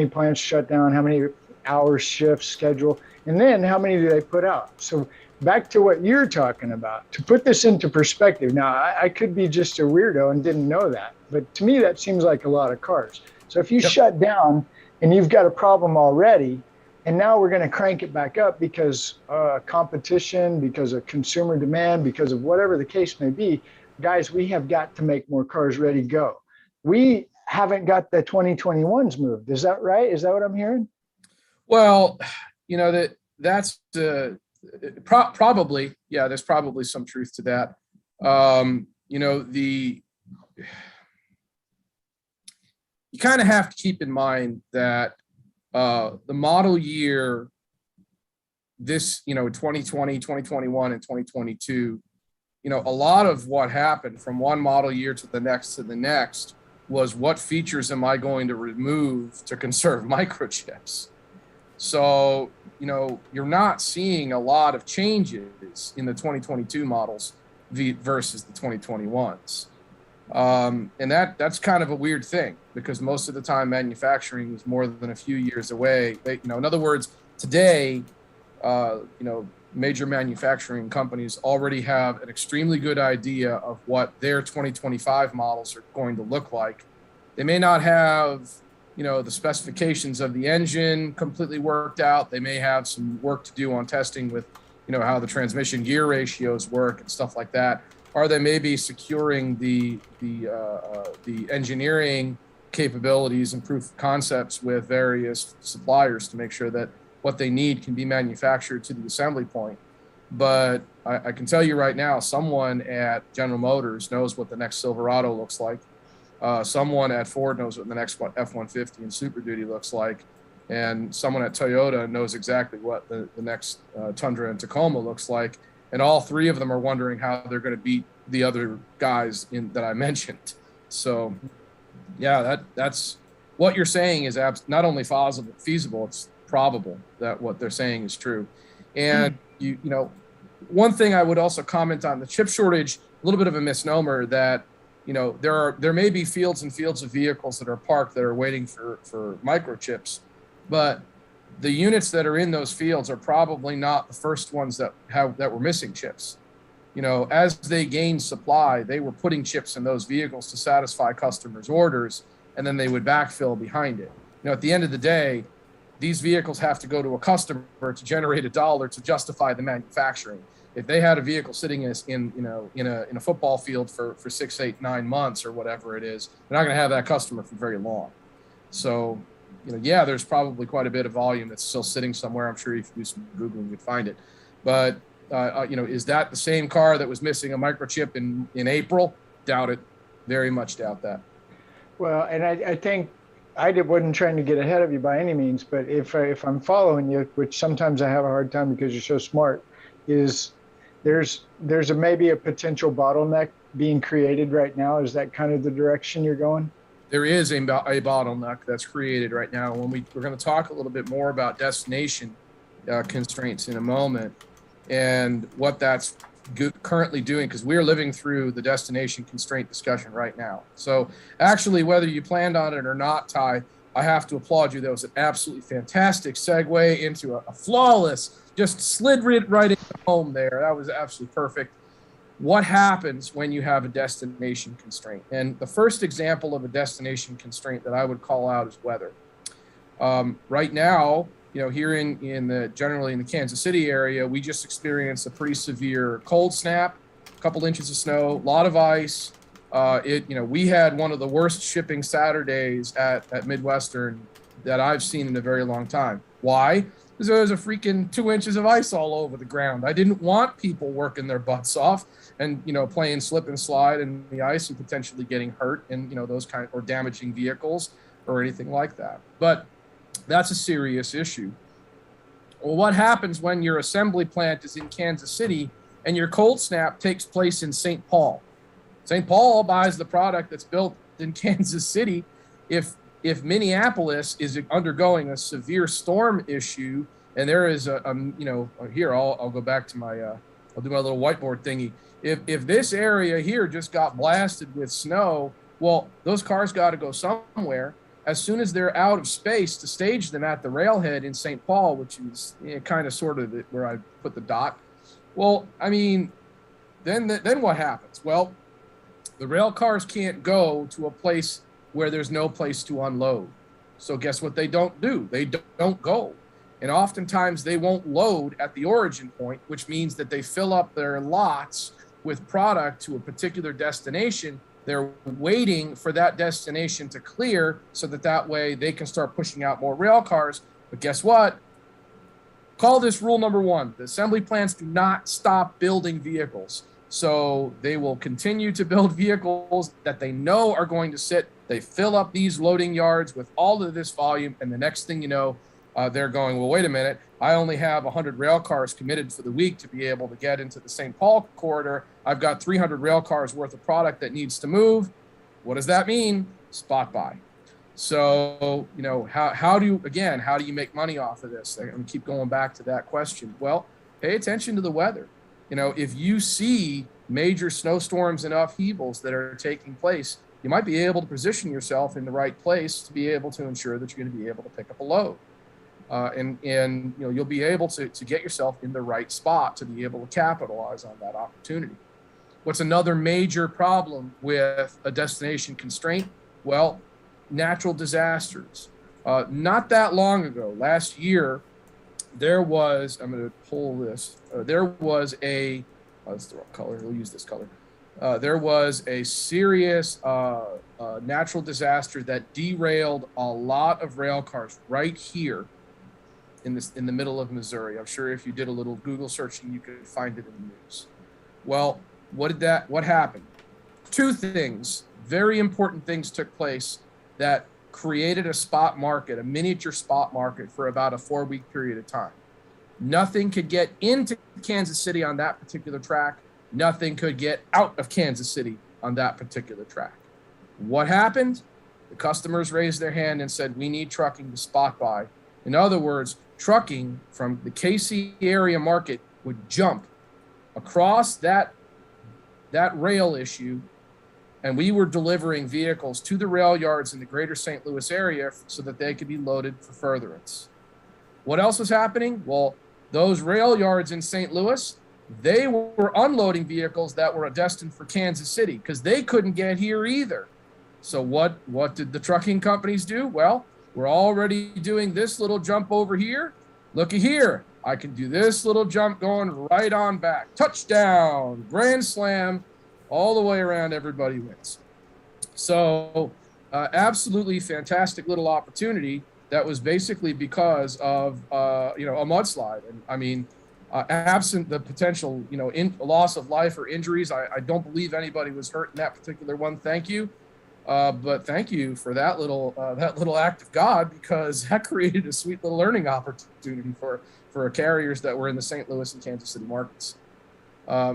plants shut down, how many hours shift schedule, and then how many do they put out? So back to what you're talking about, to put this into perspective. Now, I could be just a weirdo and didn't know that, but to me, that seems like a lot of cars. So if you shut down and you've got a problem already, and now we're going to crank it back up because competition, because of consumer demand, because of whatever the case may be, guys, we have got to make more cars ready to go. We haven't got the 2021s moved. Is that right? Is that what I'm hearing? Well, that's probably, there's probably some truth to that. You kind of have to keep in mind that the model year, 2020, 2021, and 2022, a lot of what happened from one model year to the next was what features am I going to remove to conserve microchips? So, you're not seeing a lot of changes in the 2022 models versus the 2021s. And that's kind of a weird thing because most of the time manufacturing is more than a few years away. In other words, today, major manufacturing companies already have an extremely good idea of what their 2025 models are going to look like. They may not have, the specifications of the engine completely worked out. They may have some work to do on testing with, how the transmission gear ratios work and stuff like that. Or they may be securing the engineering capabilities and proof of concepts with various suppliers to make sure that what they need can be manufactured to the assembly point. But I can tell you right now, someone at General Motors knows what the next Silverado looks like. Someone at Ford knows what the next F-150 and Super Duty looks like. And someone at Toyota knows exactly what the next Tundra and Tacoma looks like. And all 3 of them are wondering how they're going to beat the other guys that I mentioned. So, that's what you're saying is not only feasible, it's probable that what they're saying is true. And one thing I would also comment on the chip shortage, a little bit of a misnomer that there may be fields and fields of vehicles that are parked that are waiting for microchips, but the units that are in those fields are probably not the first ones that were missing chips. As they gained supply, they were putting chips in those vehicles to satisfy customers' orders, and then they would backfill behind it. At the end of the day, these vehicles have to go to a customer to generate $1 to justify the manufacturing. If they had a vehicle sitting in a football field for 6, 8, 9 months or whatever it is, they're not going to have that customer for very long. So, there's probably quite a bit of volume that's still sitting somewhere. I'm sure if you do some Googling, you'd find it. But, is that the same car that was missing a microchip in April? Doubt it. Very much doubt that. Well, and I think I wasn't trying to get ahead of you by any means, but if I'm following you, which sometimes I have a hard time because you're so smart, is there's maybe a potential bottleneck being created right now. Is that kind of the direction you're going? There is a bottleneck that's created right now. When we're going to talk a little bit more about destination constraints in a moment and what that's currently doing, because we're living through the destination constraint discussion right now. So actually, whether you planned on it or not, Ty, I have to applaud you. That was an absolutely fantastic segue into a flawless, just slid right into home there. That was absolutely perfect. What happens when you have a destination constraint? And the first example of a destination constraint that I would call out is weather. Right now, here generally in the Kansas City area, we just experienced a pretty severe cold snap, a couple inches of snow, a lot of ice. We had one of the worst shipping Saturdays at Midwestern that I've seen in a very long time. Why? Because there was a freaking 2 inches of ice all over the ground. I didn't want people working their butts off and, playing slip and slide in the ice and potentially getting hurt and, or damaging vehicles or anything like that. But that's a serious issue. Well, what happens when your assembly plant is in Kansas City and your cold snap takes place in St. Paul? St. Paul buys the product that's built in Kansas City. If Minneapolis is undergoing a severe storm issue, and there is here I'll go back to my I'll do my little whiteboard thingy. If this area here just got blasted with snow, well, those cars got to go somewhere. As soon as they're out of space to stage them at the railhead in St. Paul, which is kind of sort of where I put the dock. Well, then what happens? Well, the rail cars can't go to a place where there's no place to unload. So guess what they don't do? They don't go. And oftentimes they won't load at the origin point, which means that they fill up their lots with product to a particular destination. They're waiting for that destination to clear so that way they can start pushing out more rail cars. But guess what? Call this rule number one. The assembly plants do not stop building vehicles. So they will continue to build vehicles that they know are going to sit. They fill up these loading yards with all of this volume. And the next thing you know, they're going, well, wait a minute. I only have 100 rail cars committed for the week to be able to get into the St. Paul corridor. I've got 300 rail cars worth of product that needs to move. What does that mean? Spot buy. So, how do you make money off of this? I'm going to keep going back to that question. Well, pay attention to the weather. If you see major snowstorms and upheavals that are taking place, you might be able to position yourself in the right place to be able to ensure that you're going to be able to pick up a load. And you'll be able to get yourself in the right spot to be able to capitalize on that opportunity. What's another major problem with a destination constraint? Well, natural disasters. Not that long ago, last year, there was, I'm going to pull this, there was that's the wrong color, we'll use this color. There was a serious natural disaster that derailed a lot of rail cars right here in the middle of Missouri. I'm sure if you did a little Google searching, you could find it in the news. Well, what happened? Two things, very important things took place that created a spot market, a miniature spot market for about a 4-week period of time. Nothing could get into Kansas City on that particular track. Nothing could get out of Kansas City on that particular track. What happened? The customers raised their hand and said, we need trucking to spot buy. In other words, trucking from the KC area market would jump across that rail issue, and we were delivering vehicles to the rail yards in the greater St. Louis area so that they could be loaded for furtherance. What else was happening? Well, those rail yards in St. Louis, they were unloading vehicles that were destined for Kansas City because they couldn't get here either. So what did the trucking companies do? Well, we're already doing this little jump over here. Looky here. I can do this little jump going right on back. Touchdown, grand slam, all the way around, everybody wins. So absolutely fantastic little opportunity that was basically because of, a mudslide. And absent the potential, loss of life or injuries, I don't believe anybody was hurt in that particular one. Thank you. But thank you for that little act of God, because that created a sweet little learning opportunity for carriers that were in the St. Louis and Kansas City markets.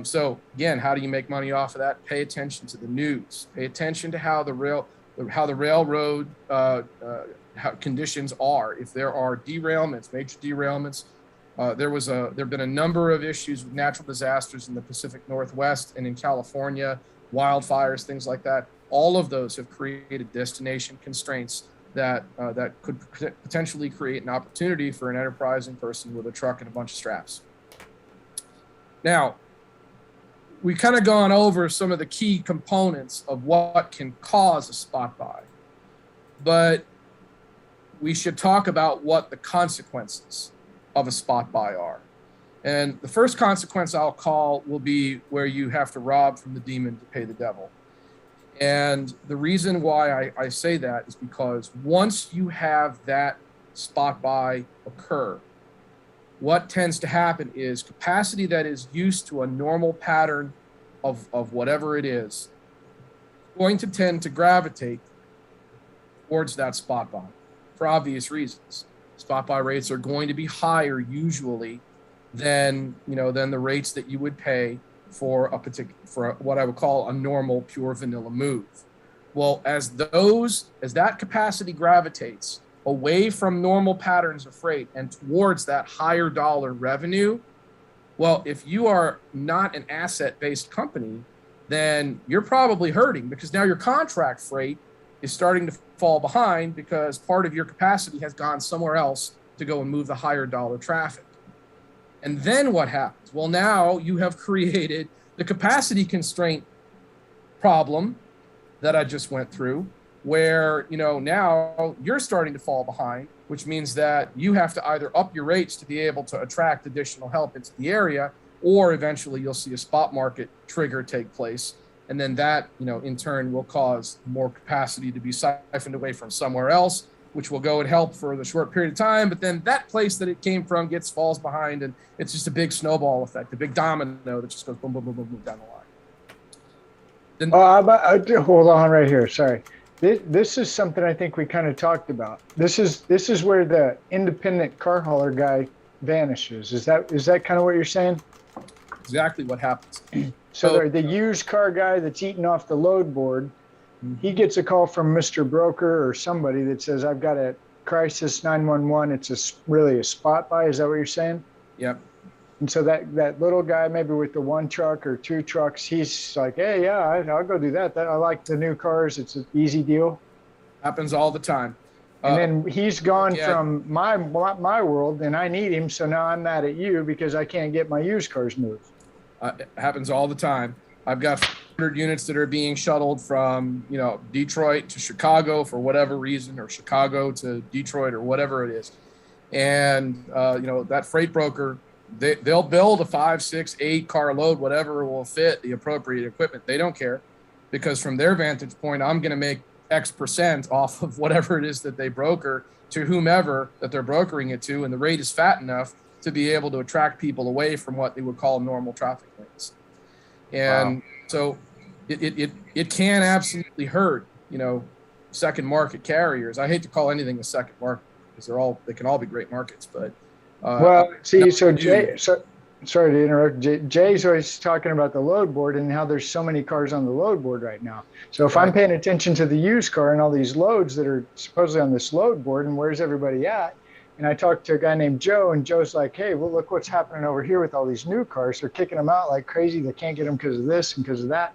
So again, how do you make money off of that? Pay attention to the news. Pay attention to how the railroad how conditions are. If there are derailments, major derailments, There have been a number of issues with natural disasters in the Pacific Northwest and in California, wildfires, things like that. All of those have created destination constraints that could potentially create an opportunity for an enterprising person with a truck and a bunch of straps. Now, we've kind of gone over some of the key components of what can cause a spot buy, but we should talk about what the consequences of a spot buy are. And the first consequence I'll call will be where you have to rob from the demon to pay the devil. And the reason why I say that is because once you have that spot buy occur, what tends to happen is capacity that is used to a normal pattern of whatever it is going to tend to gravitate towards that spot buy for obvious reasons. Spot buy rates are going to be higher usually than the rates that you would pay for what I would call a normal pure vanilla move. Well, as that capacity gravitates away from normal patterns of freight and towards that higher dollar revenue, well, if you are not an asset-based company, then you're probably hurting because now your contract freight is starting to fall behind because part of your capacity has gone somewhere else to go and move the higher dollar traffic. And then what happens? Well, now you have created the capacity constraint problem that I just went through, where now you're starting to fall behind, which means that you have to either up your rates to be able to attract additional help into the area, or eventually you'll see a spot market trigger take place. And then that, in turn will cause more capacity to be siphoned away from somewhere else, which will go and help for the short period of time. But then that place that it came from falls behind, and it's just a big snowball effect, a big domino that just goes boom, boom, boom, boom, boom down the line. Then, hold on right here. Sorry. This is something I think we kind of talked about. This is where the independent car hauler guy vanishes. Is that kind of what you're saying? Exactly what happens. So the used car guy that's eating off the load board, he gets a call from Mr. Broker or somebody that says, I've got a crisis 911. It's really a spot buy. Is that what you're saying? Yep. And so that little guy, maybe with the one truck or two trucks, he's like, hey, yeah, I'll go do that. I like the new cars. It's an easy deal. Happens all the time. And then he's gone from my world, and I need him. So now I'm mad at you because I can't get my used cars moved. It happens all the time. I've got 100 units that are being shuttled from, Detroit to Chicago for whatever reason, or Chicago to Detroit or whatever it is. And, that freight broker, they'll build a 5, 6, 8 car load, whatever will fit the appropriate equipment. They don't care, because from their vantage point, I'm going to make X percent off of whatever it is that they broker to whomever that they're brokering it to. And the rate is fat enough to be able to attract people away from what they would call normal traffic lanes. And so it can absolutely hurt, second market carriers. I hate to call anything a second market because they can all be great markets, but sorry to interrupt. Jay's always talking about the load board and how there's so many cars on the load board right now. So if I'm paying attention to the used car and all these loads that are supposedly on this load board, and where's everybody at? And I talked to a guy named Joe, and Joe's like, hey, well, look what's happening over here with all these new cars. They're kicking them out like crazy. They can't get them because of this and because of that.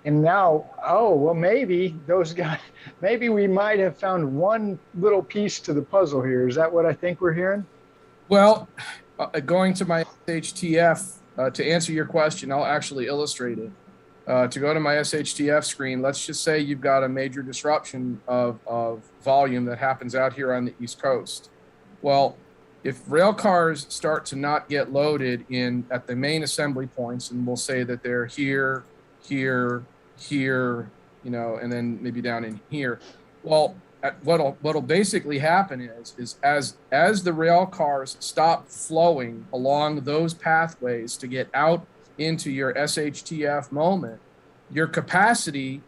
And now, maybe those guys, maybe we might have found one little piece to the puzzle here. Is that what I think we're hearing? Well, going to my SHTF, to answer your question, I'll actually illustrate it. To go to my SHTF screen, let's just say you've got a major disruption of volume that happens out here on the East Coast. Well, if rail cars start to not get loaded at the main assembly points, and we'll say that they're here, and then maybe down in here. Well, what'll basically happen is as the rail cars stop flowing along those pathways to get out into your SHTF moment, your capacity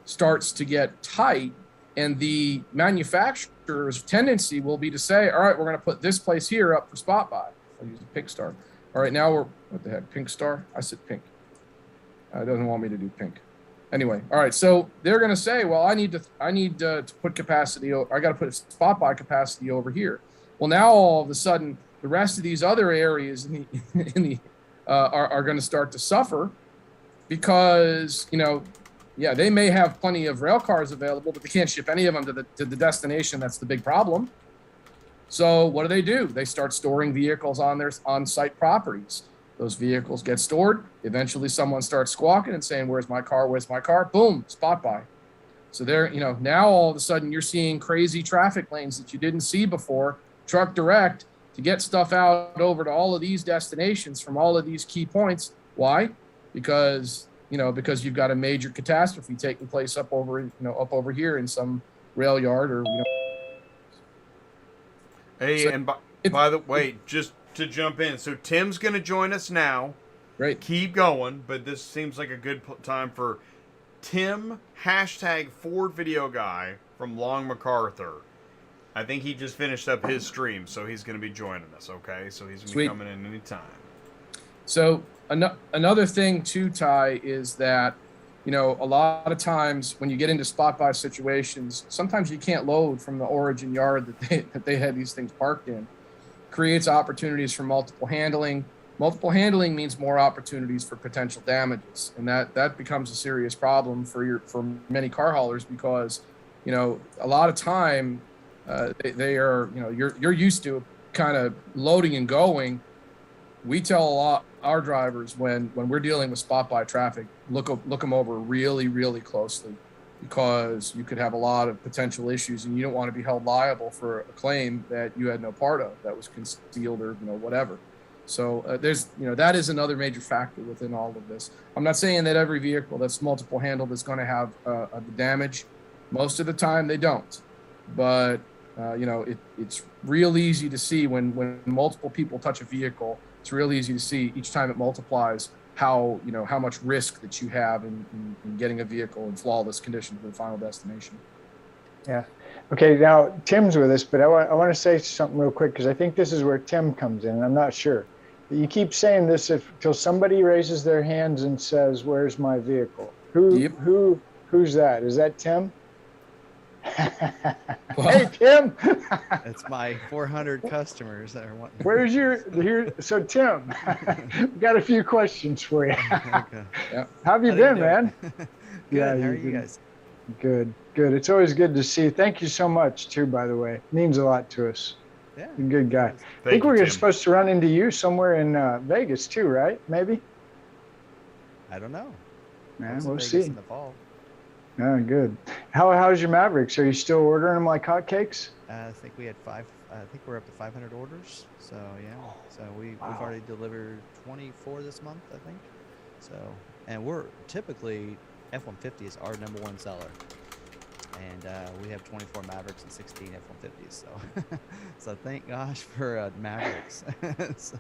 starts to get tight, and the manufacturer's tendency will be to say, all right, we're going to put this place here up for spot buy. I'll use a pink star. All right, now what the heck, pink star? I said pink. It doesn't want me to do pink. Anyway, all right, so they're going to say, well, I need to put capacity, I got to put spot buy capacity over here. Well, now all of a sudden, the rest of these other areas are going to start to suffer because, they may have plenty of rail cars available, but they can't ship any of them to the destination. That's the big problem. So what do? They start storing vehicles on their on-site properties. Those vehicles get stored. Eventually someone starts squawking and saying, where's my car? Where's my car? Boom, spot buy. So there, now all of a sudden you're seeing crazy traffic lanes that you didn't see before, truck direct, to get stuff out over to all of these destinations from all of these key points. Why? Because you've got a major catastrophe taking place up over here in some rail yard or. Hey, so and by the way, just to jump in, so Tim's going to join us now. Great. Keep going, but this seems like a good time for Tim, hashtag Ford Video Guy from Long McArthur. I think he just finished up his stream, so he's going to be joining us, okay? So he's going to be coming in anytime. So another thing too, Ty, is that, a lot of times when you get into spot buy situations, sometimes you can't load from the origin yard that they had these things parked in. Creates opportunities for multiple handling. Multiple handling means more opportunities for potential damages, and that becomes a serious problem for many car haulers because, a lot of time they are, you're used to kind of loading and going. We tell our drivers when we're dealing with spot buy traffic, look them over really, really closely because you could have a lot of potential issues and you don't want to be held liable for a claim that you had no part of, that was concealed or whatever. So there's that is another major factor within all of this. I'm not saying that every vehicle that's multiple handled is going to have the damage. Most of the time they don't, but it's real easy to see when multiple people touch a vehicle. It's real easy to see each time it multiplies how much risk that you have in getting a vehicle in flawless condition to the final destination. Yeah. Okay, now Tim's with us, but I want to say something real quick because I think this is where Tim comes in. And I'm not sure. You keep saying this until somebody raises their hands and says, "Where's my vehicle?" Who's that? Is that Tim? Hey, Tim. It's my 400 customers that are wanting. Where's so Tim, we've got a few questions for you. Okay. Yeah. How have you been, man? Good. How are you guys? Good. It's always good to see you. Thank you so much, too, by the way. It means a lot to us. Yeah. You're a good guy. I think we're supposed to run into you somewhere in Vegas, too, right? Maybe? I don't know. Yeah, we'll Vegas see. In the fall. Oh, good. How's your Mavericks? Are you still ordering them like hotcakes? I think we had I think we're up to 500 orders. So, yeah. So we've already delivered 24 this month, I think. So, and we're typically, F-150 is our #1 seller. And we have 24 Mavericks and 16 F-150s. So thank gosh for Mavericks. So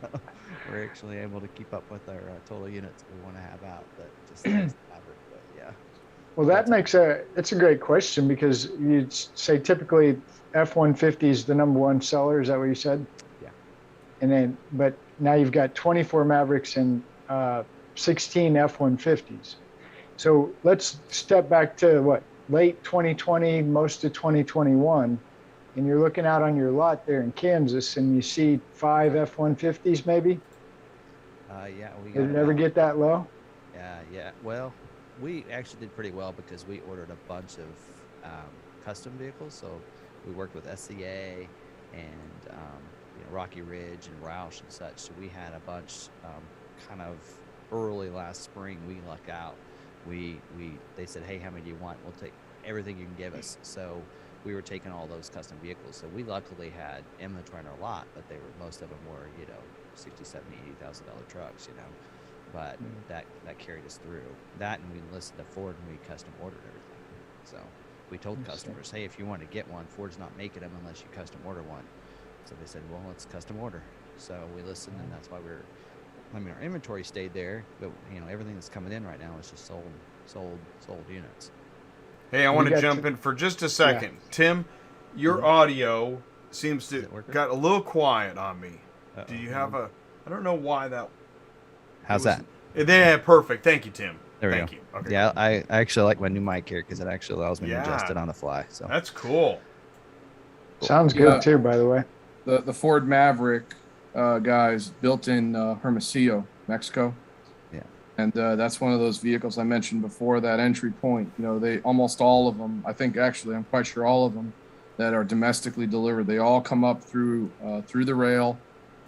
we're actually able to keep up with our total units we want to have out. But just Maverick, but yeah. Well, it's a great question because you'd say typically F-150 is the #1 seller. Is that what you said? Yeah. But now you've got 24 Mavericks and 16 F-150s. So let's step back to late 2020, most of 2021, and you're looking out on your lot there in Kansas and you see 5 F-150s maybe? Yeah. Did it ever get that low? Yeah. Well, we actually did pretty well because we ordered a bunch of custom vehicles. So we worked with SCA and Rocky Ridge and Roush and such. So we had a bunch kind of early last spring. We lucked out. They said, hey, how many do you want? We'll take everything you can give us. So we were taking all those custom vehicles. So we luckily had inventory in our lot, but most of them were, $60,000, $70,000, $80,000 trucks, But that carried us through. That, and we listened to Ford and we custom ordered everything. So we told customers, hey, if you want to get one, Ford's not making them unless you custom order one. So they said, well, let's custom order. So we listened, and that's why our inventory stayed there, but everything that's coming in right now is just sold units. Hey, I want to jump in for just a second. Yeah. Tim, your audio seems to got a little quiet on me. Uh-oh. Do you have I don't know why that. How's that? Yeah, perfect. Thank you, Tim. There we go. Thank you. Okay. Yeah, I actually like my new mic here because it actually allows me to adjust it on the fly. So that's cool. Sounds good too, by the way. The Ford Maverick, guys, built in Hermosillo, Mexico. Yeah. And that's one of those vehicles I mentioned before, that entry point. They almost all of them, I think actually I'm quite sure all of them that are domestically delivered, they all come up through the rail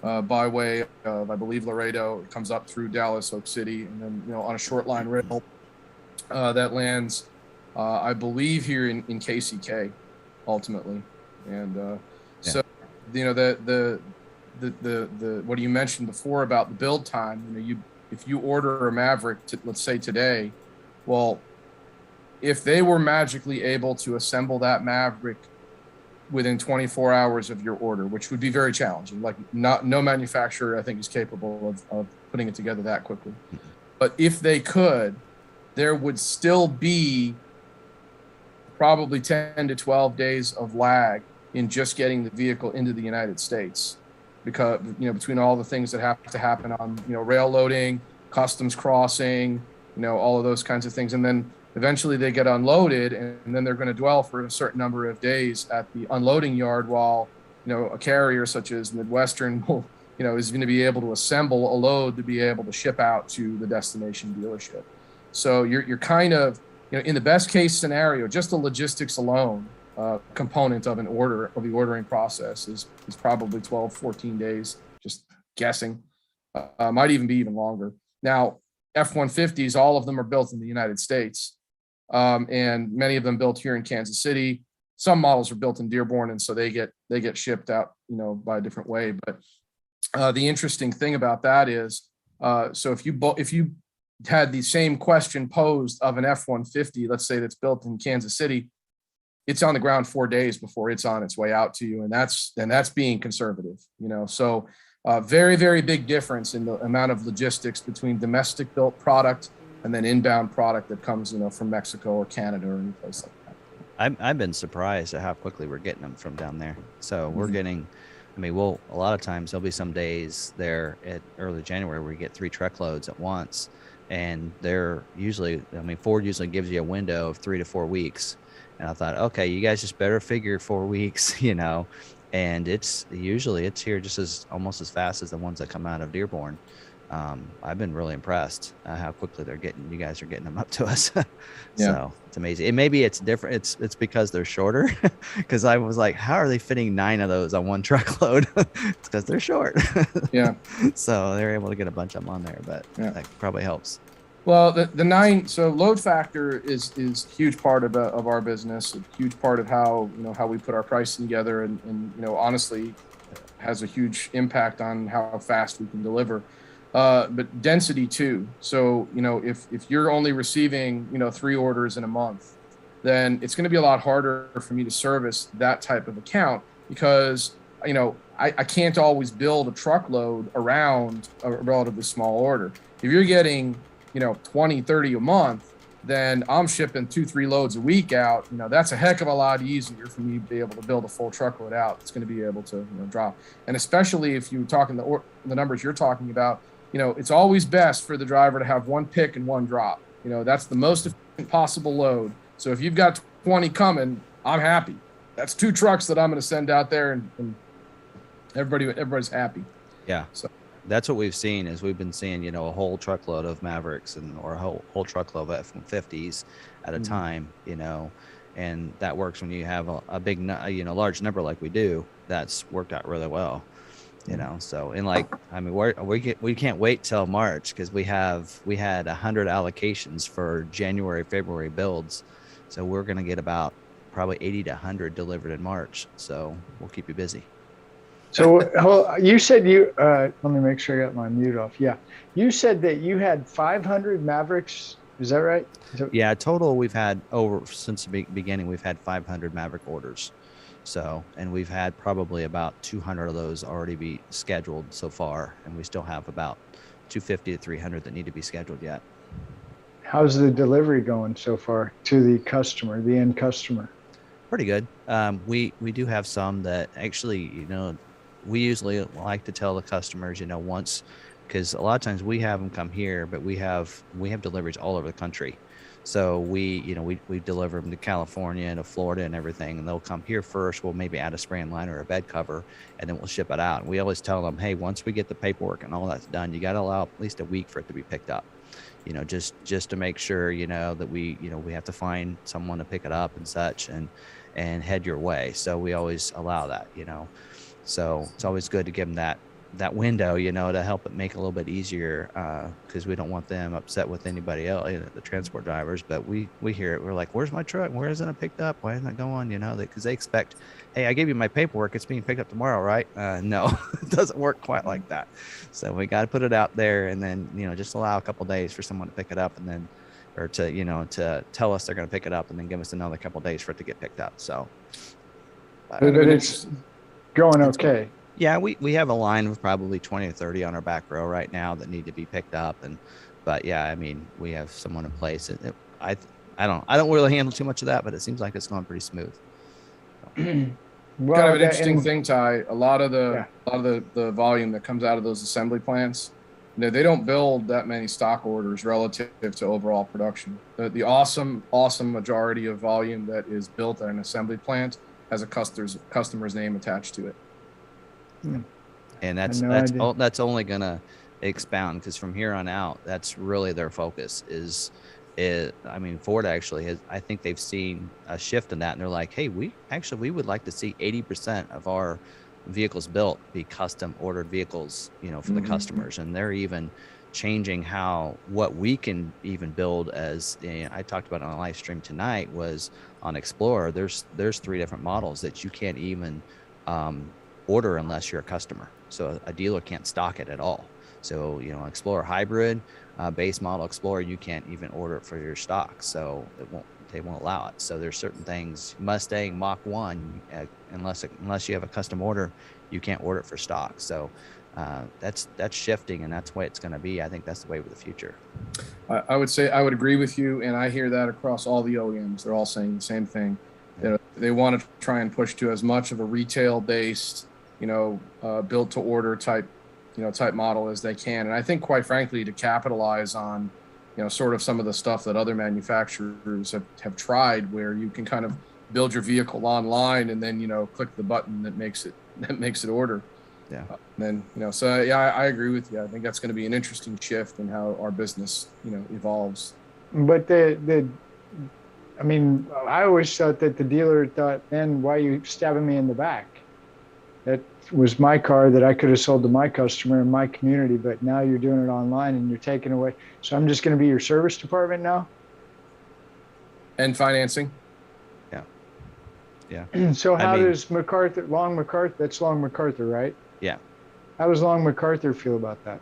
by way of, I believe, Laredo. It comes up through Dallas, Oak City, and then on a short line rail that lands, I believe, here in KCK ultimately. And so the what you mentioned before about the build time, if you order a Maverick, let's say today, well, if they were magically able to assemble that Maverick within 24 hours of your order, which would be very challenging, like no manufacturer I think is capable of putting it together that quickly. But if they could, there would still be probably 10 to 12 days of lag in just getting the vehicle into the United States, because between all the things that have to happen on rail loading, customs crossing, all of those kinds of things, and then eventually they get unloaded, and then they're going to dwell for a certain number of days at the unloading yard while a carrier such as Midwestern is going to be able to assemble a load to be able to ship out to the destination dealership. So you're kind of in the best case scenario, just the logistics alone component of the ordering process is probably 12, 14 days, just guessing. Might even be even longer. Now, F-150s, all of them are built in the United States, and many of them built here in Kansas City. Some models are built in Dearborn, and so they get shipped out, by a different way. But the interesting thing about that is, so if you had the same question posed of an F-150, let's say that's built in Kansas City, it's on the ground 4 days before it's on its way out to you, and that's being conservative, So very, very big difference in the amount of logistics between domestic built product and then inbound product that comes, from Mexico or Canada or any place like that. I've been surprised at how quickly we're getting them from down there. So we're getting, a lot of times there'll be some days there at early January where we get 3 truckloads at once, and they're usually, Ford usually gives you a window of 3 to 4 weeks. And I thought, okay, you guys just better figure 4 weeks, and it's here just almost as fast as the ones that come out of Dearborn. I've been really impressed how quickly you guys are getting them up to us. So it's amazing. And maybe it's different. It's because they're shorter, because I was like, how are they fitting 9 of those on one truckload? It's because they're short. Yeah. So they're able to get a bunch of them on there, but that probably helps. Well, the 9, so load factor is a huge part of our business, a huge part of how we put our pricing together, and honestly has a huge impact on how fast we can deliver. But density too. So if you're only receiving 3 orders in a month, then it's going to be a lot harder for me to service that type of account, because I can't always build a truckload around a relatively small order. If you're getting 20, 30 a month, then I'm shipping 2-3 loads a week out. That's a heck of a lot easier for me to be able to build a full truckload out. It's going to be able to drop. And especially if you're talking the numbers you're talking about, it's always best for the driver to have 1 pick and 1 drop. That's the most efficient possible load. So if you've got 20 coming, I'm happy. That's 2 trucks that I'm going to send out there, and everybody's happy. Yeah. So that's what we've seen. Is we've been seeing a whole truckload of Mavericks or a whole truckload of F-150s at a time, and that works when you have a big large number like we do. That's worked out really well, so we can't wait till March, because we had 100 allocations for January, February builds, so we're going to get about probably 80 to 100 delivered in March, so we'll keep you busy. So you said let me make sure I got my mute off. Yeah. You said that you had 500 Mavericks. Is that right? Yeah. Total, we've had since the beginning, we've had 500 Maverick orders. So, and we've had probably about 200 of those already be scheduled so far. And we still have about 250 to 300 that need to be scheduled yet. How's the delivery going so far to the end customer? Pretty good. We do have some that actually, we usually like to tell the customers, once, because a lot of times we have them come here, but we have deliveries all over the country. So we deliver them to California and to Florida and everything, and they'll come here first. We'll maybe add a spray liner or a bed cover, and then we'll ship it out. And we always tell them, hey, once we get the paperwork and all that's done, you got to allow at least a week for it to be picked up. Just to make sure, that we have to find someone to pick it up and such, and head your way. So we always allow that, so it's always good to give them that window, to help it make it a little bit easier, because we don't want them upset with anybody else, the transport drivers. But we hear it. We're like, where's my truck? Where isn't it picked up? Why isn't it going? Because they expect, hey, I gave you my paperwork. It's being picked up tomorrow, right? No, it doesn't work quite like that. So we got to put it out there, and then, just allow a couple days for someone to pick it up, and then, or to tell us they're going to pick it up, and then give us another couple days for it to get picked up. So, But it's going okay. Yeah, we have a line of probably 20 or 30 on our back row right now that need to be picked up, but yeah, we have someone in place. I don't really handle too much of that, but it seems like it's going pretty smooth. Well, Kind of an interesting thing, Ty. A lot of the volume that comes out of those assembly plants, they don't build that many stock orders relative to overall production. The awesome majority of volume that is built at an assembly plant has a customer's name attached to it. And that's only gonna expound, because from here on out, that's really their focus Ford actually I think they've seen a shift in that, and they're like, hey, we would like to see 80% of our vehicles built be custom ordered vehicles, for the customers. And they're even changing what we can even build. As I talked about on a live stream tonight, was on Explorer, there's 3 different models that you can't even order unless you're a customer. So a dealer can't stock it at all. So, Explorer Hybrid, base model Explorer, you can't even order it for your stock. So they won't allow it. So there's certain things, Mustang Mach 1, unless you have a custom order, you can't order it for stock. So that's shifting, and that's the way it's going to be. I think that's the way of the future. I would say I would agree with you, and I hear that across all the OEMs. They're all saying the same thing. They want to try and push to as much of a retail-based, built to order type model as they can. And I think, quite frankly, to capitalize on, sort of some of the stuff that other manufacturers have tried, where you can kind of build your vehicle online and then, click the button that makes it order. Yeah. I agree with you. I think that's going to be an interesting shift in how our business, evolves. But I always thought that the dealer thought, man, why are you stabbing me in the back? That was my car that I could have sold to my customer in my community, but now you're doing it online and you're taking away. So I'm just going to be your service department now? And financing. Yeah. So how does McArthur, that's Long McArthur, right? Yeah. How does Long McArthur feel about that?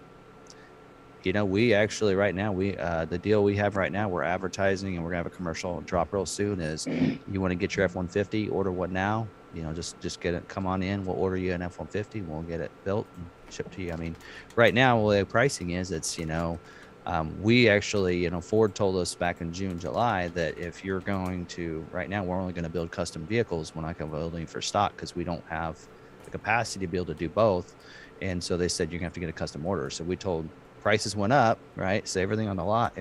We actually right now, the deal we have right now, we're advertising, and we're gonna have a commercial drop real soon. Is you want to get your F-150, order one now. Just get it. Come on in. We'll order you an F-150. We'll get it built and shipped to you. Right now, the pricing is we actually, Ford told us back in June, July, that if you're going to, right now, we're only going to build custom vehicles. We're not going to build any for stock, because we don't have the capacity to be able to do both. And so they said you're gonna have to get a custom order. So we told, prices went up, right? So everything on the lot,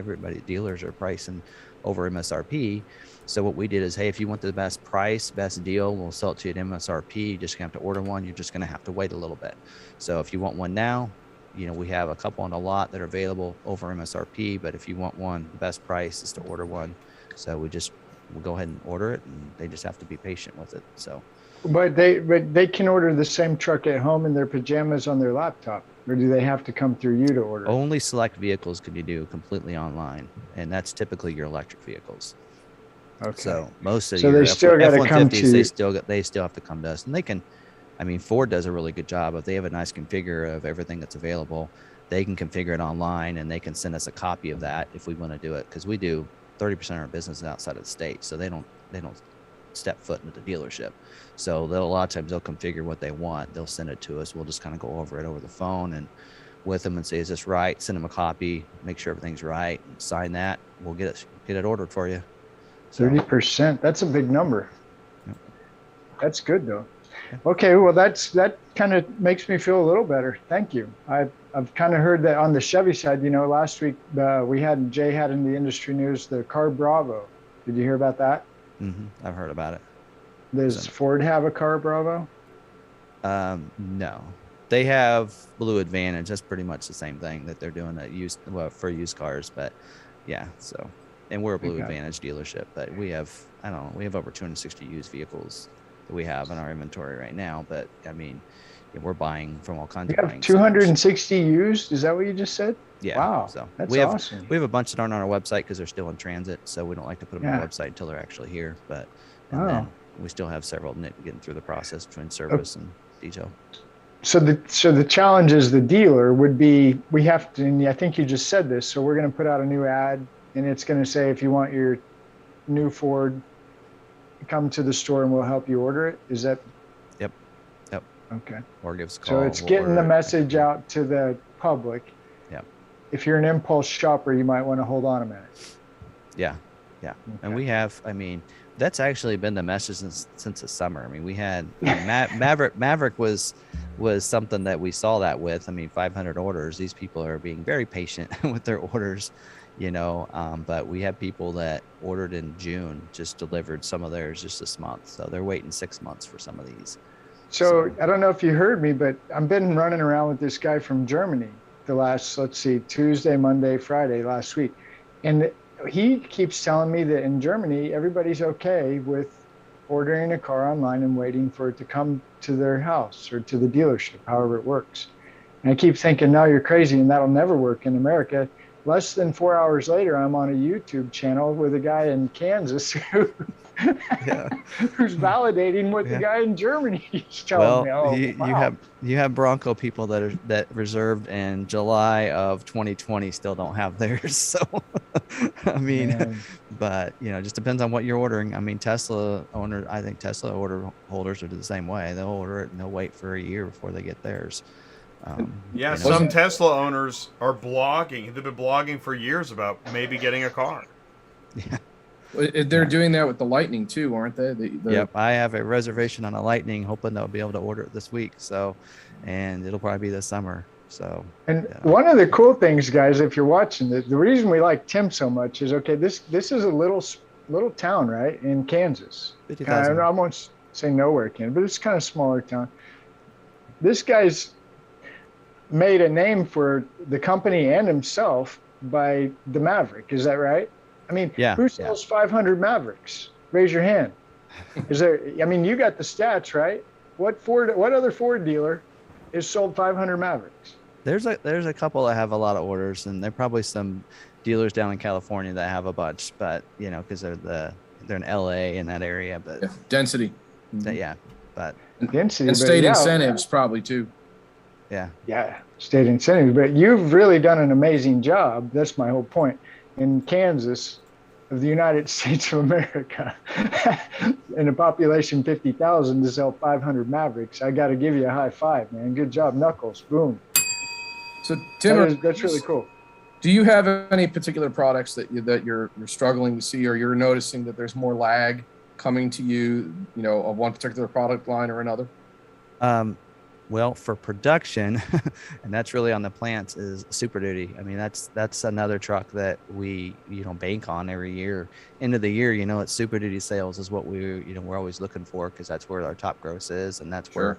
dealers are pricing over MSRP. So what we did is, hey, if you want the best price, best deal, we'll sell it to you at MSRP. You're just gonna have to order one. You're just gonna have to wait a little bit. So if you want one now, we have a couple on the lot that are available over MSRP. But if you want one, the best price is to order one. So we'll go ahead and order it, and they just have to be patient with it. So. But they can order the same truck at home in their pajamas on their laptop, or do they have to come through you to order? Only select vehicles can you do completely online, and that's typically your electric vehicles. Okay. So most of they still got to come to you. They still have to come to us, and they can. Ford does a really good job. If they have a nice configure of everything that's available, they can configure it online, and they can send us a copy of that if we want to do it, because we do 30% of our business outside of the state, so they don't step foot into the dealership. So a lot of times they'll configure what they want. They'll send it to us. We'll just kind of go over it over the phone and with them and say, is this right? Send them a copy, make sure everything's right, and sign that. We'll get it ordered for you. 30%. That's a big number. Yep. That's good though. Okay, well that kind of makes me feel a little better. Thank you. I've kind of heard that on the Chevy side. Last week Jay had in the industry news the car Bravo. Did you hear about that? I've heard about it. Does Ford have a car Bravo? No, they have Blue Advantage. That's pretty much the same thing that they're doing for used cars. But yeah, so, and we're a Blue Advantage dealership, but we have over 260 used vehicles that we have in our inventory right now. But I mean, we're buying from all kinds of buying. 260 used? Is that what you just said? Yeah. Wow. So that's awesome. We have a bunch that aren't on our website because they're still in transit, so we don't like to put them on the website until they're actually here. But then we still have several getting through the process between service and detail. So the challenge as the dealer would be, we have to, and I think you just said this, so we're going to put out a new ad, and it's going to say, if you want your new Ford, come to the store and we'll help you order it. Is that? Yep. Okay. Or give us a call. So it's getting the message out to the public. Yep. If you're an impulse shopper, you might want to hold on a minute. Yeah. Okay. And we have, that's actually been the message since the summer. We had Maverick was something that we saw that with. 500 orders. These people are being very patient with their orders, but we have people that ordered in June, just delivered some of theirs just this month. So they're waiting 6 months for some of these. So I don't know if you heard me, but I've been running around with this guy from Germany the last, Tuesday, Monday, Friday last week. And he keeps telling me that in Germany, everybody's okay with ordering a car online and waiting for it to come to their house or to the dealership, however it works. And I keep thinking, no, you're crazy, and that'll never work in America. Less than 4 hours later, I'm on a YouTube channel with a guy in Kansas who's validating what the guy in Germany is telling me. Oh, you have Bronco people that reserved in July of 2020 still don't have theirs. So but just depends on what you're ordering. Tesla owner, I think Tesla order holders are the same way. They'll order it and they'll wait for a year before they get theirs. Some Tesla owners are blogging. They've been blogging for years about maybe getting a car. Yeah. They're doing that with the Lightning too, aren't they? Yep, I have a reservation on a Lightning, hoping they'll be able to order it this week. So, and it'll probably be this summer. So, one of the cool things, guys, if you're watching this, the reason we like Tim so much is this is a little town, right, in Kansas. I won't say nowhere, Kansas, but it's kind of smaller town. This guy's made a name for the company and himself by the Maverick. Is that right? Who sells 500 Mavericks? Raise your hand. Is there? You got the stats, right? What other Ford dealer has sold 500 Mavericks? There's a couple that have a lot of orders, and there are probably some dealers down in California that have a bunch, but because they're in LA in that area, but density. But density and state incentives probably too. Yeah, state incentives. But you've really done an amazing job. That's my whole point. In Kansas, of the United States of America, in a population 50,000 to sell 500 Mavericks, I got to give you a high five, man. Good job, Knuckles. Boom. So Tim, that's really cool. Do you have any particular products that you're struggling to see, or you're noticing that there's more lag coming to you, of one particular product line or another? Well, for production, and that's really on the plants, is Super Duty. That's another truck that we bank on every year. End of the year, it's Super Duty sales is what we're always looking for, because that's where our top gross is, and that's where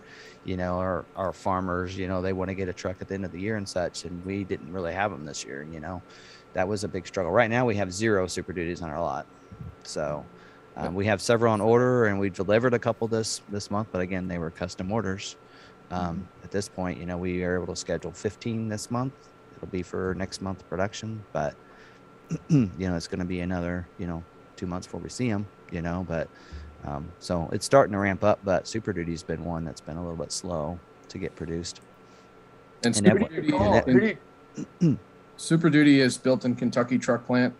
our farmers they want to get a truck at the end of the year and such. And we didn't really have them this year. That was a big struggle. Right now we have 0 Super Duties on our lot, so we have several on order, and we delivered a couple this month, but again, they were custom orders. At this point, we are able to schedule 15 this month. It'll be for next month production, but it's going to be another 2 months before we see them. But so it's starting to ramp up. But Super Duty's been one that's been a little bit slow to get produced. And Super Duty is built in Kentucky truck plant,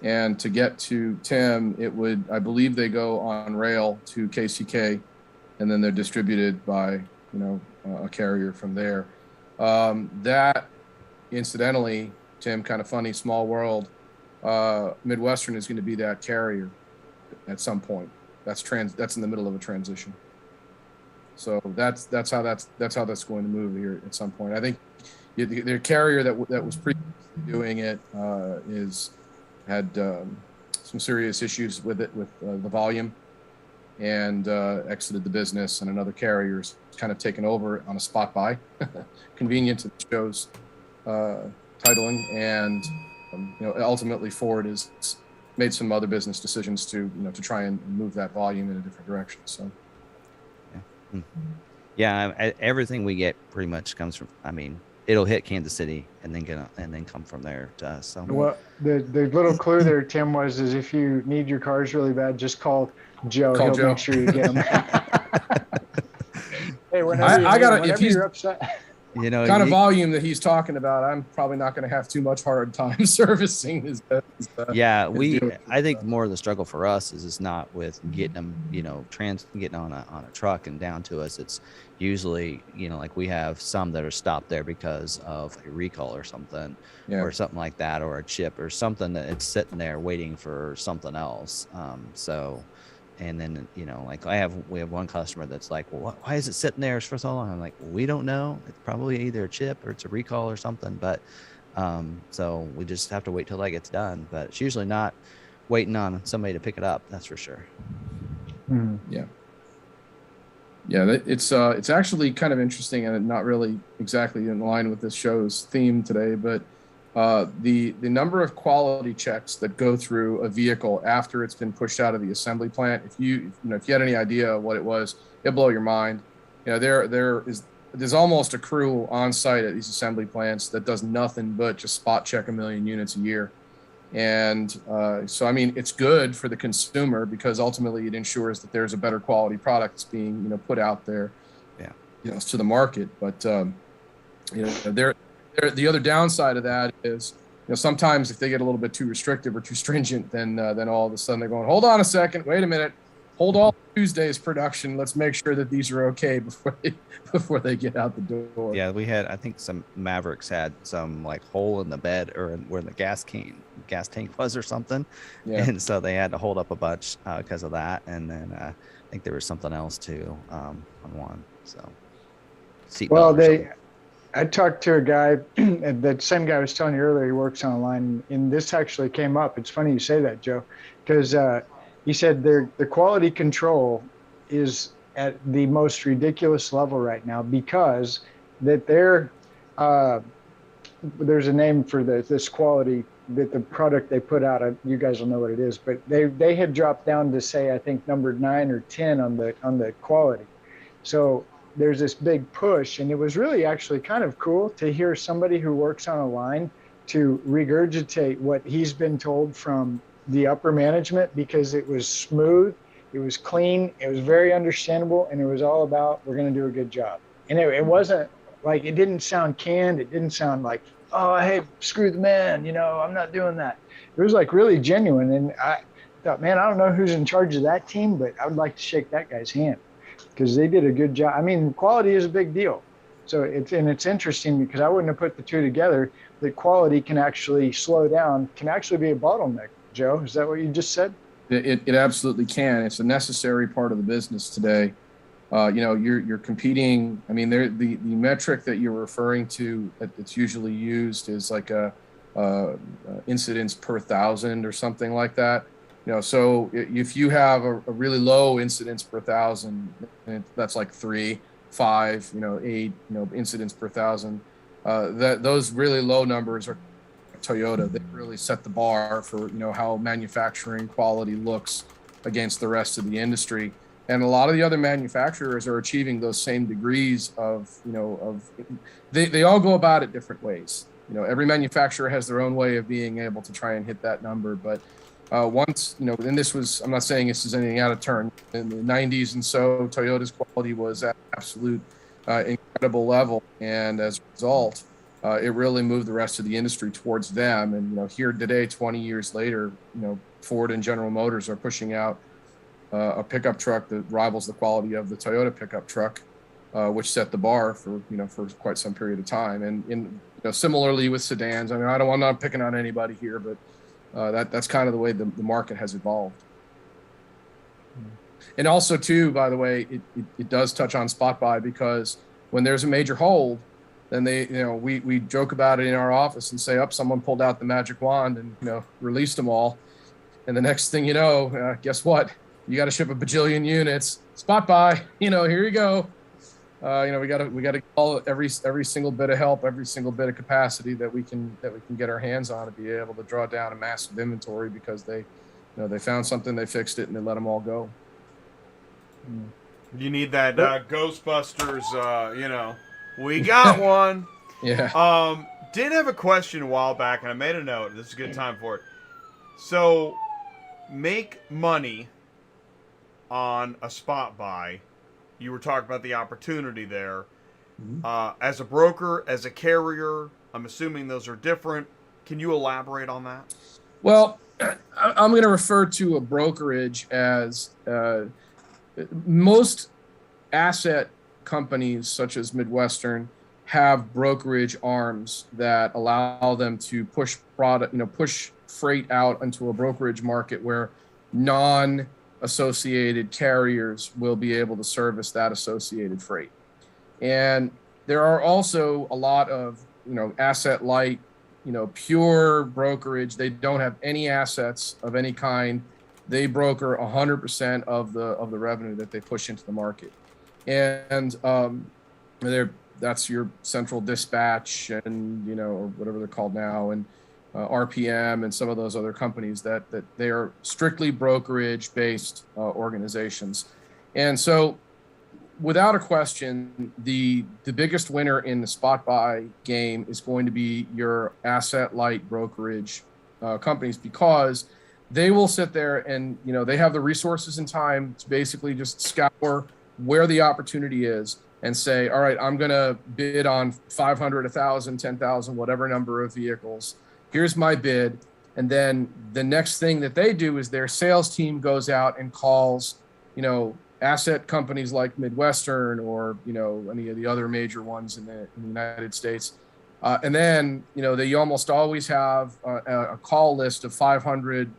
and to get to Tim, I believe they go on rail to KCK, and then they're distributed by a carrier from there. That, incidentally, Tim, kind of funny, small world, Midwestern is going to be that carrier at some point. That's in the middle of a transition. So that's how that's going to move here at some point. I think the carrier that was previously doing it had some serious issues with it, with the volume, and exited the business, and another carrier's kind of taken over on a spot buy, convenient to the show's titling, and ultimately Ford has made some other business decisions to try and move that volume in a different direction. So yeah, everything we get pretty much comes from, it'll hit Kansas City and then come from there to us. So Well, the little clue there, Tim, is if you need your cars really bad, just call Joe. He'll Joe. make sure you get them. Hey, if he's you're upset. kind of volume that he's talking about, I'm probably not going to have too much hard time servicing his yeah, I think more of the struggle for us is not with getting them, getting on a truck and down to us. It's usually, like we have some that are stopped there because of a recall or something, or something like that, or a chip or something that it's sitting there waiting for something else. And then, like we have one customer that's like, well, why is it sitting there for so long? I'm like, well, we don't know. It's probably either a chip or it's a recall or something. But so we just have to wait till that gets done. But it's usually not waiting on somebody to pick it up. That's for sure. Yeah. It's actually kind of interesting and not really exactly in line with this show's theme today, but the number of quality checks that go through a vehicle after it's been pushed out of the assembly plant, if you had any idea what it was, it'll blow your mind. There's almost a crew on site at these assembly plants that does nothing but just spot check 1 million units a year. And so it's good for the consumer because ultimately it ensures that there's a better quality product that's being put out there to the market. But the other downside of that is, sometimes if they get a little bit too restrictive or too stringent, then all of a sudden they're going, hold on a second, wait a minute, hold all Tuesday's production. Let's make sure that these are okay before they get out the door. Yeah, I think some Mavericks had some like hole in the bed or where the gas tank was or something. Yeah. And so they had to hold up a bunch because of that. And then I think there was something else too on one. So I talked to a guy, that same guy I was telling you earlier, he works online, and this actually came up. It's funny you say that, Joe, because he said the quality control is at the most ridiculous level right now because that there's a name for this quality, that the product they put out, you guys will know what it is, but they had dropped down to say, I think number 9 or 10 on the quality. So there's this big push, and it was really actually kind of cool to hear somebody who works on a line to regurgitate what he's been told from the upper management, because it was smooth, it was clean, it was very understandable, and it was all about, we're going to do a good job. And it wasn't like, it didn't sound canned, it didn't sound like, oh, hey, screw the man, I'm not doing that. It was like really genuine, and I thought, man, I don't know who's in charge of that team, but I would like to shake that guy's hand, because they did a good job. Quality is a big deal. So it's interesting because I wouldn't have put the two together, that quality can actually slow down, can actually be a bottleneck. Joe, is that what you just said? It absolutely can. It's a necessary part of the business today. You're competing. The metric that you're referring to that's usually used is like a incidents per 1,000 or something like that. So if you have a really low incidence per 1,000, that's like 3, 5, 8, incidents per 1,000. Those really low numbers are Toyota. They really set the bar for how manufacturing quality looks against the rest of the industry. And a lot of the other manufacturers are achieving those same degrees of they all go about it different ways. Every manufacturer has their own way of being able to try and hit that number, but once, and this was, I'm not saying this is anything out of turn, in the 90s and so, Toyota's quality was at absolute incredible level. And as a result, it really moved the rest of the industry towards them. And, here today, 20 years later, Ford and General Motors are pushing out a pickup truck that rivals the quality of the Toyota pickup truck, which set the bar for quite some period of time. And similarly with sedans, I'm not picking on anybody here, but that's kind of the way the market has evolved. And also too, by the way, it does touch on spot buy, because when there's a major hold, then we joke about it in our office and say, someone pulled out the magic wand and, released them all. And the next thing you know, guess what? You got to ship a bajillion units, spot buy, here you go. We got to call every single bit of help, every single bit of capacity that we can get our hands on to be able to draw down a massive inventory, because they found something, they fixed it, and they let them all go. You need that Ghostbusters, we got one. Yeah. Did have a question a while back, and I made a note. This is a good time for it. So, make money on a spot buy. You were talking about the opportunity there. As a broker, as a carrier, I'm assuming those are different. Can you elaborate on that? Well, I'm going to refer to a brokerage as most asset companies, such as Midwestern, have brokerage arms that allow them to push freight out into a brokerage market where non-associated carriers will be able to service that associated freight. And there are also a lot of, asset light, pure brokerage. They don't have any assets of any kind. They broker 100% of the revenue that they push into the market. And that's your central dispatch and, or whatever they're called now, and RPM and some of those other companies that they are strictly brokerage based organizations. And so without a question, the biggest winner in the spot buy game is going to be your asset light brokerage companies, because they will sit there and, they have the resources and time to basically just scour where the opportunity is and say, all right, I'm going to bid on 500, 1,000, 10,000, whatever number of vehicles. Here's my bid. And then the next thing that they do is their sales team goes out and calls, asset companies like Midwestern or, any of the other major ones in the United States. And then, they almost always have a call list of 500,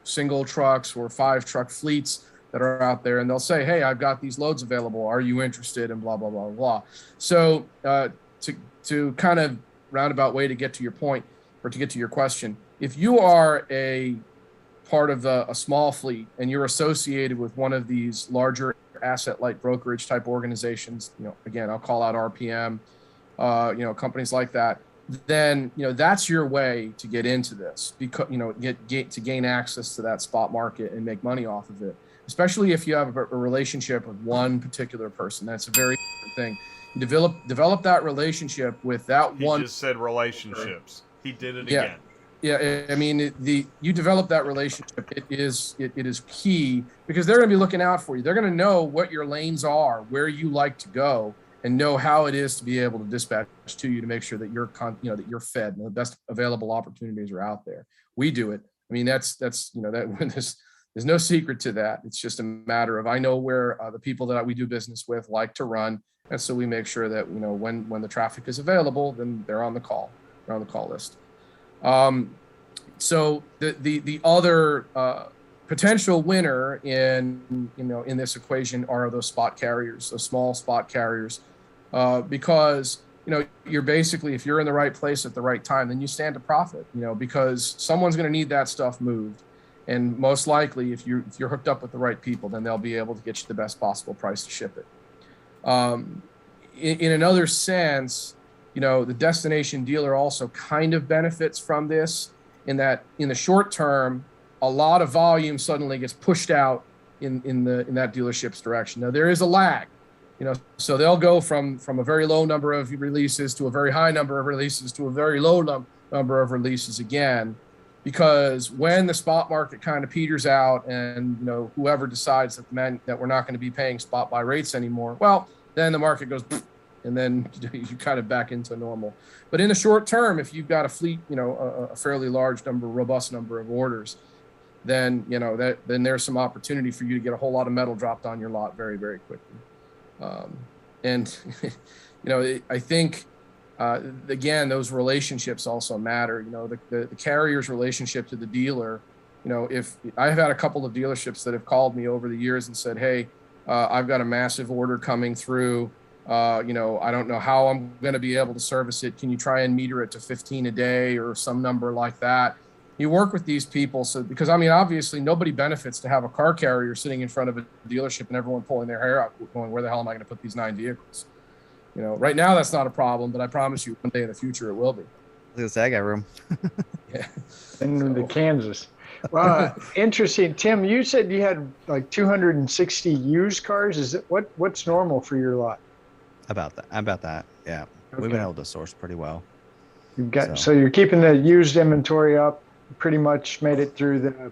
single trucks or 5 truck fleets that are out there. And they'll say, hey, I've got these loads available. Are you interested? And blah, blah, blah, blah. So to kind of roundabout way to get to your point, or to get to your question, if you are a part of a small fleet and you're associated with one of these larger asset light brokerage type organizations, again, I'll call out RPM, companies like that, then, that's your way to get into this, because, get to gain access to that spot market and make money off of it, especially if you have a relationship with one particular person. That's a very different thing. You develop that relationship with that one. He just said relationships. He did it Yeah. again. Yeah, I mean, you develop that relationship. It is key, because they're going to be looking out for you. They're going to know what your lanes are, where you like to go, and know how it is to be able to dispatch to you to make sure that you're that you're fed and the best available opportunities are out there. We do it. I mean, that's that there's no secret to that. It's just a matter of, I know where the people that we do business with like to run, and so we make sure that when the traffic is available, then they're on the call. They're on the call list. So the other potential winner in this equation are those spot carriers, those small spot carriers, because you're basically, if you're in the right place at the right time, then you stand to profit. Because someone's going to need that stuff moved, and most likely, if you're hooked up with the right people, then they'll be able to get you the best possible price to ship it. In another sense, the destination dealer also kind of benefits from this, in that in the short term, a lot of volume suddenly gets pushed out in that dealership's direction. Now there is a lag, so they'll go from a very low number of releases to a very high number of releases to a very low number of releases again, because when the spot market kind of peters out and whoever decides that we're not going to be paying spot buy rates anymore, well, then the market goes, and then you kind of back into normal. But in the short term, if you've got a fleet, a fairly large number, robust number of orders, then then there's some opportunity for you to get a whole lot of metal dropped on your lot very, very quickly. And I think again, those relationships also matter. The carrier's relationship to the dealer if I've had a couple of dealerships that have called me over the years and said, hey, I've got a massive order coming through. I don't know how I'm going to be able to service it. Can you try and meter it to 15 a day or some number like that? You work with these people. So, because obviously nobody benefits to have a car carrier sitting in front of a dealership and everyone pulling their hair out going, where the hell am I going to put these 9 vehicles? Right now that's not a problem, but I promise you one day in the future it will be. Look at that, I got room. Yeah. In the Kansas. Well, interesting. Tim, you said you had like 260 used cars. Is it what's normal for your lot? About that. Yeah. Okay. We've been able to source pretty well. You've got so you're keeping the used inventory up. Pretty much made it through the.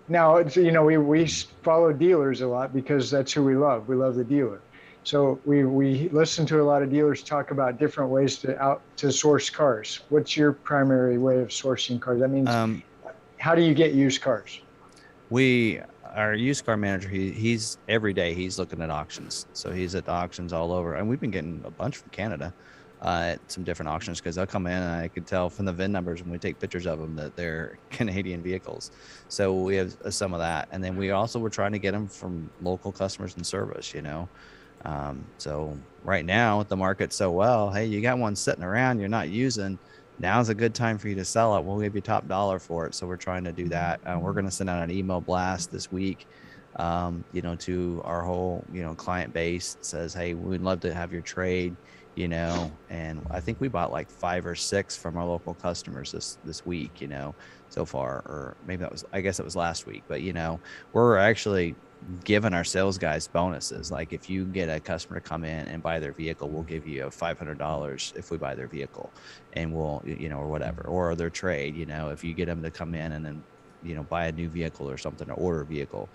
Now it's we follow dealers a lot because that's who we love. We love the dealer. So we listen to a lot of dealers talk about different ways to source cars. What's your primary way of sourcing cars? That means how do you get used cars? Our used car manager, he's every day he's looking at auctions. So he's at the auctions all over, and we've been getting a bunch from Canada at some different auctions because they'll come in and I can tell from the VIN numbers when we take pictures of them that they're Canadian vehicles. So we have some of that, and then we also were trying to get them from local customers and service. So right now with the market so well, hey, you got one sitting around you're not using. Now's a good time for you to sell it. We'll give you top dollar for it. So we're trying to do that. We're going to send out an email blast this week, to our whole, client base that says, hey, we'd love to have your trade, and I think we bought like 5 or 6 from our local customers this week, so far, or maybe I guess it was last week, but, we're actually giving our sales guys bonuses. Like if you get a customer to come in and buy their vehicle, we'll give you $500 if we buy their vehicle, and we'll, or whatever, or their trade, if you get them to come in and then, buy a new vehicle or something, or order a vehicle.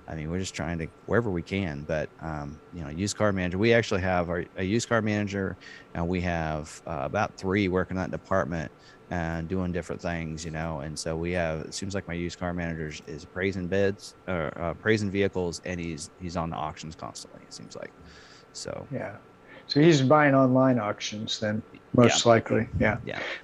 We're just trying to wherever we can, but, used car manager, we actually have a used car manager, and we have about 3 working in that department and doing different things, and so we have, it seems like my used car manager is appraising bids, appraising vehicles, and he's on the auctions constantly, it seems like. So yeah, so he's buying online auctions then, most likely. Yeah,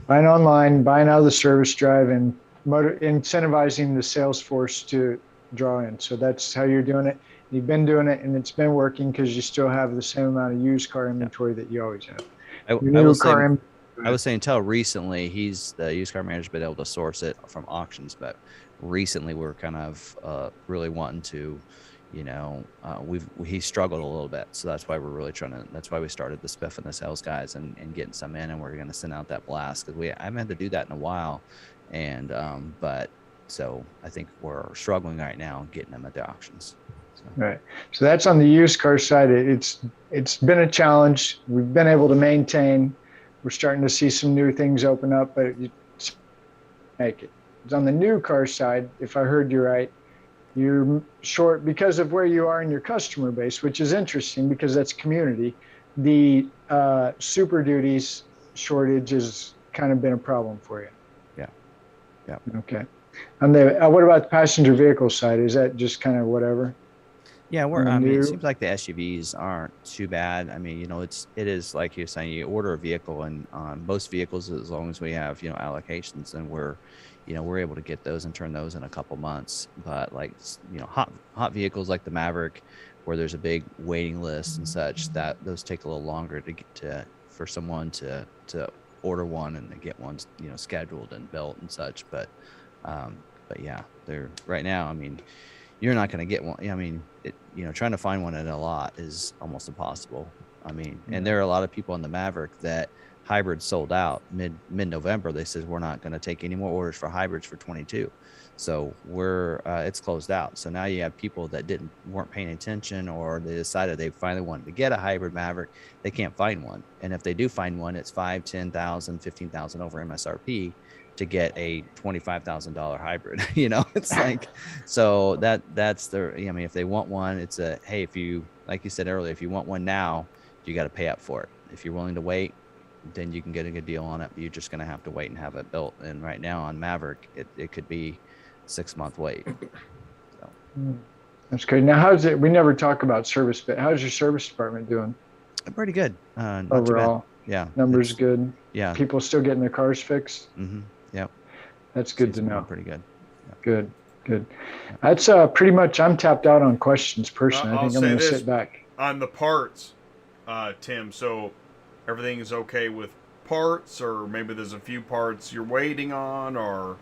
buying online, buying out of the service drive, and incentivizing the sales force to draw in. So that's how you're doing it. You've been doing it, and it's been working because you still have the same amount of used car inventory that you always have. I was saying until recently, the used car manager's been able to source it from auctions, but recently we're kind of really wanting to, he struggled a little bit. So that's why we're really that's why we started the spiff and the sales guys and getting some in, and we're going to send out that blast because I haven't had to do that in a while. And, so I think we're struggling right now getting them at the auctions. So. Right. So that's on the used car side. It's been a challenge. We've been able to maintain. We're starting to see some new things open up, but it's make it. It's on the new car side, if I heard you right, you're short because of where you are in your customer base, which is interesting because that's community. The Super Duties shortage has kind of been a problem for you. Yeah. Okay. On the what about the passenger vehicle side? Is that just kind of whatever? Yeah, it seems like the SUVs aren't too bad. It is like you're saying, you order a vehicle, and on most vehicles, as long as we have, allocations, and we're able to get those and turn those in a couple months. But like, hot vehicles like the Maverick, where there's a big waiting list and such, that those take a little longer for someone to order one and to get one, scheduled and built and such. But yeah, they're right now, you're not going to get one. Trying to find one at a lot is almost impossible. And there are a lot of people on the Maverick that hybrid sold out mid-November. They said, we're not going to take any more orders for hybrids for 22. So it's closed out. So now you have people that weren't paying attention, or they decided they finally wanted to get a hybrid Maverick. They can't find one. And if they do find one, it's $5,000, $10,000, $15,000 over MSRP to get a $25,000 hybrid. It's like, so that's if they want one, it's hey, if you, like you said earlier, if you want one now, you got to pay up for it. If you're willing to wait, then you can get a good deal on it. You're just going to have to wait and have it built. And right now on Maverick, it could be 6-month wait. So. That's great. Now, we never talk about service, but how's your service department doing? Pretty good. Not overall. Too bad. Yeah. Numbers good. Yeah. People still getting their cars fixed. Mm-hmm. Yep. That's good to know. Pretty good. Yep. Good. Good. That's pretty much, I'm tapped out on questions personally. I think I'm going to sit back. On the parts, Tim, so everything is okay with parts, or maybe there's a few parts you're waiting on, or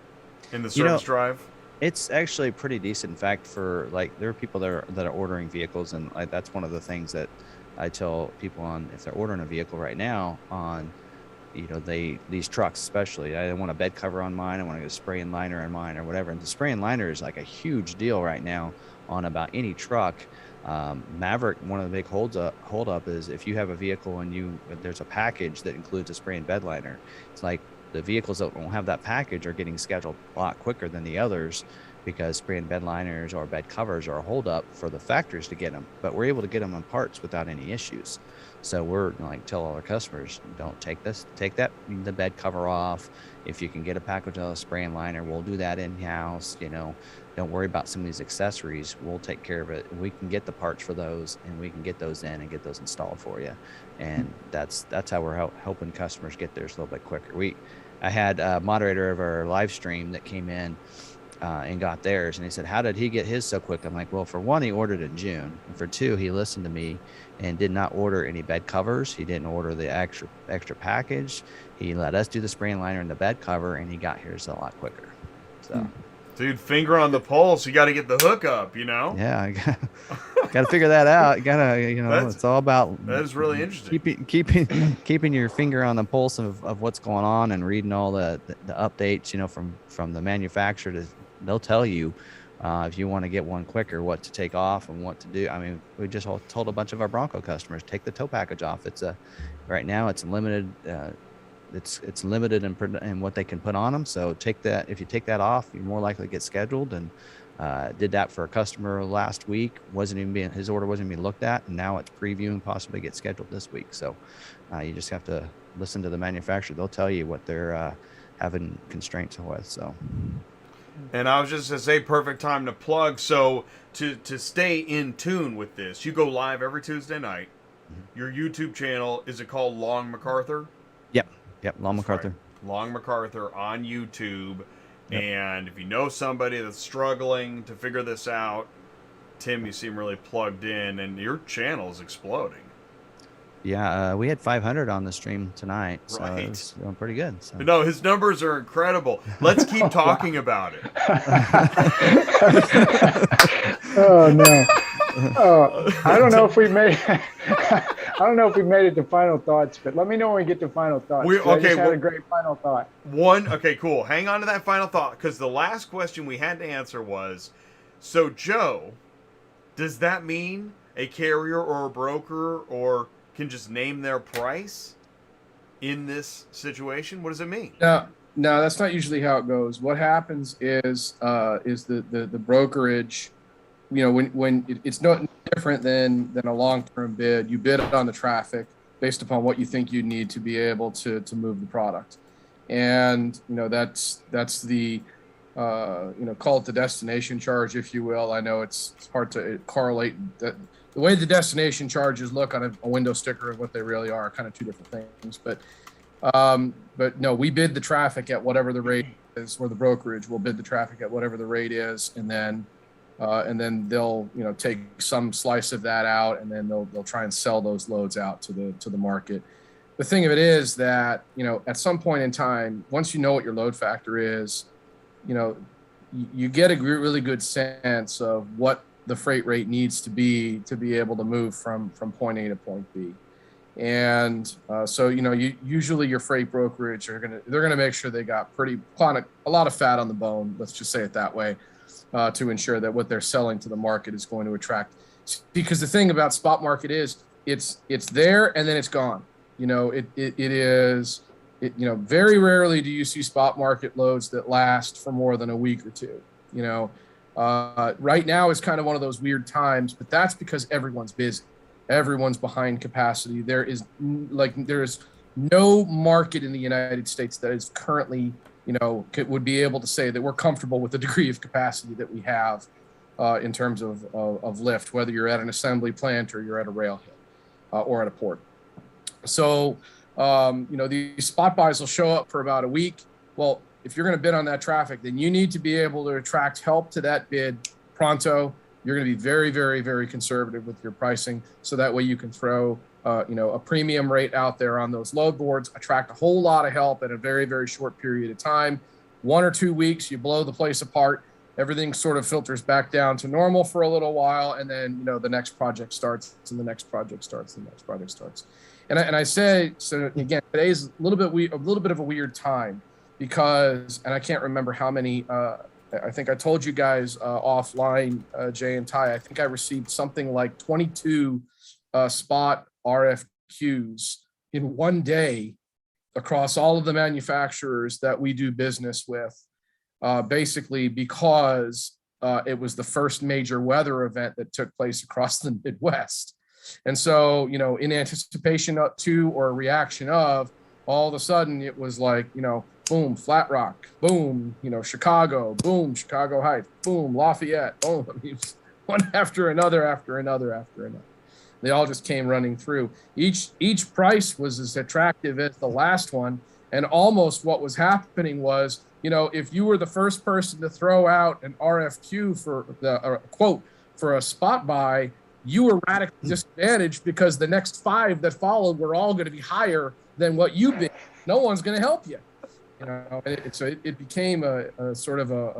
in the service drive? It's actually pretty decent. In fact, for like, there are people that are ordering vehicles, and like, that's one of the things that I tell people on, if they're ordering a vehicle right now on, these trucks especially, I want a bed cover on mine, I want to get a spray and liner on mine or whatever. And the spray and liner is like a huge deal right now on about any truck. Maverick, one of the big hold up is if you have a vehicle and there's a package that includes a spray and bed liner. It's like the vehicles that don't have that package are getting scheduled a lot quicker than the others, because spray and bed liners or bed covers are a hold up for the factories to get them, but we're able to get them on parts without any issues. So we're like, tell all our customers, don't take the bed cover off. If you can get a package of a spray and liner, we'll do that in-house. Don't worry about some of these accessories. We'll take care of it. We can get the parts for those, and we can get those in and get those installed for you. And that's how we're helping customers get theirs a little bit quicker. I had a moderator of our live stream that came in and got theirs, and he said, how did he get his so quick? I'm like, well, for one, he ordered in June, and for two, he listened to me and did not order any bed covers. He didn't order the extra package. He let us do the spray and liner and the bed cover, and he got his a lot quicker. So dude, finger on the pulse, you got to get the hookup, yeah, I got to figure that out. You gotta, it's all about, that is really interesting, keeping your finger on the pulse of what's going on, and reading all the updates from the manufacturer. They'll tell you if you want to get one quicker, what to take off and what to do. I mean, we just told a bunch of our Bronco customers, take the tow package off. Right now it's limited. It's limited in what they can put on them. So if you take that off, you're more likely to get scheduled. And did that for a customer last week. His order wasn't being looked at, and now it's previewing possibly get scheduled this week. So you just have to listen to the manufacturer. They'll tell you what they're having constraints with. So. And I was just going to say, perfect time to plug. So to stay in tune with this, you go live every Tuesday night. Your YouTube channel, is it called Long McArthur? Yep, Long McArthur. Right. Long McArthur on YouTube. Yep. And if you know somebody that's struggling to figure this out, Tim, you seem really plugged in, and your channel is exploding. Yeah, we had 500 on the stream tonight, so right. It's doing pretty good. So. No, his numbers are incredible. Let's keep talking about it. Oh no! Oh, I don't know if we made. I don't know if we made it to final thoughts, but let me know when we get to final thoughts. I just had a great final thought. Okay, cool. Hang on to that final thought, because the last question we had to answer was, so Joe, does that mean a carrier or a broker or can just name their price in this situation? What does it mean? No, that's not usually how it goes. What happens is the brokerage, when it's no different than a long-term bid. You bid on the traffic based upon what you think you need to be able to move the product. And, that's the, call it the destination charge, if you will. I know it's hard to correlate that. The way the destination charges look on a window sticker and what they really are kind of two different things. But no, we bid the traffic at whatever the rate is, or the brokerage will bid the traffic at whatever the rate is, and then they'll take some slice of that out, and then they'll try and sell those loads out to the market. The thing of it is that at some point in time, once you know what your load factor is, you get a really good sense of what the freight rate needs to be able to move from point A to point B. And so usually your freight brokerage they're gonna make sure they got a lot of fat on the bone, let's just say it that way, to ensure that what they're selling to the market is going to attract. Because the thing about spot market is it's there and then it's gone. Very rarely do you see spot market loads that last for more than a week or two. Right now is kind of one of those weird times, but that's because everyone's busy. Everyone's behind capacity. There is no market in the United States that is currently, would be able to say that we're comfortable with the degree of capacity that we have in terms of lift, whether you're at an assembly plant or you're at a railhead or at a port. So, these spot buys will show up for about a week. Well, if you're going to bid on that traffic, then you need to be able to attract help to that bid pronto. You're going to be very, very, very conservative with your pricing. So that way you can throw, a premium rate out there on those load boards, attract a whole lot of help in a very, very short period of time. 1 or 2 weeks, you blow the place apart. Everything sort of filters back down to normal for a little while. And then, the next project starts and the next project starts, and the next project starts. And I say, so again, today's a little bit of a weird time because, and I can't remember how many, I think I told you guys offline, Jay and Ty, I think I received something like 22 spot RFQs in one day across all of the manufacturers that we do business with, basically because it was the first major weather event that took place across the Midwest. And so, in anticipation to or a reaction of, all of a sudden it was like, boom, Flat Rock, boom, Chicago, boom, Chicago Heights, boom, Lafayette, boom. I mean, one after another, after another. They all just came running through. Each price was as attractive as the last one. And almost what was happening was, if you were the first person to throw out an RFQ for a quote for a spot buy, you were radically disadvantaged because the next 5 that followed were all going to be higher than what you bid. No one's going to help you. So it became a sort of a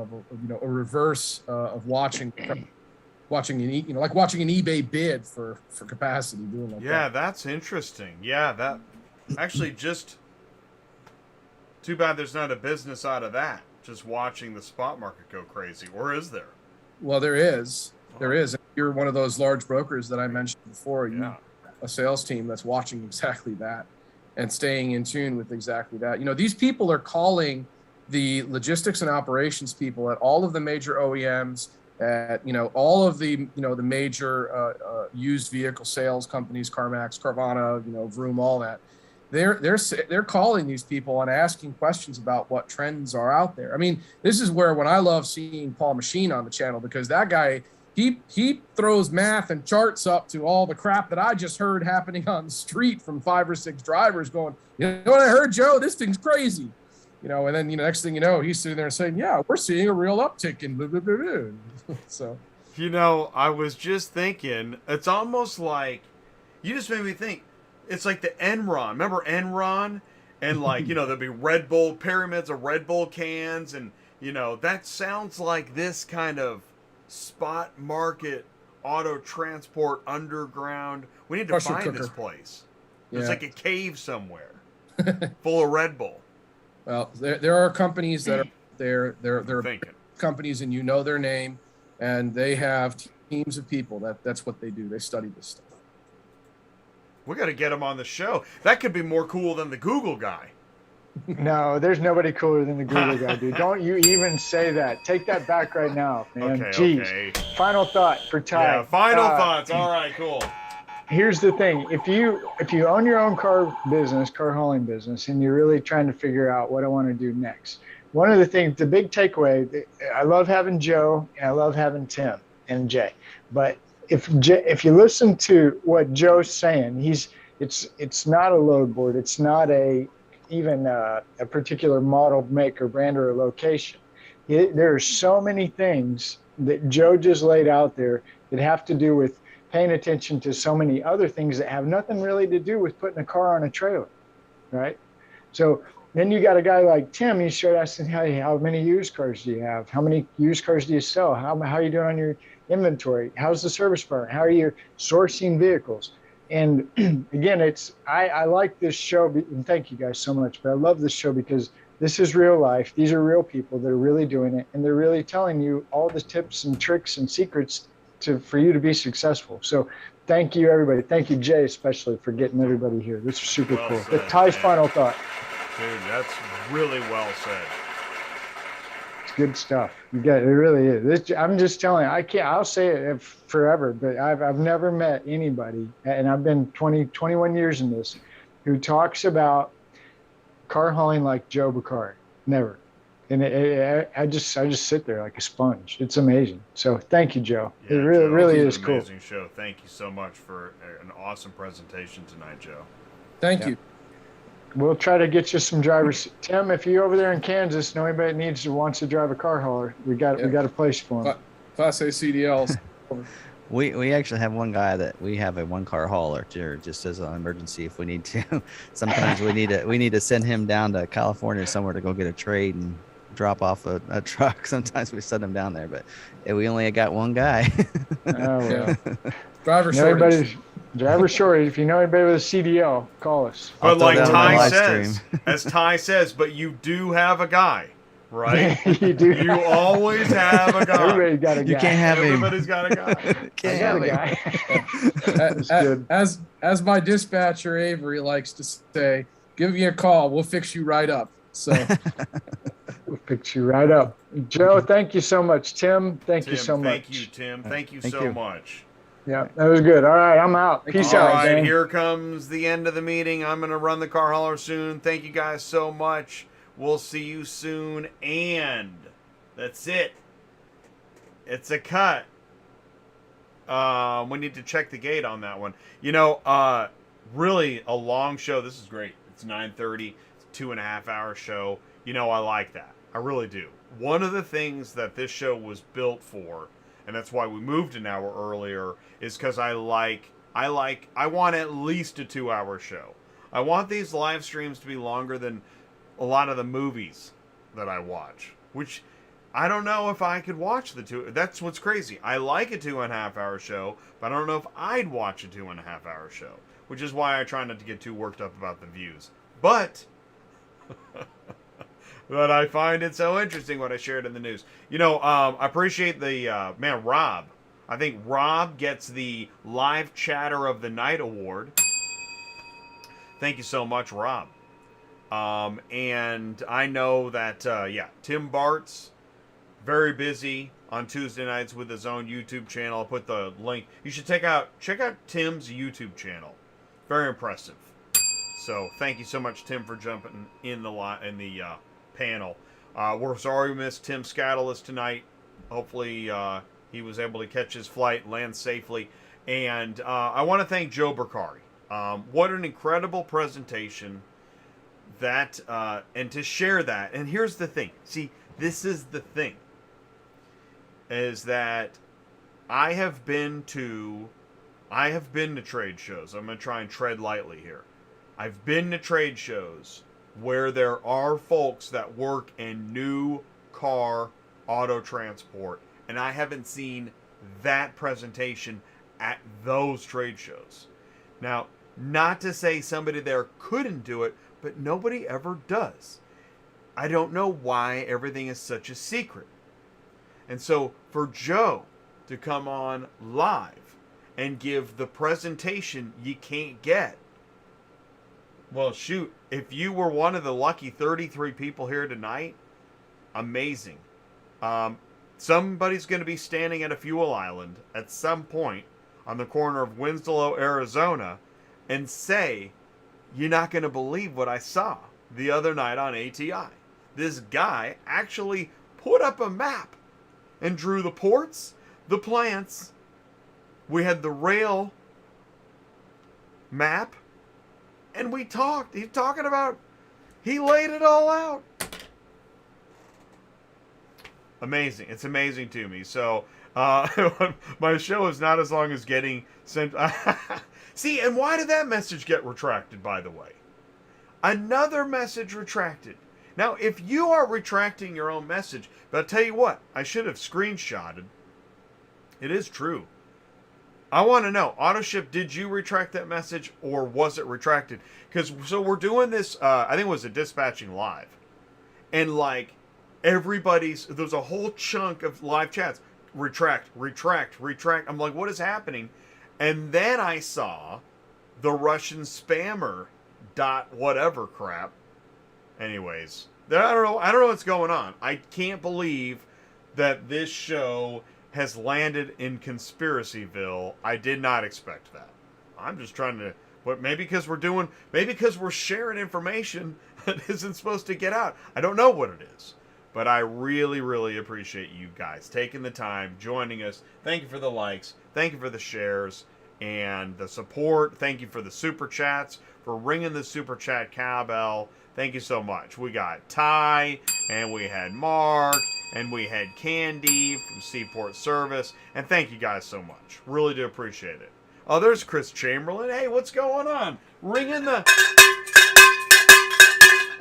reverse of watching an eBay bid for capacity, doing like that. Yeah, that's interesting. Yeah, that actually just too bad there's not a business out of that. Just watching the spot market go crazy, or is there? Well, there is. There is. If you're one of those large brokers that I mentioned before, you a sales team that's watching exactly that and staying in tune with exactly that. These people are calling the logistics and operations people at all of the major OEMs, at all of the the major used vehicle sales companies, CarMax, Carvana, Vroom, all that. They're calling these people and asking questions about what trends are out there. I mean, this is when I love seeing Paul Machine on the channel, because that guy, he throws math and charts up to all the crap that I just heard happening on the street from 5 or 6 drivers going, what I heard, Joe, this thing's crazy. And then, next thing you know, he's sitting there saying, yeah, we're seeing a real uptick in blah, blah, blah, blah. So, I was just thinking, it's almost like, you just made me think, it's like the Enron. Remember Enron? And there'd be Red Bull pyramids of Red Bull cans. And, that sounds like this kind of spot market auto transport underground. We need to Pressure find cooker. this place. Yeah. It's like a cave somewhere full of Red Bull. Well, there are companies that are there. They're Thinking. companies, and their name, and they have teams of people. That's what they do. They study this stuff. We got to get him on the show. That could be more cool than the Google guy. No, there's nobody cooler than the Google guy, dude. Don't you even say that. Take that back right now, man. Okay, Jeez. okay. Final thought for Ty. Yeah, final thoughts. All right, cool. Here's the thing. If you own your own car hauling business, and you're really trying to figure out what I want to do next, one of the things, the big takeaway, I love having Joe and I love having Tim and Jay. But if you listen to what Joe's saying, it's not a load board. It's not even a particular model, make, or brand, or a location. There are so many things that Joe just laid out there that have to do with paying attention to so many other things that have nothing really to do with putting a car on a trailer, right? So then you got a guy like Tim, you start asking, how many used cars do you have? How many used cars do you sell? How are you doing on your inventory? How's the service part? How are you sourcing vehicles? And again, I like this show, and thank you guys so much, but I love this show because this is real life. These are real people that are really doing it, and they're really telling you all the tips and tricks and secrets for you to be successful. So thank you, everybody. Thank you, Jay, especially for getting everybody here. This is super cool. Said, Ty's final thought. Dude, that's really well said. It's good stuff. You got it. Really is. I'm just telling you, I'll say it forever, but I've never met anybody, and I've been 21 years in this, who talks about car hauling like Joe Bercari. Never. And I just sit there like a sponge. It's amazing. So thank you, Joe. Yeah, it really Joe, is cool. Amazing show. Thank you so much for an awesome presentation tonight, Joe. Thank you. We'll try to get you some drivers. Tim, if you're over there in Kansas, know anybody that wants to drive a car hauler, we got a place for them. Class A CDLs. We actually have one guy that we have a one car hauler just as an emergency if we need to. Sometimes we need to send him down to California somewhere to go get a trade and drop off a truck. Sometimes we send him down there, but we only got one guy. Oh, well. Driver shortage. Driver shortage. If you know anybody with a CDL, call us. But like Ty live says, as Ty says, but you do have a guy, right? You do. You always have a guy. Everybody's got a guy. You can't have him. Everybody's got a guy. I got a guy. That's good. As my dispatcher Avery likes to say, give me a call. We'll fix you right up. So We'll fix you right up. Joe, thank you so much. Tim, thank you so much. Thank you, Tim. Thank you so much. Yeah, that was good. All right, I'm out. Peace All out, right, gang. here comes the end of the meeting. I'm going to run the car hauler soon. Thank you guys so much. We'll see you soon. And that's it. It's a cut. We need to check the gate on that one. You know, really a long show. This is great. It's 9:30. It's a 2.5-hour show. You know, I like that. I really do. One of the things that this show was built for, and that's why we moved an hour earlier, is because I want at least a 2-hour show. I want these live streams to be longer than a lot of the movies that I watch, which I don't know if I could watch the two. That's what's crazy. I like a 2.5-hour show, but I don't know if I'd watch a 2.5-hour show, which is why I try not to get too worked up about the views. But but I find it so interesting what I shared in the news. You know, I appreciate the, man, Rob. I think Rob gets the Live Chatter of the Night award. Thank you so much, Rob. And I know that, Tim Bartz, very busy on Tuesday nights with his own YouTube channel. I'll put the link. You should check out Tim's YouTube channel. Very impressive. So thank you so much, Tim, for jumping in the panel. We're sorry we missed Tim Scatulus tonight. Hopefully he was able to catch his flight, land safely. And I want to thank Joe Bercari. What an incredible presentation. That and to share that. And here's the thing. See, this is the thing. Is that I have been to trade shows. I'm going to try and tread lightly here. I've been to trade shows where there are folks that work in new car auto transport, and I haven't seen that presentation at those trade shows. Now, not to say somebody there couldn't do it, but nobody ever does. I don't know why everything is such a secret. And so for Joe to come on live and give the presentation you can't get, well, shoot, if you were one of the lucky 33 people here tonight, amazing. Somebody's going to be standing at a fuel island at some point on the corner of Winslow, Arizona, and say, you're not going to believe what I saw the other night on ATI. This guy actually put up a map and drew the ports, the plants. We had the rail map. And we talked. He's talking about, he laid it all out. Amazing. It's amazing to me. So, my show is not as long as getting sent. See, and why did that message get retracted, by the way? Another message retracted. Now, if you are retracting your own message, but I'll tell you what, I should have screenshotted. It is true. I want to know, AutoShip, did you retract that message or was it retracted? Because, so we're doing this, I think it was a Dispatching Live. And like, there's a whole chunk of live chats. Retract. I'm like, what is happening? And then I saw the Russian spammer dot whatever crap. Anyways, I don't know what's going on. I can't believe that this show has landed in Conspiracyville. I did not expect that. I'm just trying to, but maybe because we're sharing information that isn't supposed to get out. I don't know what it is. But I really, really appreciate you guys taking the time, joining us. Thank you for the likes. Thank you for the shares. and the support. Thank you for the super chats, for ringing the super chat cowbell. Thank you so much. We got Ty, and we had Mark, and we had Candy from Seaport Service. And thank you guys so much. Really do appreciate it. Oh, there's Chris Chamberlain. Hey, what's going on? Ringing the...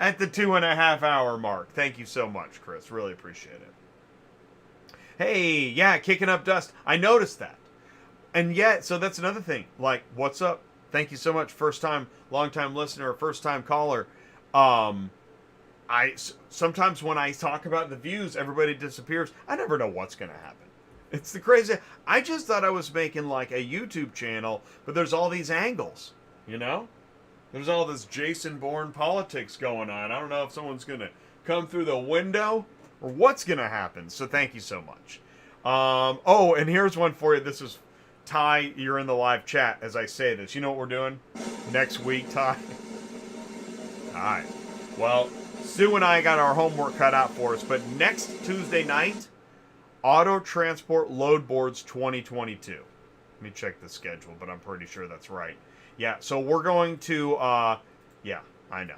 at the 2.5 hour mark. Thank you so much, Chris. Really appreciate it. Hey, yeah, kicking up dust. I noticed that. And yet, so that's another thing. Like, what's up? Thank you so much. First time, long time listener, first time caller. Sometimes when I talk about the views, everybody disappears. I never know what's going to happen. It's the crazy. I just thought I was making like a YouTube channel, but there's all these angles, you know? There's all this Jason Bourne politics going on. I don't know if someone's going to come through the window or what's going to happen. So thank you so much. Oh, and here's one for you. This is Ty. You're in the live chat as I say this. You know what we're doing next week, Ty? All right. Well, Sue and I got our homework cut out for us, but next Tuesday night, Auto Transport Load Boards 2022. Let me check the schedule, but I'm pretty sure that's right. Yeah, so we're going to, yeah, I know,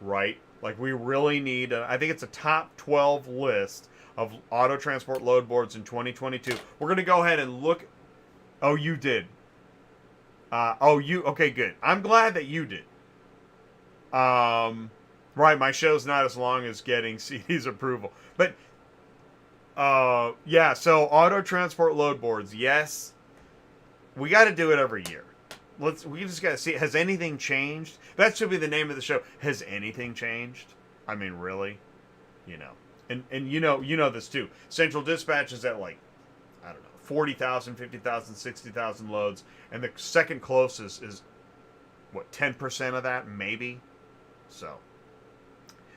right? Like, we really need, I think it's a top 12 list of Auto Transport Load Boards in 2022. We're going to go ahead and look. Oh, you did. Okay, good. I'm glad that you did. Right, my show's not as long as getting CD's approval. But, yeah, so Auto Transport Load Boards, yes. We got to do it every year. We just got to see, has anything changed? That should be the name of the show. Has anything changed? I mean, really? You know. And you know this too. Central Dispatch is at like, I don't know, 40,000, 50,000, 60,000 loads. And the second closest is, what, 10% of that? Maybe? So,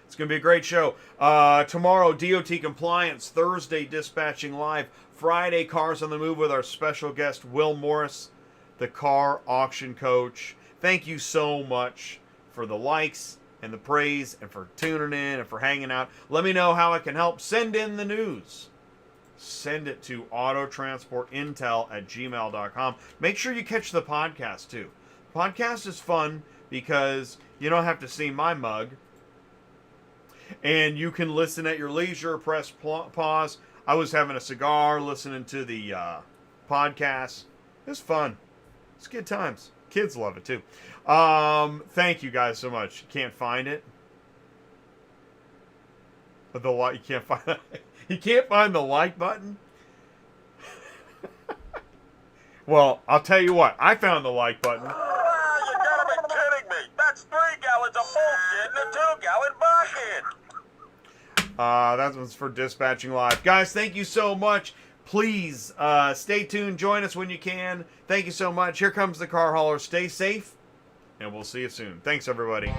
it's going to be a great show. Tomorrow, DOT Compliance. Thursday, Dispatching Live. Friday, Cars on the Move with our special guest, Will Morris, the car auction coach. Thank you so much for the likes and the praise and for tuning in and for hanging out. Let me know how I can help. Send in the news. Send it to autotransportintel@gmail.com. Make sure you catch the podcast too. Podcast is fun because you don't have to see my mug. And you can listen at your leisure, press pause. I was having a cigar, listening to the podcast. It was fun. It's good times. Kids love it too. Thank you guys so much. You can't find it. You can't find. You can't find the like button. Well, I'll tell you what. I found the like button. You gotta be kidding me! That's 3 gallons of bullshit and a 2-gallon bucket. That one's for Dispatching Live. Guys, thank you so much. Please stay tuned. Join us when you can. Thank you so much. Here comes the car hauler. Stay safe, and we'll see you soon. Thanks, everybody.